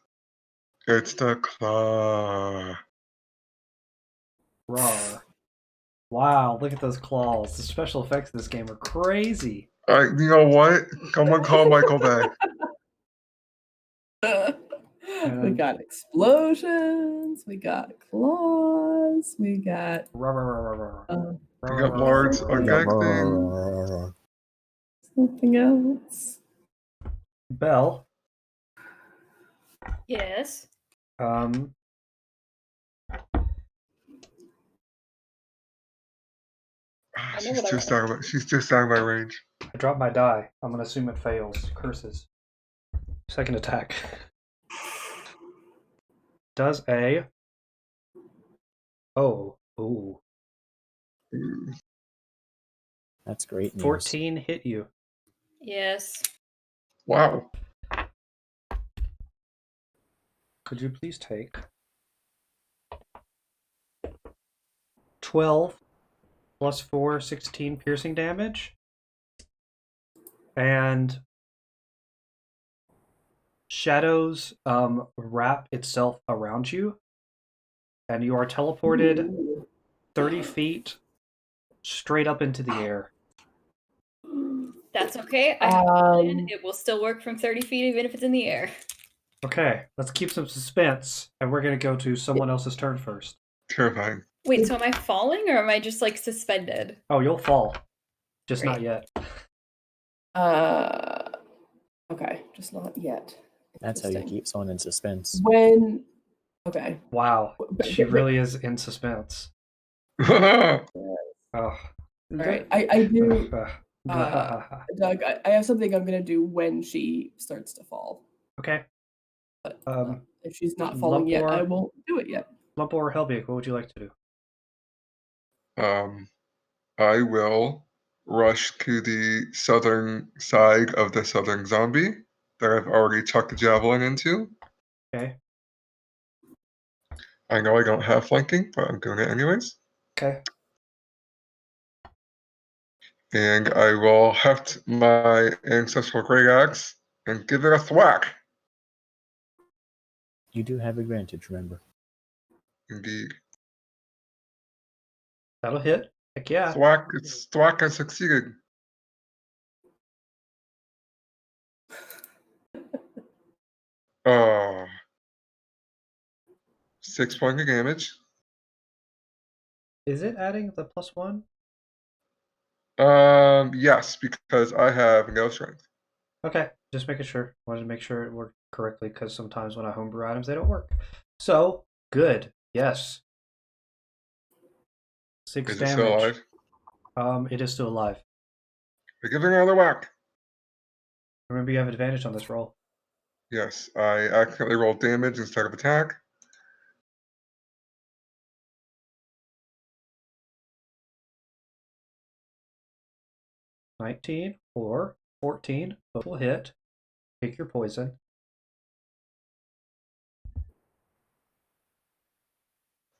It's the claw. Rawr. Wow, look at those claws. The special effects in this game are crazy. You know what? Someone call Michael back. We got explosions. We got claws. We got Rawr, rah, rah, rah, rah. We got words affecting. something else. Belle, Yes. Ah, know what I she's just out of my range. I dropped my die. I'm gonna assume it fails. Curses. Second attack. Does a... Oh. Ooh. That's great news. 14 hit you. Yes. Wow. Could you please take 12 plus 4, 16 piercing damage? And shadows wrap itself around you, and you are teleported 30 feet straight up into the air. That's okay. I have a plan. It will still work from 30 feet even if it's in the air. Okay, let's keep some suspense, and we're gonna go to someone else's turn first. Terrifying. Wait, so am I falling or am I just like suspended? Oh, you'll fall. Just Great. not yet. Okay, just not yet. That's how you Interesting. keep someone in suspense. When? Okay. Wow, But- she but- really is in suspense. All Oh. All right, I do. Uh, Doug, I have something I'm gonna do when she starts to fall. okay. But If she's not falling yet, I won't do it yet. Lumpor or Helbeic, what would you like to do? I will rush to the southern side of the southern zombie that I've already chucked a javelin into. Okay. I know I don't have flanking, but I'm doing it anyways. Okay. And I will heft my ancestral great axe and give it a thwack. You do have advantage, remember. Indeed. That'll hit. Heck yeah. Thwack, it's thwack has succeeded. Oh. 6 points of damage. Is it adding the +1? Yes, because I have no strength. Okay, just making sure. Wanted to make sure it worked correctly because sometimes when I homebrew items, they don't work. So, good. Yes. 6 Is it damage. still alive? It is still alive. I give it another whack. Remember, you have advantage on this roll. Yes, I accidentally rolled damage instead of attack. $19 or 14. Both will hit. Take your poison.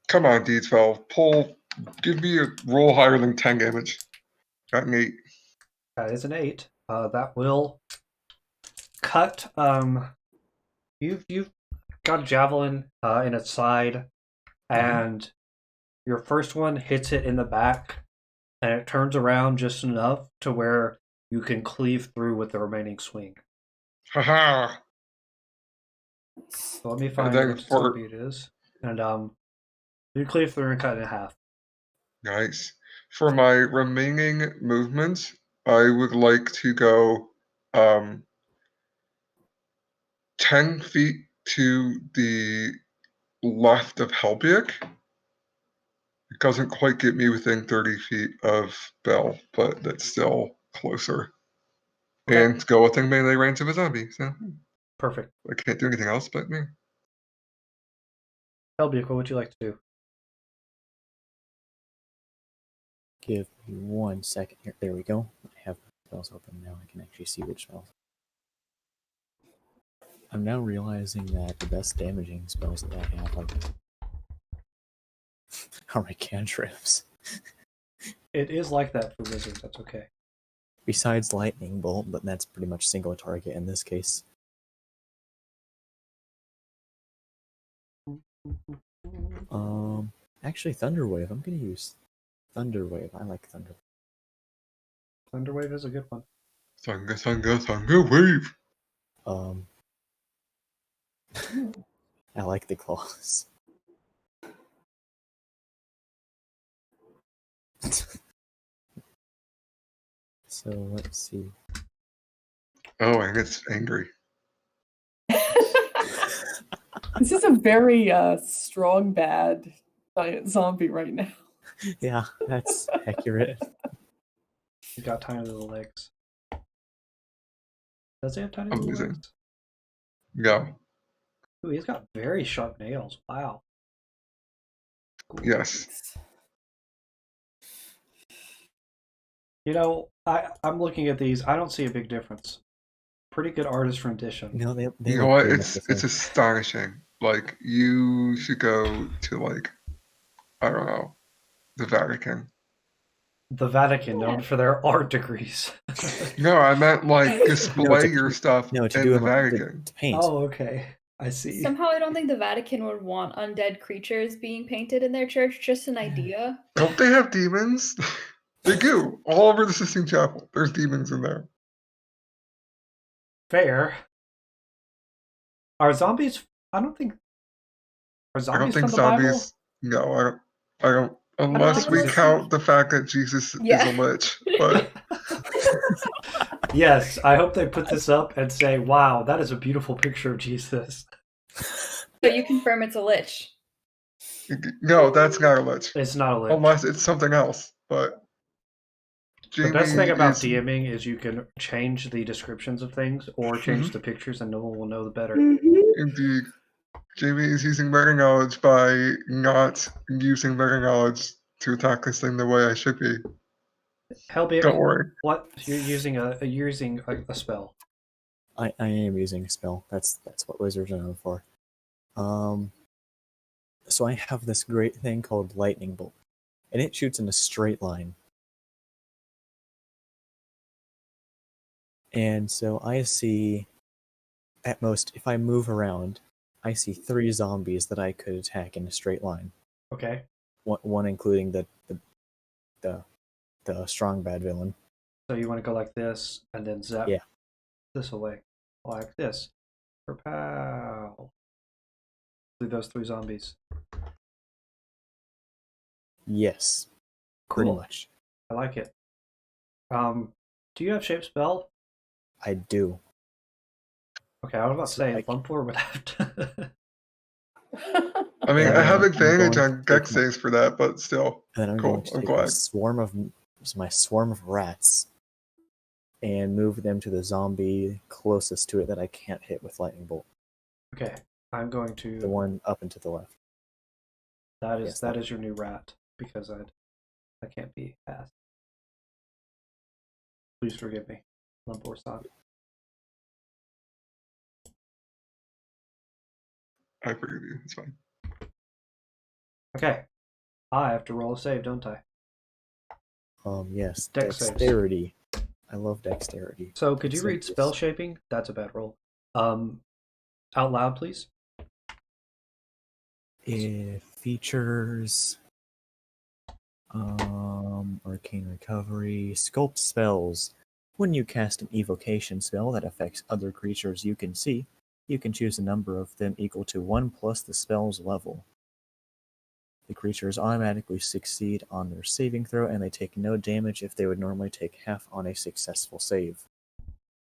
Come on, D12. Pull. Give me a roll higher than 10 damage. Got an 8. That is an 8. That will cut. You've got a javelin in its side, and your first one hits it in the back, and it turns around just enough to where you can cleave through with the remaining swing. Haha. So let me find then which for- zombie it is, and you cleave through and cut it in half. Nice. For my remaining movements, I would like to go 10 feet to the left of Helbeic. It doesn't quite get me within 30 feet of Belle, but that's still closer. Okay. And go within melee range of a zombie. So Perfect. I can't do anything else, but yeah. Helbeic, what would you like to do? Give me 1 second here. There we go. I have spells open now. I can actually see which spells. I'm now realizing that the best damaging spells that I have are my cantrips. It is like that for wizards. That's okay. Besides lightning bolt, but that's pretty much single target in this case. Actually, Thunderwave. I'm gonna use Thunderwave. I like Thunder. Thunderwave is a good one. Thunder wave. I like the claws. So let's see. Oh, and it's angry. This is a very strong, bad giant zombie right now. Yeah, that's accurate. He's got tiny little legs. Does he have tiny I'm little losing. legs? No. Ooh, he's got very sharp nails. Wow. Yes. You know, I'm looking at these. I don't see a big difference. Pretty good artist rendition. No, they You know look what? pretty much the It's same. astonishing. Like, you should go to, like, I don't know, the Vatican. The Vatican, known for their art degrees. No, I meant like display your stuff No, to in do the them Vatican. to paint. Oh, okay. I see. Somehow I don't think the Vatican would want undead creatures being painted in their church. Just an idea. Don't they have demons? They do. All over the Sistine Chapel. There's demons in there. Fair. Are zombies? I don't think. Are I zombies don't think from the Bible? zombies. No, I don't. Unless think we so. count the fact that Jesus is Yeah. a lich. But Yes, I hope they put this up and say, "Wow, that is a beautiful picture of Jesus." So you confirm it's a lich. no, that's not a lich. It's not a lich. Unless it's something else. But The Jamie best thing about is DMing is you can change the descriptions of things or change the pictures, and no one will know the better. indeed. Jamie is using meta knowledge by not using meta knowledge to attack this thing the way I should be. Helbeic, Don't worry. what you're using a spell? I am using a spell. That's what wizards are known for. So I have this great thing called lightning bolt, and it shoots in a straight line. And so I see, at most, if I move around, I see 3 zombies that I could attack in a straight line. Okay. One including the strong bad villain. So you want to go like this and then zap Yeah. this away. Like this. Pow. Through those 3 zombies. Yes, pretty Cool. much. I like it. Do you have shape spell? I do. Okay, I was about to say I can- Lumpor would have to. I mean, I have I'm advantage going on to dex take my- saves for that, but still. And then I'm Cool, going to I'm take glad. my swarm of rats and move them to the zombie closest to it that I can't hit with lightning bolt. Okay, I'm going to. The one up and to the left. That is Yes, that that- is your new rat because I can't be fast. Please forgive me, Lumpor-san. I forgive you. It's fine. Okay, I have to roll a save, don't I? Yes, Dex saves. dexterity. I love dexterity. So could you So read yes. spell shaping? That's a bad roll. Out loud, please. It features arcane recovery, sculpt spells. When you cast an evocation spell that affects other creatures you can see, you can choose a number of them equal to 1 plus the spell's level. The creatures automatically succeed on their saving throw, and they take no damage if they would normally take half on a successful save.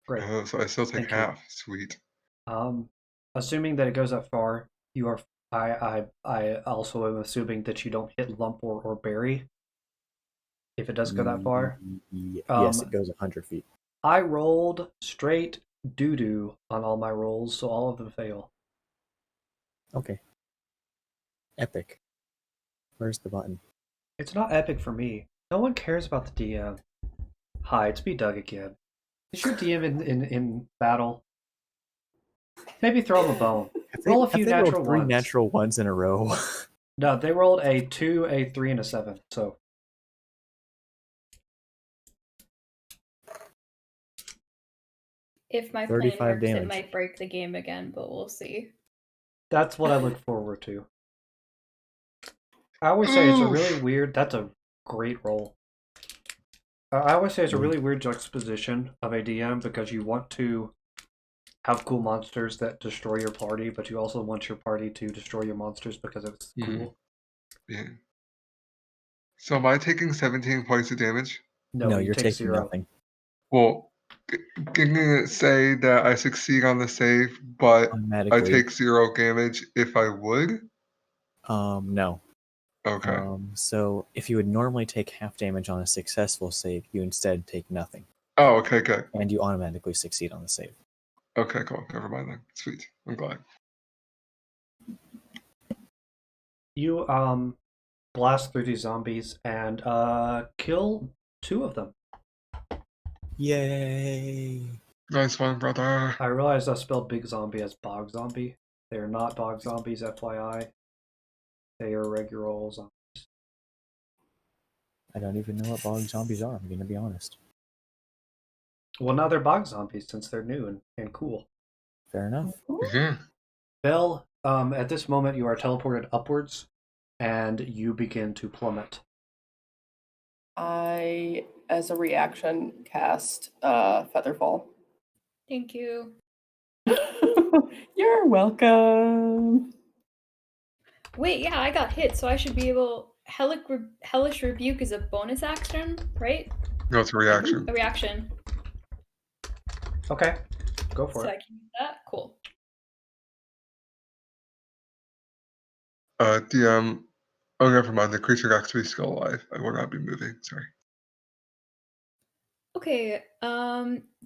Great. Oh, so I still take Thank you. half. Sweet. Assuming that it goes that far, you are. I also am assuming that you don't hit Lumpor or Berry. If it does go that far. Yes, it goes 100 feet. I rolled straight doo-doo on all my rolls, so all of them fail. Okay. Epic. Where's the button? It's not epic for me. No one cares about the DM. Hi, it's me, Doug again. Is your DM in battle? Maybe throw him a bone. Roll a few have they rolled natural 3 ones. natural ones in a row? No, they rolled a 2, a 3, and a 7. So If my plan 35 works, damage. it might break the game again, but we'll see. that's what I look forward to. I always say it's a really weird. That's a great roll. I always say it's a really weird juxtaposition of a DM because you want to have cool monsters that destroy your party, but you also want your party to destroy your monsters because it's cool. Yeah. So am I taking 17 points of damage? No, you you're take taking 0. nothing. Well, didn't it say that I succeed on the save, but I Automatically. take 0 damage if I would? No. Okay. So if you would normally take half damage on a successful save, you instead take nothing. Oh, okay, good. And you automatically succeed on the save. Okay, cool. Never mind then. Sweet. I'm glad. You blast through these zombies and kill 2 of them. Yay! Nice one, brother. I realized I spelled big zombie as bog zombie. They are not bog zombies, FYI. They are regular old zombies. I don't even know what bog zombies are, I'm going to be honest. Well, now they're bog zombies since they're new and cool. Fair enough. Yeah. Belle, at this moment you are teleported upwards and you begin to plummet. I, as a reaction, cast Featherfall. Thank you. You're welcome. Wait, yeah, I got hit, so I should be able. Hellish Rebuke is a bonus action, right? No, it's a reaction. A reaction. Okay, go for So I it. can use that. Cool. DM. Oh, never mind. The creature actually still alive. I will not be moving. Sorry. Okay.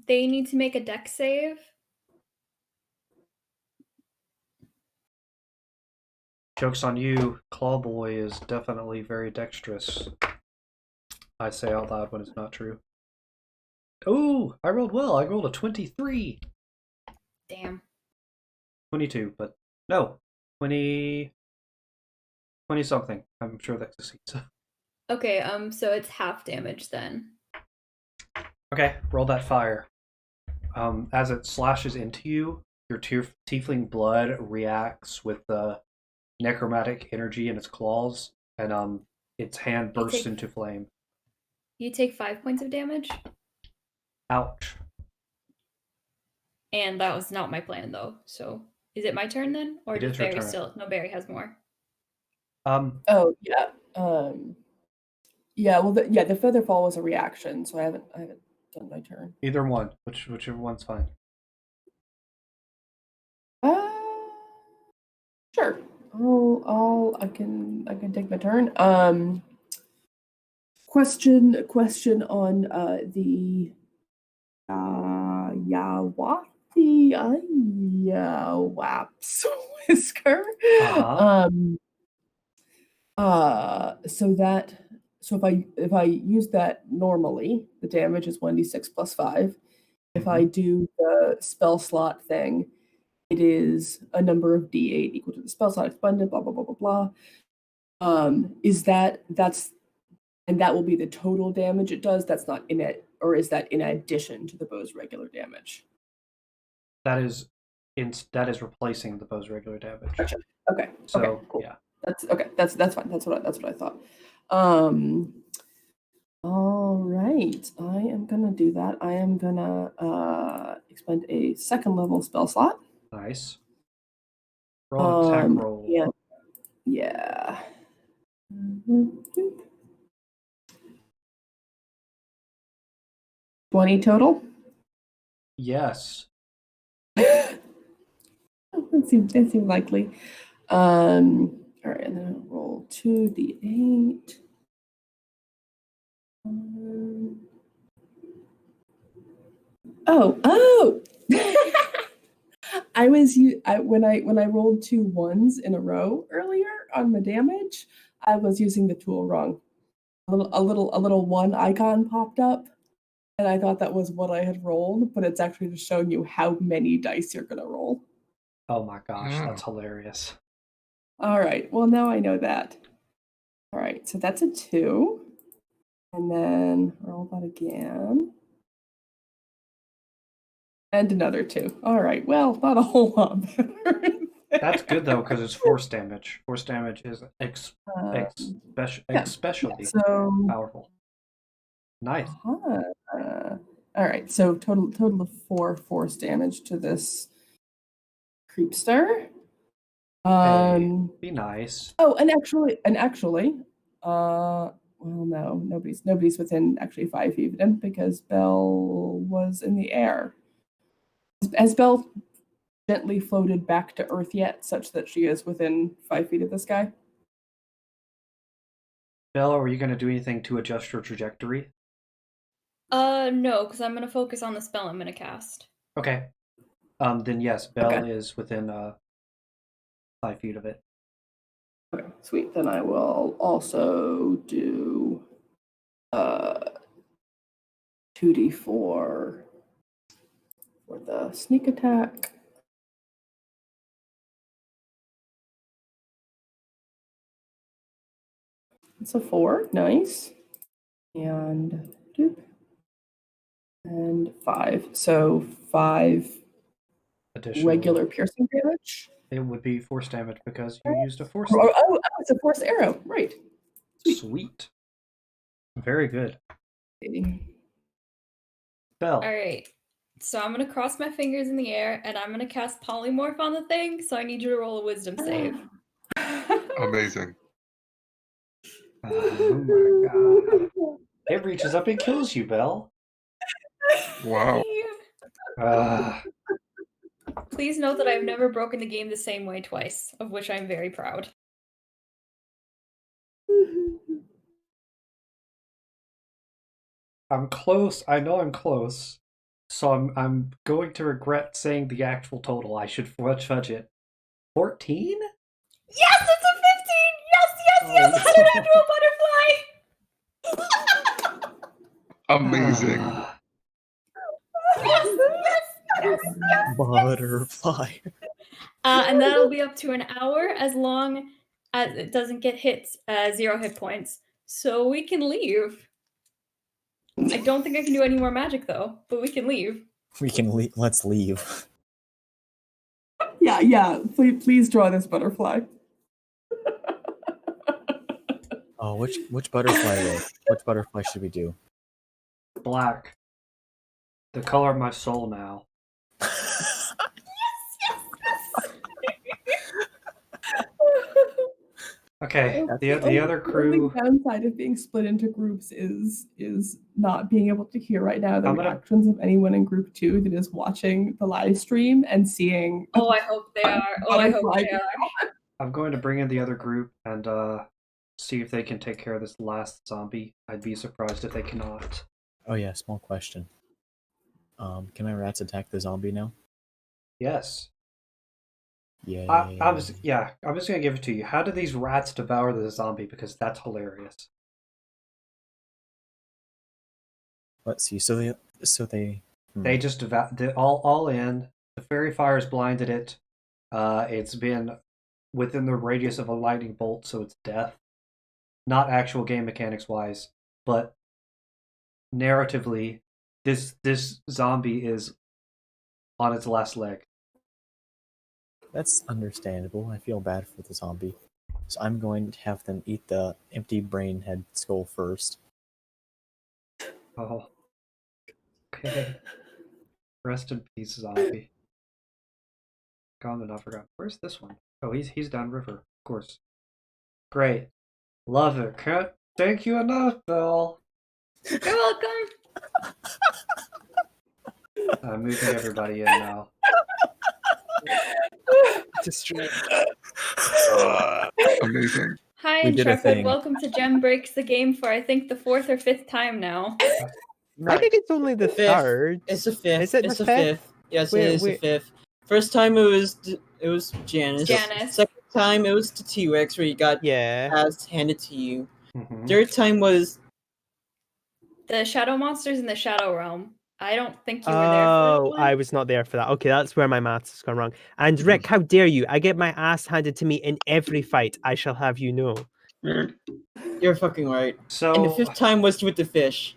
They need to make a dex save. Joke's on you. Clawboy is definitely very dexterous. I say out loud when it's not true. Ooh, I rolled well. I rolled a 23. Damn. 22, but no. 20 something. I'm sure that succeeds. Okay, so it's half damage then. Okay, roll that fire. As it slashes into you, your tiefling blood reacts with the necromantic energy in its claws, and its hand bursts into flame. You take 5 points of damage. Ouch. And that was not my plan, though. So, is it my turn then, or does Barry still? No, Barry has more. Oh yeah. Yeah. Well, the feather fall was a reaction, so I haven't done my turn. Either one, whichever one's fine. Sure. I can take my turn. Question on the Yawaps whisker. So if I use that normally, the damage is 1d6 plus 5. If I do the spell slot thing, it is a number of d8 equal to the spell slot expended, blah, blah, blah, blah, blah. And that will be the total damage it does? That's not in it, or is that in addition to the bow's regular damage? That is replacing the bow's regular damage. Gotcha. Okay. So, okay, cool. Yeah. That's okay. That's fine. That's what I thought. All right. I am gonna do that. I am gonna expend a second level spell slot. Nice. Roll an attack roll. Yeah. 20 total? Yes. That seems likely. All right, and then I'll roll 2d8. Oh! When I rolled 2 1s in a row earlier on the damage, I was using the tool wrong. A little 1 icon popped up, and I thought that was what I had rolled, but it's actually just showing you how many dice you're gonna roll. Oh my gosh, that's hilarious. All right, well now I know that. All right, so that's a 2, and then roll that again. And another 2. All right, well, not a whole lot better. That's good though, because it's force damage. Force damage is especially powerful. Nice. All right, so total of 4 force damage to this creepster. Be nice. Oh, and actually, well, no, nobody's within actually 5 feet of him because Belle was in the air. Has Belle gently floated back to Earth yet, such that she is within 5 feet of this guy? Belle, are you going to do anything to adjust your trajectory? No, because I'm going to focus on the spell I'm going to cast. Okay. Then yes, Belle is within 5 feet of it. Okay, sweet. Then I will also do 2d4 for the sneak attack. It's a 4, nice. And 5. So 5 additional regular piercing damage. It would be force damage because you used a force. Oh, it's a force arrow, right? Sweet. Very good. Belle. All right. So I'm gonna cross my fingers in the air, and I'm gonna cast polymorph on the thing. So I need you to roll a wisdom save. Amazing. Oh my god. It reaches up and kills you, Belle. Wow. Please note that I've never broken the game the same way twice, of which I'm very proud. I'm close. I know I'm close. So I'm going to regret saying the actual total. I should fudge it. 14? Yes, it's a 15! Yes, I turned into a butterfly! Amazing. Yes. Butterfly. And that'll be up to an hour as long as it doesn't get hit 0 hit points. So we can leave. I don't think I can do any more magic though, but we can leave. We can let's leave. Yeah. Please draw this butterfly. Oh, which butterfly? Which butterfly should we do? Black. The color of my soul now. Okay, the other crew. The downside of being split into groups is not being able to hear right now the I'm gonna- reactions of anyone in group 2 that is watching the live stream and seeing. Oh, I hope they are. Oh, I hope they are. I'm going to bring in the other group and see if they can take care of this last zombie. I'd be surprised if they cannot. Oh yeah, small question. Can my rats attack the zombie now? Yes. Yeah. I'm just gonna give it to you. How do these rats devour the zombie? Because that's hilarious. Let's see. So they. They just all in. The fairy fires blinded it. It's been within the radius of a lightning bolt, so it's death. Not actual game mechanics wise, but narratively, this zombie is on its last leg. That's understandable. I feel bad for the zombie. So I'm going to have them eat the empty brain head skull first. Oh. Okay. Rest in peace, zombie. Gone but not forgotten. Where's this one? Oh, he's downriver, of course. Great. Love it. Can't thank you enough, Belle. You're welcome. I'm moving everybody in now. Destroy. Amazing. Hi, We did a Intrepid. thing. Welcome to Gem Breaks the Game for I think the 4th or 5th time now. I think it's only the Fifth. third. It's the 5th. Is it it's the the fifth? 5th. Yes, Wait, it is wait. the 5th. First time it was Janice. Janice. Second time it was the T-Rex where you got Yeah. pass handed to you. Mhm. Third time was The Shadow Monsters in the Shadow Realm. I don't think you were there for Oh, that one. I was not there for that. Okay, that's where my maths has gone wrong. And Rick, how dare you? I get my ass handed to me in every fight. I shall have you know. you're fucking right. So And the 5th time was with the fish.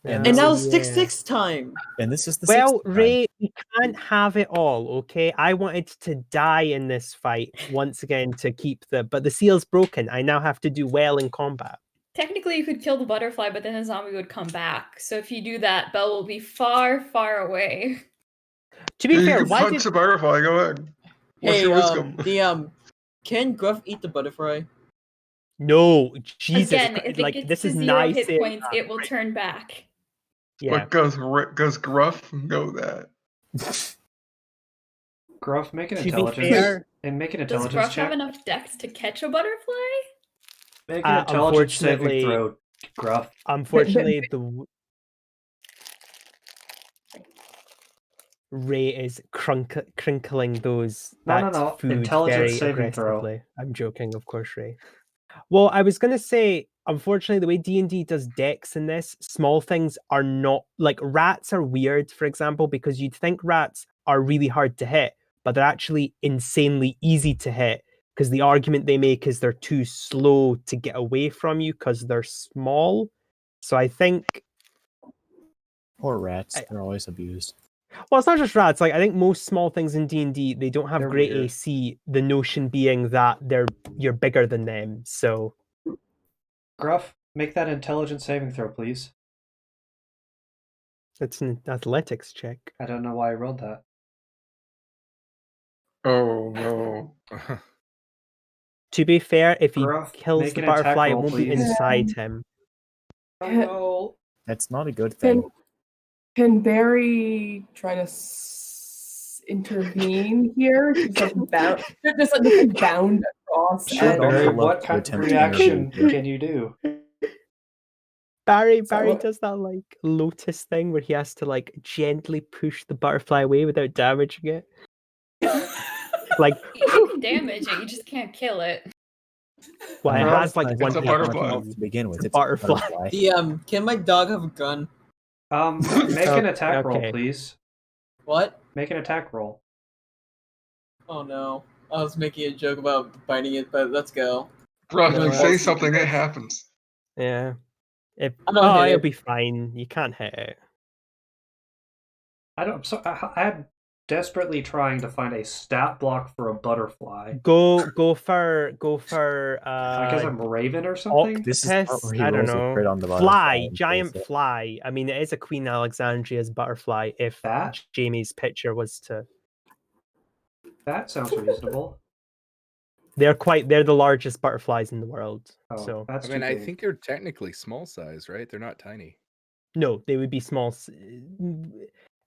And And this now is- it's the 6th time. And this is the Well, sixth time. Ray, we can't have it all, okay? I wanted to die in this fight once again to keep but the seal's broken. I now have to do well in combat. Technically, you could kill the butterfly, but then the zombie would come back. So if you do that, Belle will be far, far away. To be You fair, can why punch did the butterfly. Go ahead. What's Hey, your wisdom? can Gruff eat the butterfly? no Jesus? Again, if it like gets this to is 0 nice. hit points, it will turn back. Yeah. What goes gruff? Know that. Gruff, make an To be intelligence fair, and make an Does intelligence Gruff check. have enough dex to catch a butterfly? Make an intelligence saving unfortunately- throw, Gruff. unfortunately, Ray is crinkling those No. food Intelligence very saving throw. aggressively. I'm joking, of course, Ray. Well, I was gonna say, unfortunately, the way D&D does dex in this, small things are not like rats are weird, for example, because you'd think rats are really hard to hit, but they're actually insanely easy to hit because the argument they make is they're too slow to get away from you because they're small. So I think, Poor rats. They're always abused. well, it's not just rats. Like I think most small things in D&D, they don't have They're great weird. AC. The notion being that you're bigger than them. So Gruff, make that intelligence saving throw, please. It's an athletics check. I don't know why I rolled that. Oh no. To be fair, if he Gruff, kills make the an attack butterfly, it roll, won't be please. inside him. Oh no. That's not a good thing. Can Barry try to intervene here? She's like bound, just like bound across. Sure, and- I'll Barry, pull up what to kind of attempt to reaction intervene. can you do? Barry what? does that like lotus thing where he has to like gently push the butterfly away without damaging it. Like, You can damage it, you just can't kill it. well, it Well, has like It's one a hit butterfly. point. to begin with. It's a It's a butterfly. butterfly. Can my dog have a gun? Make an attack roll, Okay. please. What? Make an attack roll. Oh no. I was making a joke about biting it, but let's go. Gruff, No, you say that's- something, it happens. Yeah. I don't hit It'll it. be fine. You can't hit it. I'm desperately trying to find a stat block for a butterfly. Go for I guess I'm Raven or something. This is the part Octopus, where he I don't rolls a know. crit on the Fly, butterfly and giant kills it. fly. I mean, it is a Queen Alexandria's butterfly. If That? Jamie's picture was to, That sounds reasonable. they're the largest butterflies in the world. Oh, So that's I mean, too I big. think they're technically small size, right? They're not tiny. no, they would be small.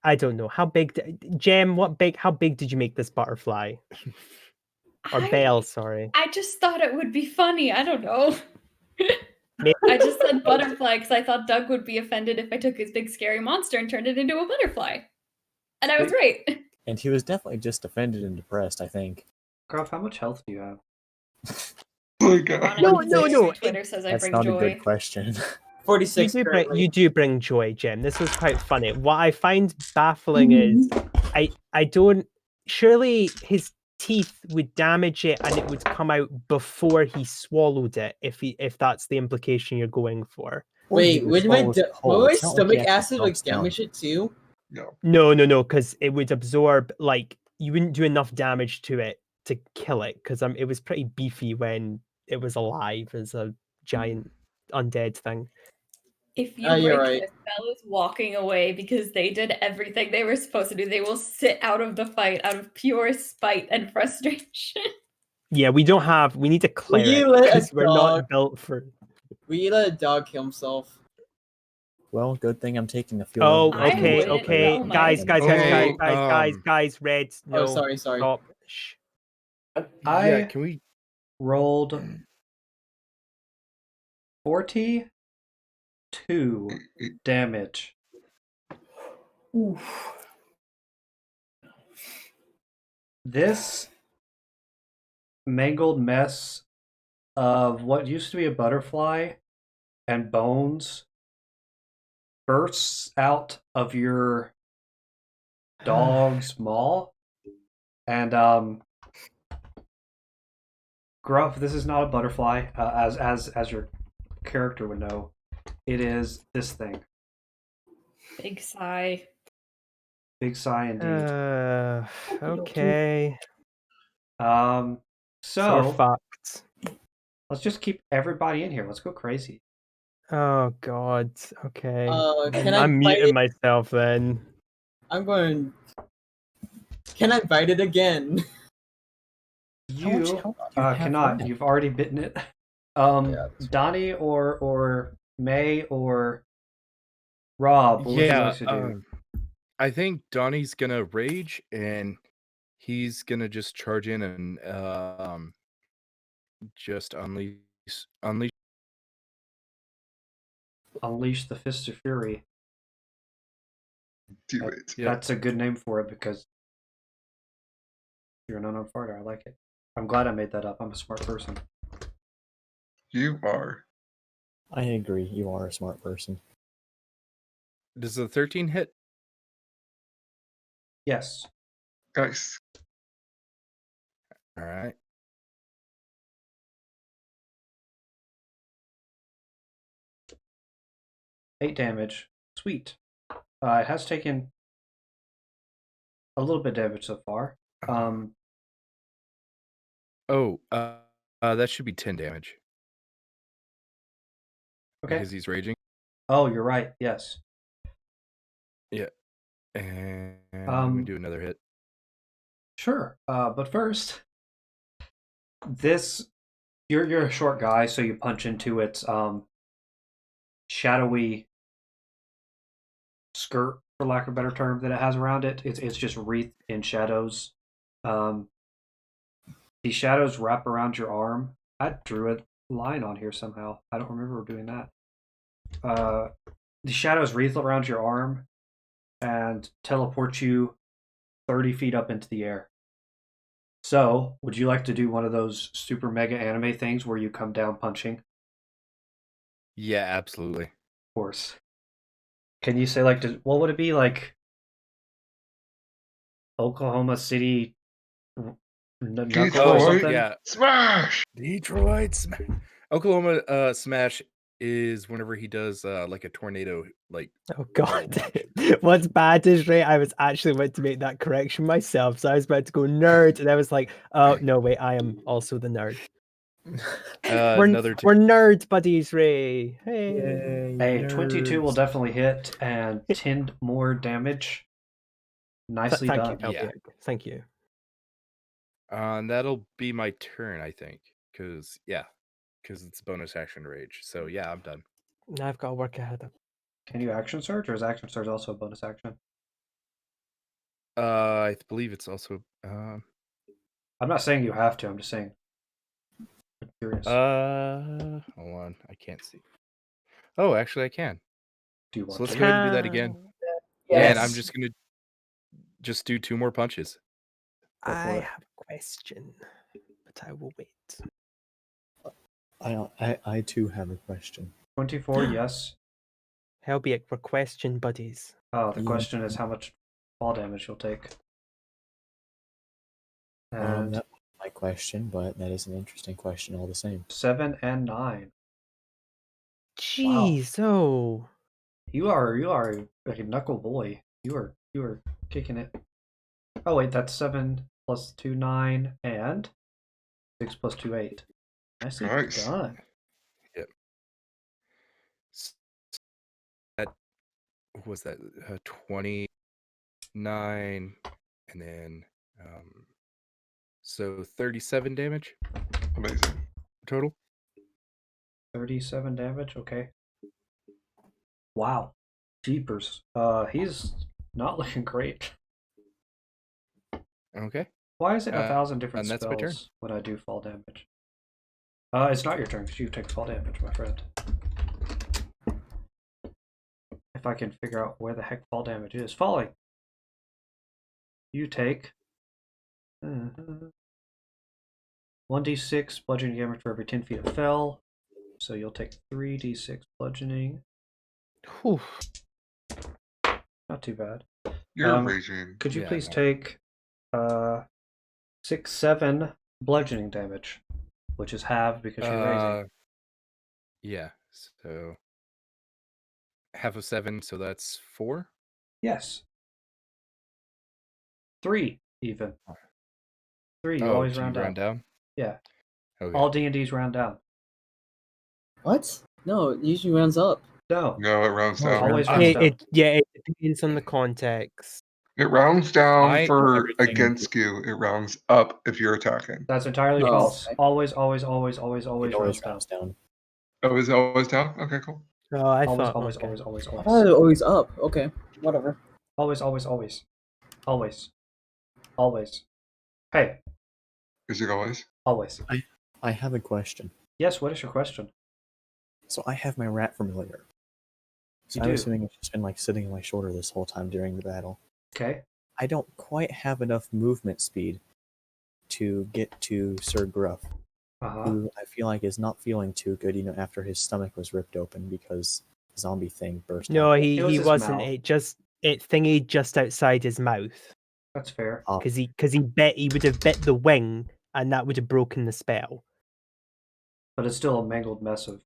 I don't know how big. Jem, how big did you make this butterfly? Or Belle, sorry. I just thought it would be funny. I don't know. Maybe- I just said butterfly because I thought Doug would be offended if I took his big scary monster and turned it into a butterfly. And I was right. And he was definitely just offended and depressed, I think. Gruff, how much health do you have? Oh my god. No, Twitter says I That's bring not a joy. good question. 46 currently. You do bring joy, Jim. This was quite funny. What I find baffling is I don't surely his teeth would damage it and it would come out before he swallowed it if that's the implication you're going for. Wait, would my, swallows it whole. would my It's not like he stomach actually acid like chomps down. damage it too? No. No, because it would absorb like you wouldn't do enough damage to it to kill it because it was pretty beefy when it was alive as a giant undead thing. If you You're break right. this, Belle is walking away because they did everything they were supposed to do. They will sit out of the fight out of pure spite and frustration. Yeah, we need to clear you it let a because we're not dog- built for. We let a dog kill himself. Well, good thing I'm taking a few. Oh, I okay, wouldn't okay, know, guys, Mike. red. No, Oh, sorry. stop. Shh. Yeah, can we? Rolled 42 damage. Oof. This mangled mess of what used to be a butterfly and bones bursts out of your dog's maw. And Gruff, this is not a butterfly, as your character would know. It is this thing. Big sigh. Big sigh indeed. Okay. So So fucked. let's just keep everybody in here. Let's go crazy. Oh god. Okay. Can I'm I bite muting it? myself then. I'm going. Can I bite it again? You have cannot. left? You've already bitten it. Donny or May or Robbb, what would you like to do? I think Donnie's gonna rage and he's gonna just charge in and just unleash. Unleash the Fist of Fury. Do it. Yeah. That's a good name for it because you're an unarmed fighter. I like it. I'm glad I made that up. I'm a smart person. You are. I agree. You are a smart person. Does the 13 hit? Yes. Nice. All right. Eight damage. Sweet. It has taken a little bit of damage so far. That should be 10 damage. Okay. Because he's raging. Oh, you're right. Yes. Yeah. And I'm gonna do another hit. Sure. But first, you're a short guy, so you punch into its shadowy skirt, for lack of a better term, that it has around it. It's just wreathed in shadows. The shadows wrap around your arm. I drew a line on here somehow. I don't remember doing that. The shadows wreath around your arm and teleport you 30 feet up into the air. So, would you like to do one of those super mega anime things where you come down punching? Yeah, absolutely. Of course. Can you say, like, what would it be like? Oklahoma City Knuckle or something? Yeah. Smash! Detroit Smash. Oklahoma Smash is whenever he does like a tornado, like. Oh god. What's bad is, right, I was actually about to make that correction myself. So I was about to go nerd, and I was like, oh no, wait, I am also the nerd. We're nerds buddies, Ray. Hey. Hey, 22 will definitely hit and 10 more damage. Nicely done. Thank you, Thank you. And that'll be my turn, I think, because it's bonus action rage. So yeah, I'm done. Now I've got to work ahead of. Can you action surge, or is action surge also a bonus action? I believe it's also. I'm not saying you have to. I'm just saying. I'm curious. Hold on, I can't see. Oh, actually, I can. Do you want so let's to? go ahead and do that again. Yes. And I'm just gonna do 2 more punches. I have a question, but I will wait. I too have a question. 24, yes. Helbeic, we're question buddies. Oh, the question is how much fall damage you'll take. And That was my question, but that is an interesting question all the same. 7 and 9. Jeez, wow. You are like a knuckle boy. You are kicking it. Oh wait, that's 7 plus 2, 9, and 6 plus 2, 8. Nicely done. Yep. What was that? 29, and then so 37 damage. Amazing. Total. 37 damage. Okay. Wow. Jeepers. He's not looking great. Okay. Why is it 1,000 different and that's my turn. spells when I do fall damage? It's not your turn because you take fall damage, my friend. If I can figure out where the heck fall damage is. Falling. You take 1d6 bludgeoning damage for every 10 feet of fell. So you'll take 3d6 bludgeoning. Whew. Not too bad. You're raging. Could you please take 6, 7 bludgeoning damage, which is halved because you're raising. Yeah, so half of 7, so that's 4? Yes. 3, even. 3, you always round down? Yeah. Okay. All D&Ds round down. What? No, it usually rounds up. No, it rounds down. Always rounds down. It depends on the context. It rounds down for everything- against you. It rounds up if you're attacking. That's entirely false. Okay. Always It always rounds down. rounds down. Oh, is it always down? Okay, cool. Oh, I Always, thought always, okay. always, always, I thought always. it was always up. Okay, whatever. Always, always, always. Always. Always. Hey, Is it always? always. I have a question. Yes, what is your question? So I have my rat familiar. So You I'm do. assuming it's just been like sitting on my shoulder this whole time during the battle. Okay. I don't quite have enough movement speed to get to Sir Gruff, who I feel like is not feeling too good, after his stomach was ripped open because the zombie thing burst No, out. he wasn't. mouth. It thingy just outside his mouth. That's fair. Because he would have bit the wing, and that would have broken the spell. But it's still a mangled mess of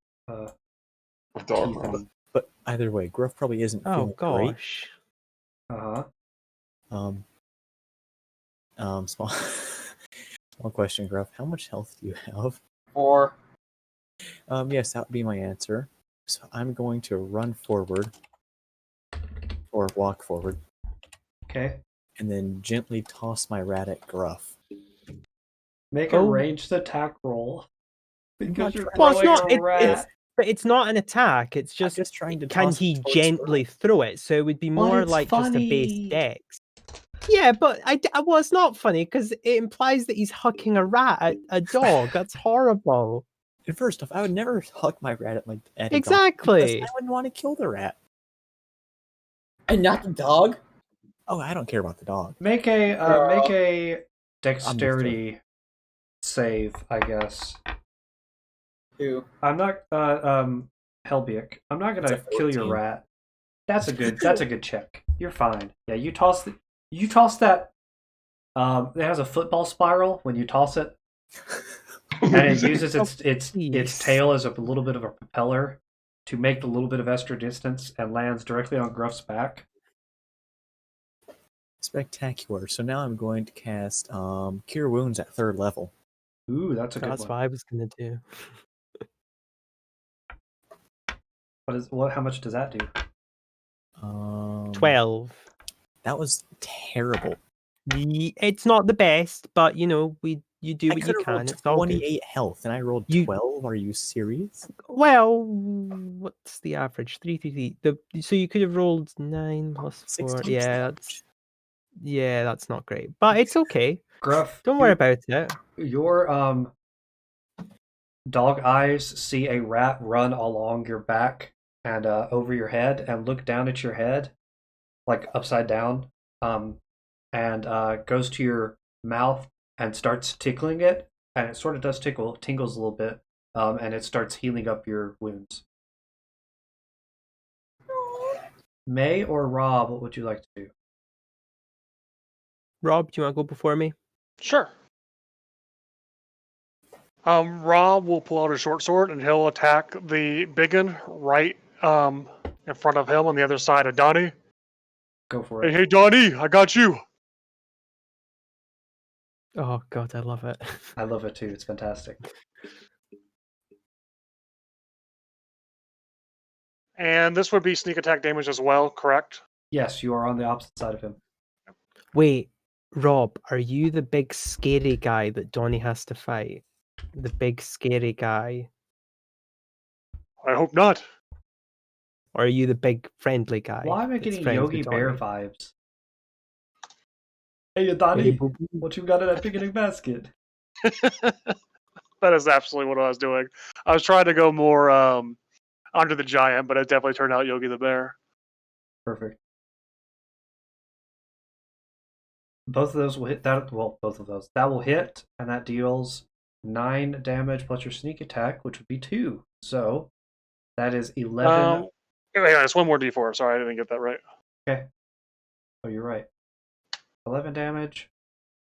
teeth and... But either way, Gruff probably isn't feeling great. Gosh. Small small question, Gruff. How much health do you have? 4. Yes, that would be my answer. So I'm going to run forward or walk forward, Okay. and then gently toss my rat at Gruff. Make a ranged attack roll. Because you're Well, it's throwing not. a rat. But it's not an attack. It's I'm just, just trying to can toss he it towards gently Gruff. throw it? So it would be But more it's like just a base funny. dex. Yeah, but well, it's not funny because it implies that he's hucking a rat at a dog. That's horrible. And first off, I would never huck my rat at a dog because Exactly. I wouldn't want to kill the rat. And not the dog? Oh, I don't care about the dog. Make a dexterity save, I guess. Who? I'm not Helbeic. I'm not gonna It's a kill your 14. rat. That's a good check. You're fine. Yeah, you toss that it has a football spiral when you toss it. And it uses its tail as a little bit of a propeller to make the little bit of extra distance and lands directly on Gruff's back. Spectacular. So now I'm going to cast Cure Wounds at 3rd level. Ooh, that's a good That's one. what I was gonna do. How much does that do? 12. That was terrible. It's not the best, but you do I what you could have can. rolled It's all good. 28 health, and I rolled You- 12. Are you serious? Well, what's the average? 3. So you could have rolled 9 plus 4. 16 Yeah, that's not great, but it's okay. Gruff, Don't worry about it. your dog eyes see a rat run along your back and over your head and look down at your head, like upside down, and goes to your mouth and starts tickling it, and it sort of does tingles a little bit, and it starts healing up your wounds. May or Robbb, what would you like to do? Robbb, do you want to go before me? Sure. Robbb will pull out his short sword and he'll attack the biggin right in front of him on the other side of Donny. Go for Hey, it. hey, Donny, I got you. Oh god, I love it. I love it too. It's fantastic. And this would be sneak attack damage as well, correct? Yes, you are on the opposite side of him. Wait, Robbb, are you the big scary guy that Donny has to fight? The big scary guy? I hope not. Or are you the big friendly guy? Why am I that's getting friends Yogi with Bear Donny? vibes? Hey, Donny, Hey, boo-boo. what you got in that picnic basket? That is absolutely what I was doing. I was trying to go more under the giant, but it definitely turned out Yogi the Bear. Perfect. Both of those will hit that. Well, both of those. That will hit, and that deals 9 damage plus your sneak attack, which would be 2. So that is 11. Hang on, it's one more d4. Sorry, I didn't get that right. Okay. Oh, you're right. 11 damage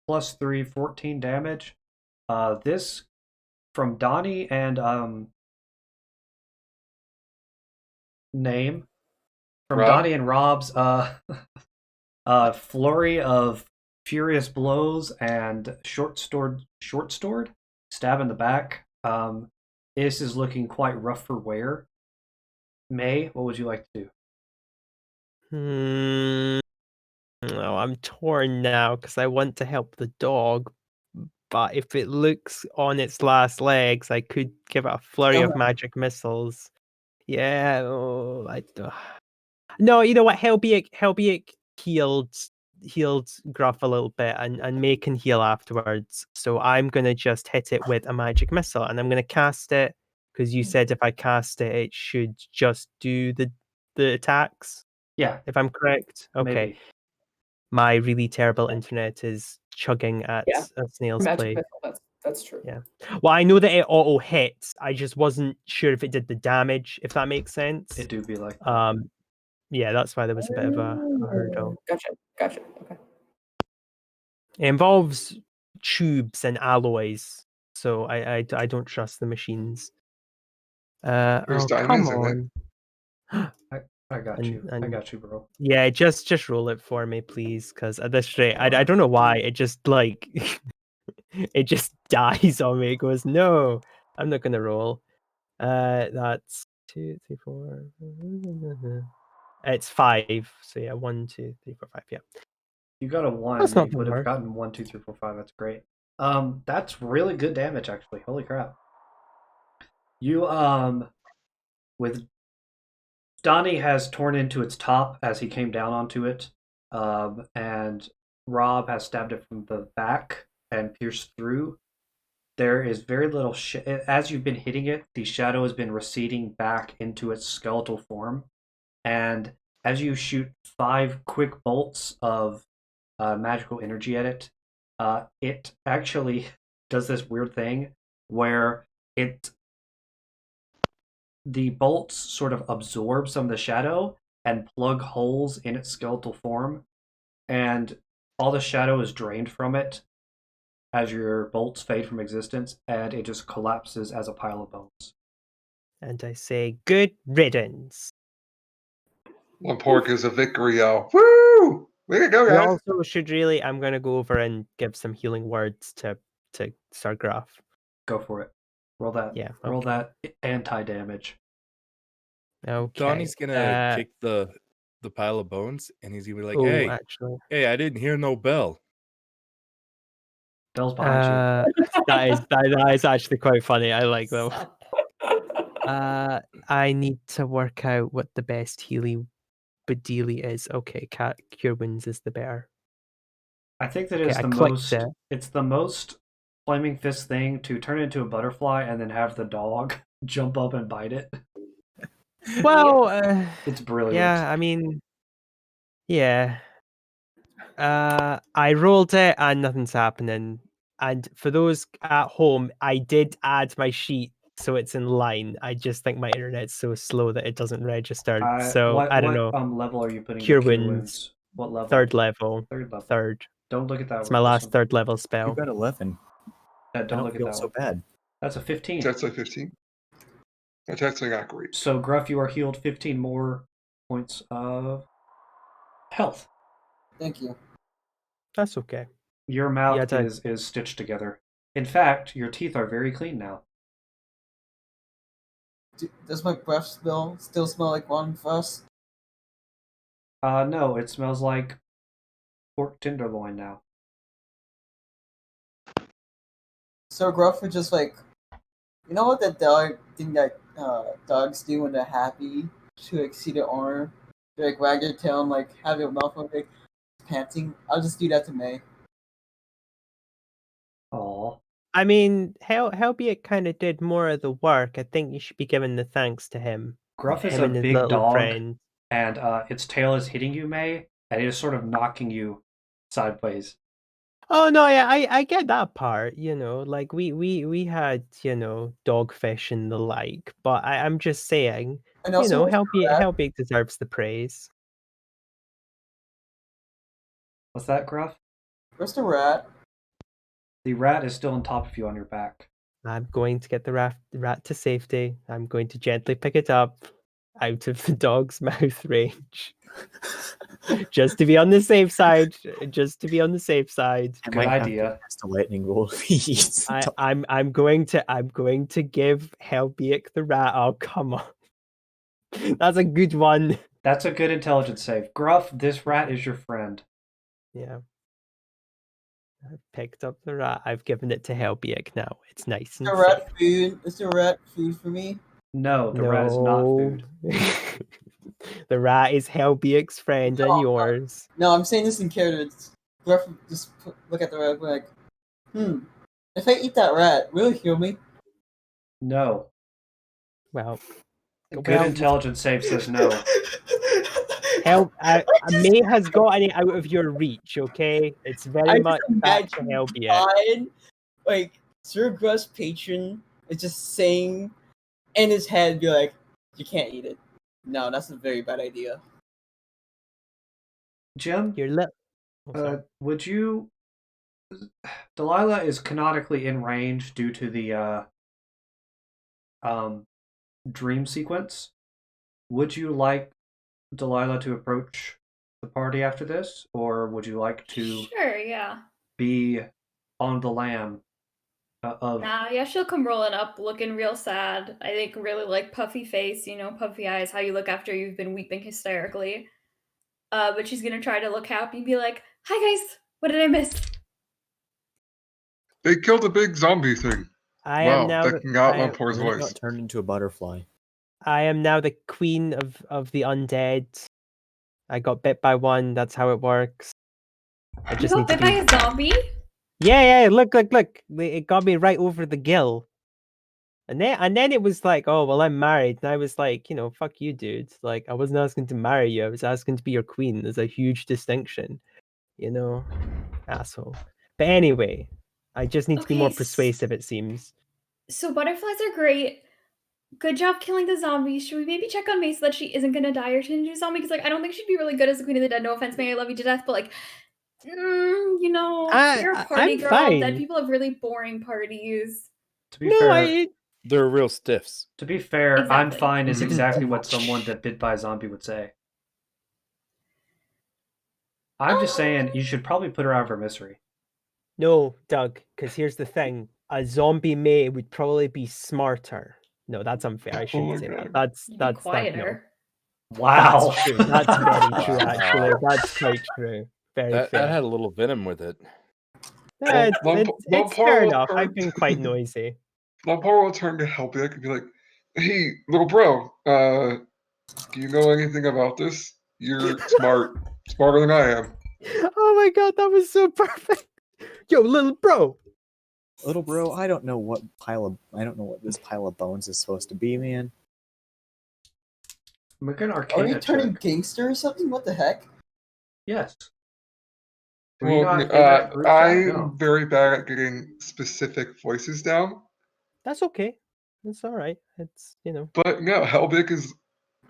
plus 3, 14 damage. This from Donny and name from Robbb? Donny and Robb's flurry of furious blows and short stored stab in the back. This is looking quite rough for wear. May, what would you like to do? No, I'm torn now because I want to help the dog, but if it looks on its last legs, I could give it a flurry of magic missiles. Yeah, no, you know what? Helbeic healed Gruff a little bit, and May can heal afterwards. So I'm gonna just hit it with a magic missile, and I'm gonna cast it because you said if I cast it, it should just do the attacks. Yeah, If I'm correct. Okay. maybe. My really terrible internet is chugging at a snail's Magic play. missile, that's true. Yeah. Well, I know that it auto hits. I just wasn't sure if it did the damage, if that makes sense. It do be like that. Yeah, that's why there was a bit of a hurdle. Gotcha. Okay. It involves tubes and alloys, so I don't trust the machines. There's diamonds in it. I got you. I got you, bro. Yeah, just roll it for me, please, because at this rate, I don't know why it just like it just dies on me. It goes, no, I'm not gonna roll. That's 2, 3, 4. It's 5. So yeah, 1, 2, 3, 4, 5. Yeah. You got a 1. That's not You would have hard. gotten 1, 2, 3, 4, 5. That's great. That's really good damage, actually. Holy crap. You, with Donny has torn into its top as he came down onto it, and Robbb has stabbed it from the back and pierced through. There is very little as you've been hitting it, the shadow has been receding back into its skeletal form, and as you shoot 5 quick bolts of magical energy at it, it actually does this weird thing where the bolts sort of absorb some of the shadow and plug holes in its skeletal form, and all the shadow is drained from it as your bolts fade from existence, and it just collapses as a pile of bones. And I say, good riddance. Lumpor gives a victory yell. Woo! Way to go, We guys! also should really, I'm going to go over and give some healing words to Sir Gruff. Go for it. Roll that. Yeah. Roll Okay. that anti-damage. Okay. Donnie's gonna kick the pile of bones, and he's gonna be like, Oh, "Hey, actually, hey, I didn't hear no bell." Bell's behind you. that is actually quite funny. I like that. I need to work out what the best Healy Bedeely is. Okay, cat cure wounds is the better. I think that Okay, is I the clicked most. it. It's the most flaming fist thing to turn into a butterfly and then have the dog jump up and bite it. Well, It's brilliant. yeah, I mean, yeah. I rolled it and nothing's happening. And for those at home, I did add my sheet so it's in line. I just think my internet's so slow that it doesn't register. So I don't know. What level are you putting Cure the cure wounds. wounds? What level? Third level. Third level. Third. Don't look at that. It's my last third level You spell. got 11. I Don't look at feel that so one. bad. That's a 15. That's like 15. That's actually not great. So Gruff, you are healed 15 more points of health. Thank you. That's okay. Your mouth Yeah, is stitched together. In fact, your teeth are very clean now. Does my breath still smell like rotten flesh? No, it smells like pork tenderloin now. So Gruff would just like, you know what that dog thing that dogs do when they're happy to like see their owner? They like wag their tail and like have their mouth like panting. I'll just do that to May. Aw. I mean, Helbeic kind of did more of the work. I think you should be giving the thanks to him. Gruff is Him a and his big little dog, friend. and its tail is hitting you, May, and it is sort of knocking you sideways. Oh no, yeah, I get that part. You know, like we had dogfish and the like, but I'm just saying, And also, Helbeic deserves the praise. What's that, Gruff? where's the rat? The rat is still on top of you on your back. I'm going to get the rat to safety. I'm going to gently pick it up out of the dog's mouth range. Just to be on the safe side. Just to be on the safe side. I Good might have to idea. cast a lightning roll. Please. I'm going to give Helbeic the rat. Oh, come on. That's a good one. That's a good intelligence save. Gruff, this rat is your friend. Yeah. I've picked up the rat. I've given it to Helbeic now. It's nice and The rat food? Is the rat food for me? No, the rat is not food. The rat is Helbeic's friend and yours. No, I'm saying this in character. Gruff just look at the rat and be like, if I eat that rat, will it heal me? No. Well, Good intelligence save says no. May has gotten it out of your reach, okay? It's very much back to Helbeic. Like, Sir Gruff's patron is just saying in his head, be like, you can't eat it. No, that's a very bad idea. Jim, You're would you... Delilah is canonically in range due to the dream sequence. Would you like Delilah to approach the party after this, or would you like to Sure, yeah. be on the lam Nah, yeah, she'll come rolling up looking real sad. I think really like puffy face, puffy eyes, how you look after you've been weeping hysterically. But she's gonna try to look happy and be like, "Hi guys, what did I miss?" They killed a big zombie thing. I Wow, am now that can get out Lumpor's Then it voice. got turned into a butterfly. I am now the queen of the undead. I got bit by one. That's how it works. I You just got need to bit by be. a zombie? Yeah. Look. It got me right over the gill. And then it was like, oh well, I'm married, and I was like, fuck you, dude. Like, I wasn't asking to marry you. I was asking to be your queen. There's a huge distinction, asshole. But anyway, I just need to be more Okay, persuasive. It seems. So butterflies are great. Good job killing the zombie. Should we maybe check on May so that she isn't gonna die or turn into a zombie? Because I don't think she'd be really good as the Queen of the Dead. No offense, May, I love you to death, but you're a party I'm girl. fine. Dead people have really boring parties. To be fair, They're real stiffs. to be fair, I'm Exactly. fine is exactly what someone that bit by a zombie would say. I'm just saying you should probably put her out of her misery. No, Doug, because here's the thing: a zombie May would probably be smarter. No, that's unfair. I shouldn't my say that. God. You'd be That's quieter. Wow. That's true. That's very true. Wow. Actually, that's quite true. Very That fair. had a little venom with it. Yeah, it's Lumpor fair will enough. turn- I've been quite noisy. Lumpor will turn to Helbeic and be like, "Hey, little bro, do you know anything about this? You're smarter than I am." Oh my god, that was so perfect. Yo, little bro. Little bro, I don't know what this pile of bones is supposed to be, man. Make an Are arcana you turning check. gangster or something? What the heck? Yes. Were you Well, not in that group chat? I'm No. very bad at getting specific voices down, That's okay. It's all right. It's but no, Helbeic is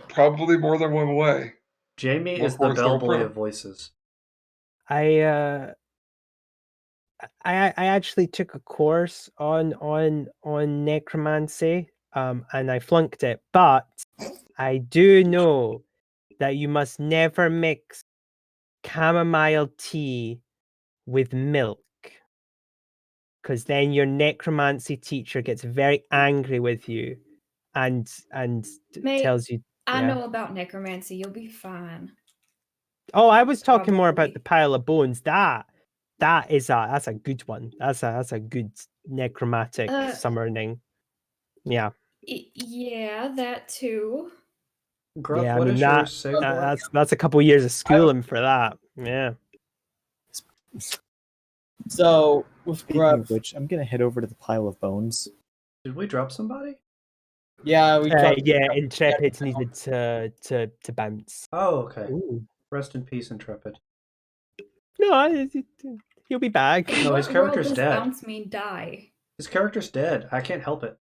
probably more than one way. Jamie What is the voice little bellboy bro? of voices. I actually took a course on necromancy, and I flunked it. But I do know that you must never mix chamomile tea with milk, because then your necromancy teacher gets very angry with you, and May, tells you. I Yeah. know about necromancy. You'll be fine. Oh, I was talking more about Probably. the pile of bones. That's a good one. That's a good necromantic summoning. Yeah. Yeah, that too. Gruff, Yeah, I what mean is your save for? that's a couple years of schooling for that. Yeah. So with Speaking Gruff, of which, I'm gonna head over to the pile of bones. Did we drop somebody? yeah, we dropped. Yeah, Intrepid needed to bounce. Oh, okay. Ooh. Rest in peace, Intrepid. No, he'll be back. No, his What character's world does dead. bounce mean die? His character's dead. I can't help it.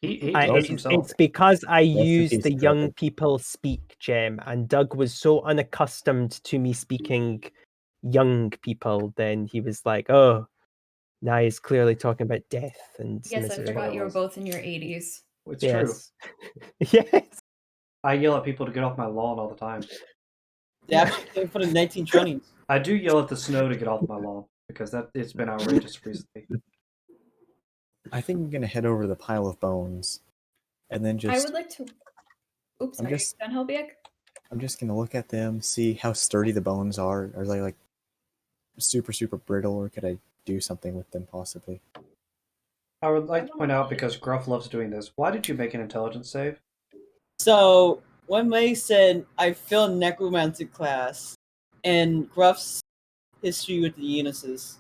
He kills himself. It's because I in used peace, the young Intrepid. people speak, Gem, and Doug was so unaccustomed to me speaking young people. Then he was like, "Oh, now he's clearly talking about death and Yes, I misery." forgot you were both in your 80s. It's true. Yes. Yes. I yell at people to get off my lawn all the time. They actually came for the 1920s. I do yell at the snow to get off my lawn because it's been outrageous recently. I think I'm gonna head over to the pile of bones, and then I just would like to. Oops, I'm are you just- done, Helbeic? I'm just gonna look at them, see how sturdy the bones are. Are they like super brittle, or could I do something with them possibly? I would like to point out, because Gruff loves doing this, why did you make an intelligence save? So when May said I failed necromancy class and Gruff's history with the Eunices,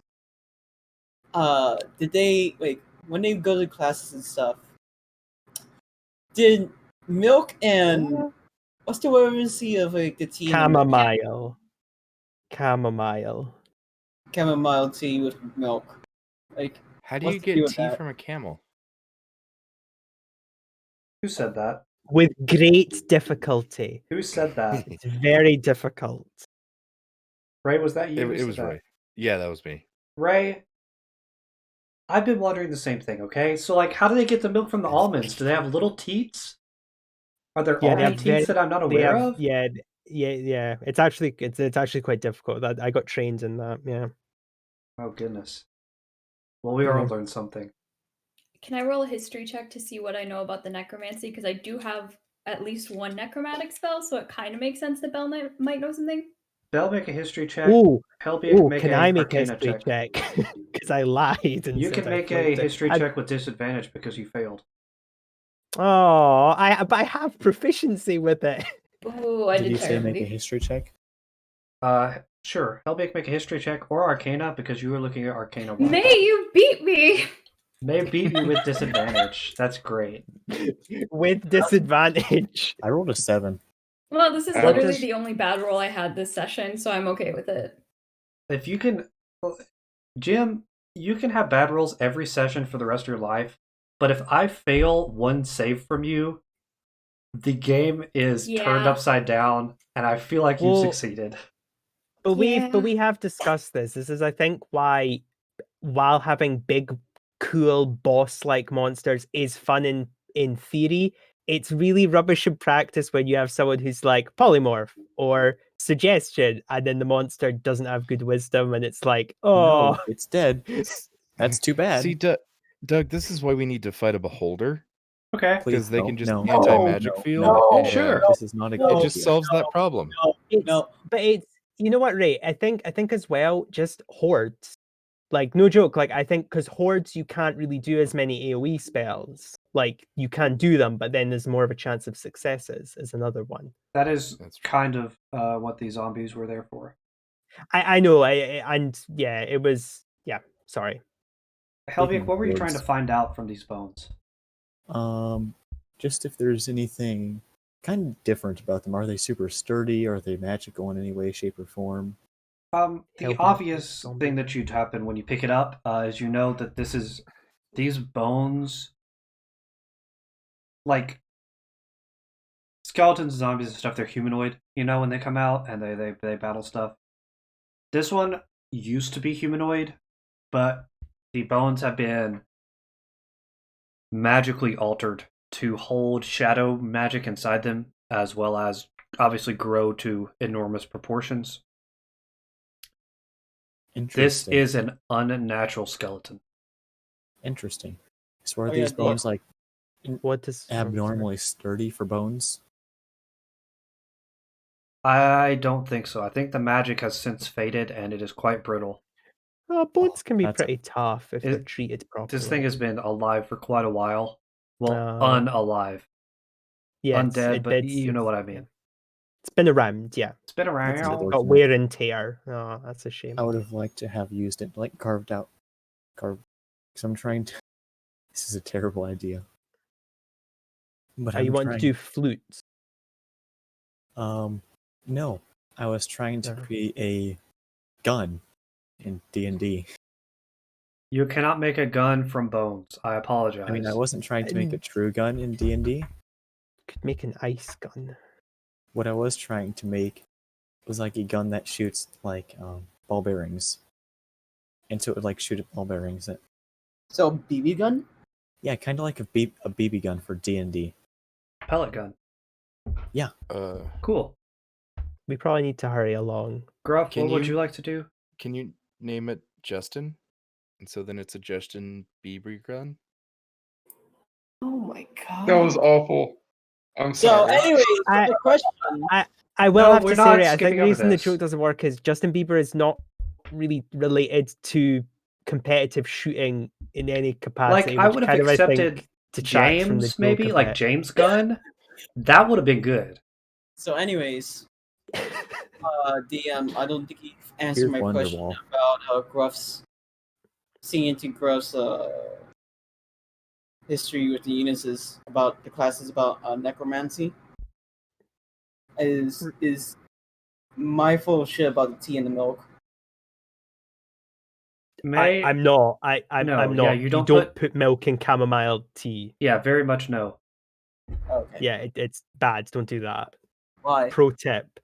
did they when they go to classes and stuff? Did milk and what's the relevancy of the tea? Chamomile Chamomile tea with milk. How do what's you the get deal with tea that? from a camel? Who said that? with great difficulty. Who said that? It's very difficult. Ray, was that you? It who was said that? Ray. Yeah, that was me. Ray, I've been wondering the same thing, okay? So, how do they get the milk from the almonds? Do they have little teats? Are there Yeah, they almond have teats that I'm not They aware have, of? yeah. It's actually quite difficult. I got trained in that. Yeah. Oh, goodness. Well, we all learned something. Can I roll a history check to see what I know about the necromancy? Because I do have at least one necromantic spell, so it kind of makes sense that Belle might know something. Belle, make a history check. Ooh, Helbeic, make can a I make a Arcana history check. Because I lied and You said can I make a flipped it. history check with disadvantage because you failed. Oh, but I have proficiency with it. Oh, I Did did you say terribly. make a history check? Sure. Helbeic, make a history check or Arcana because you were looking at Arcana 1. May, you beat me! May beat you with disadvantage. That's great. With disadvantage. I rolled a 7. Well, this is What literally does- the only bad roll I had this session, so I'm okay with it. If you can, Jim, you can have bad rolls every session for the rest of your life, but if I fail one save from you, the game is turned Yeah. upside down, and I feel like you've Well, succeeded. But Yeah. we have discussed this. This is, I think, why while having big, cool boss-like monsters is fun in theory, it's really rubbish in practice when you have someone who's like polymorph or suggestion, and then the monster doesn't have good wisdom, and it's like, oh, No, it's dead. That's too bad. See, Doug, this is why we need to fight a beholder Okay. because they no, can just no, anti-magic no, field. no, and sure. This is not a It good just idea. solves that problem. but it's you know what, Ray? I think as well, just hordes. Like, no joke, like, I think because hordes, you can't really do as many AoE spells. Like, you can do them, but then there's more of a chance of successes, is another one. That is That's kind of what these zombies were there for. I know, and yeah, it was, yeah, sorry. Helbeic, Speaking what of were you trying to hordes- find out from these bones? Just if there's anything kind of different about them. Are they super sturdy? Are they magical in any way, shape, or form? The Helbeic obvious zombie. thing that you'd happen when you pick it up is you know that these bones, like skeletons, zombies, and stuff. They're humanoid, when they come out and they battle stuff. This one used to be humanoid, but the bones have been magically altered to hold shadow magic inside them, as well as obviously grow to enormous proportions. This Interesting. is an unnatural skeleton. Interesting. So are Oh, yeah, these bones like What is abnormally sturdy for bones? I don't think so. I think the magic has since faded and it is quite brittle. Bones can be that's a- pretty tough if they're treated properly. This thing has been alive for quite a while. Well, Oh. unalive. yeah, Undead, but you know what I mean. It's been around, yeah. It's been That's around. unfortunate. Got wear and tear. Oh, that's a shame. I would have liked to have used it, like carved. Because I'm trying to. This is a terrible idea. But Are you I'm wanting to do flutes? No, I was trying to Uh-huh. create a gun in D&D. You cannot make a gun from bones. I apologize. I mean, I wasn't trying to make a true gun in D&D. Could make an ice gun. What I was trying to make was like a gun that shoots like ball bearings, and so it would like shoot at ball bearings. So BB gun? Yeah, kind of like a BB gun for D&D. Pellet gun. Cool. We probably need to hurry along. Gruff, Can what would you- you like to do? Can you name it Justin? And so then it's a Justin Bieber gun? Oh my god. That was awful. I'm So, sorry. anyways, I- the question. I will No, have we're to say, not Ray, I think skipping the over reason the this. joke doesn't work is Justin Bieber is not really related to competitive shooting in any capacity. I which would have kind of, I think, accepted detracts from the James, joke maybe? a Like bit. James Gunn? That would have been good. So, anyways, DM, I don't think you've answered Here's my question Wonderwall. about Gruff's seeing into Gruff's history with the Unuses about the classes about necromancy. Is my full of shit about the tea and the milk. I'm not. I'm No, not. yeah, you don't put milk in chamomile tea. Yeah, very much no. Okay. Yeah, it's bad. Don't do that. Why? Pro tip.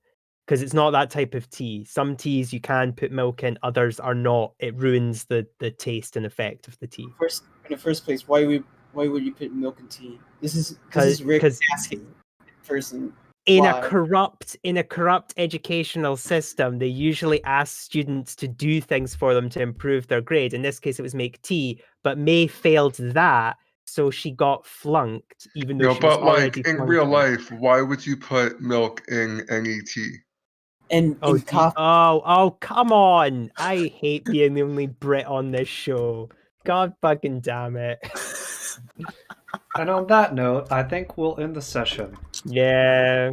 Because it's not that type of tea. Some teas you can put milk in, others are not. It ruins the taste and effect of the tea. In the first place, why would you put milk in tea? This is Rick asking in person. in Why? a corrupt educational system, they usually ask students to do things for them to improve their grade. In this case, it was make tea, but May failed that, so she got flunked, even though No, she was but like already in real flunking. life, why would you put milk in any tea? And Oh, in coffee. oh, come on! I hate being the only Brit on this show. God fucking damn it! And on that note, I think we'll end the session. Yeah.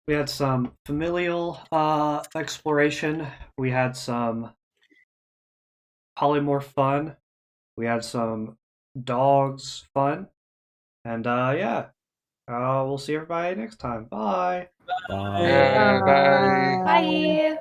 We had some familial exploration. We had some polymorph fun. We had some dogs fun. And yeah, we'll see everybody next time. Bye. Bye. Bye. Bye.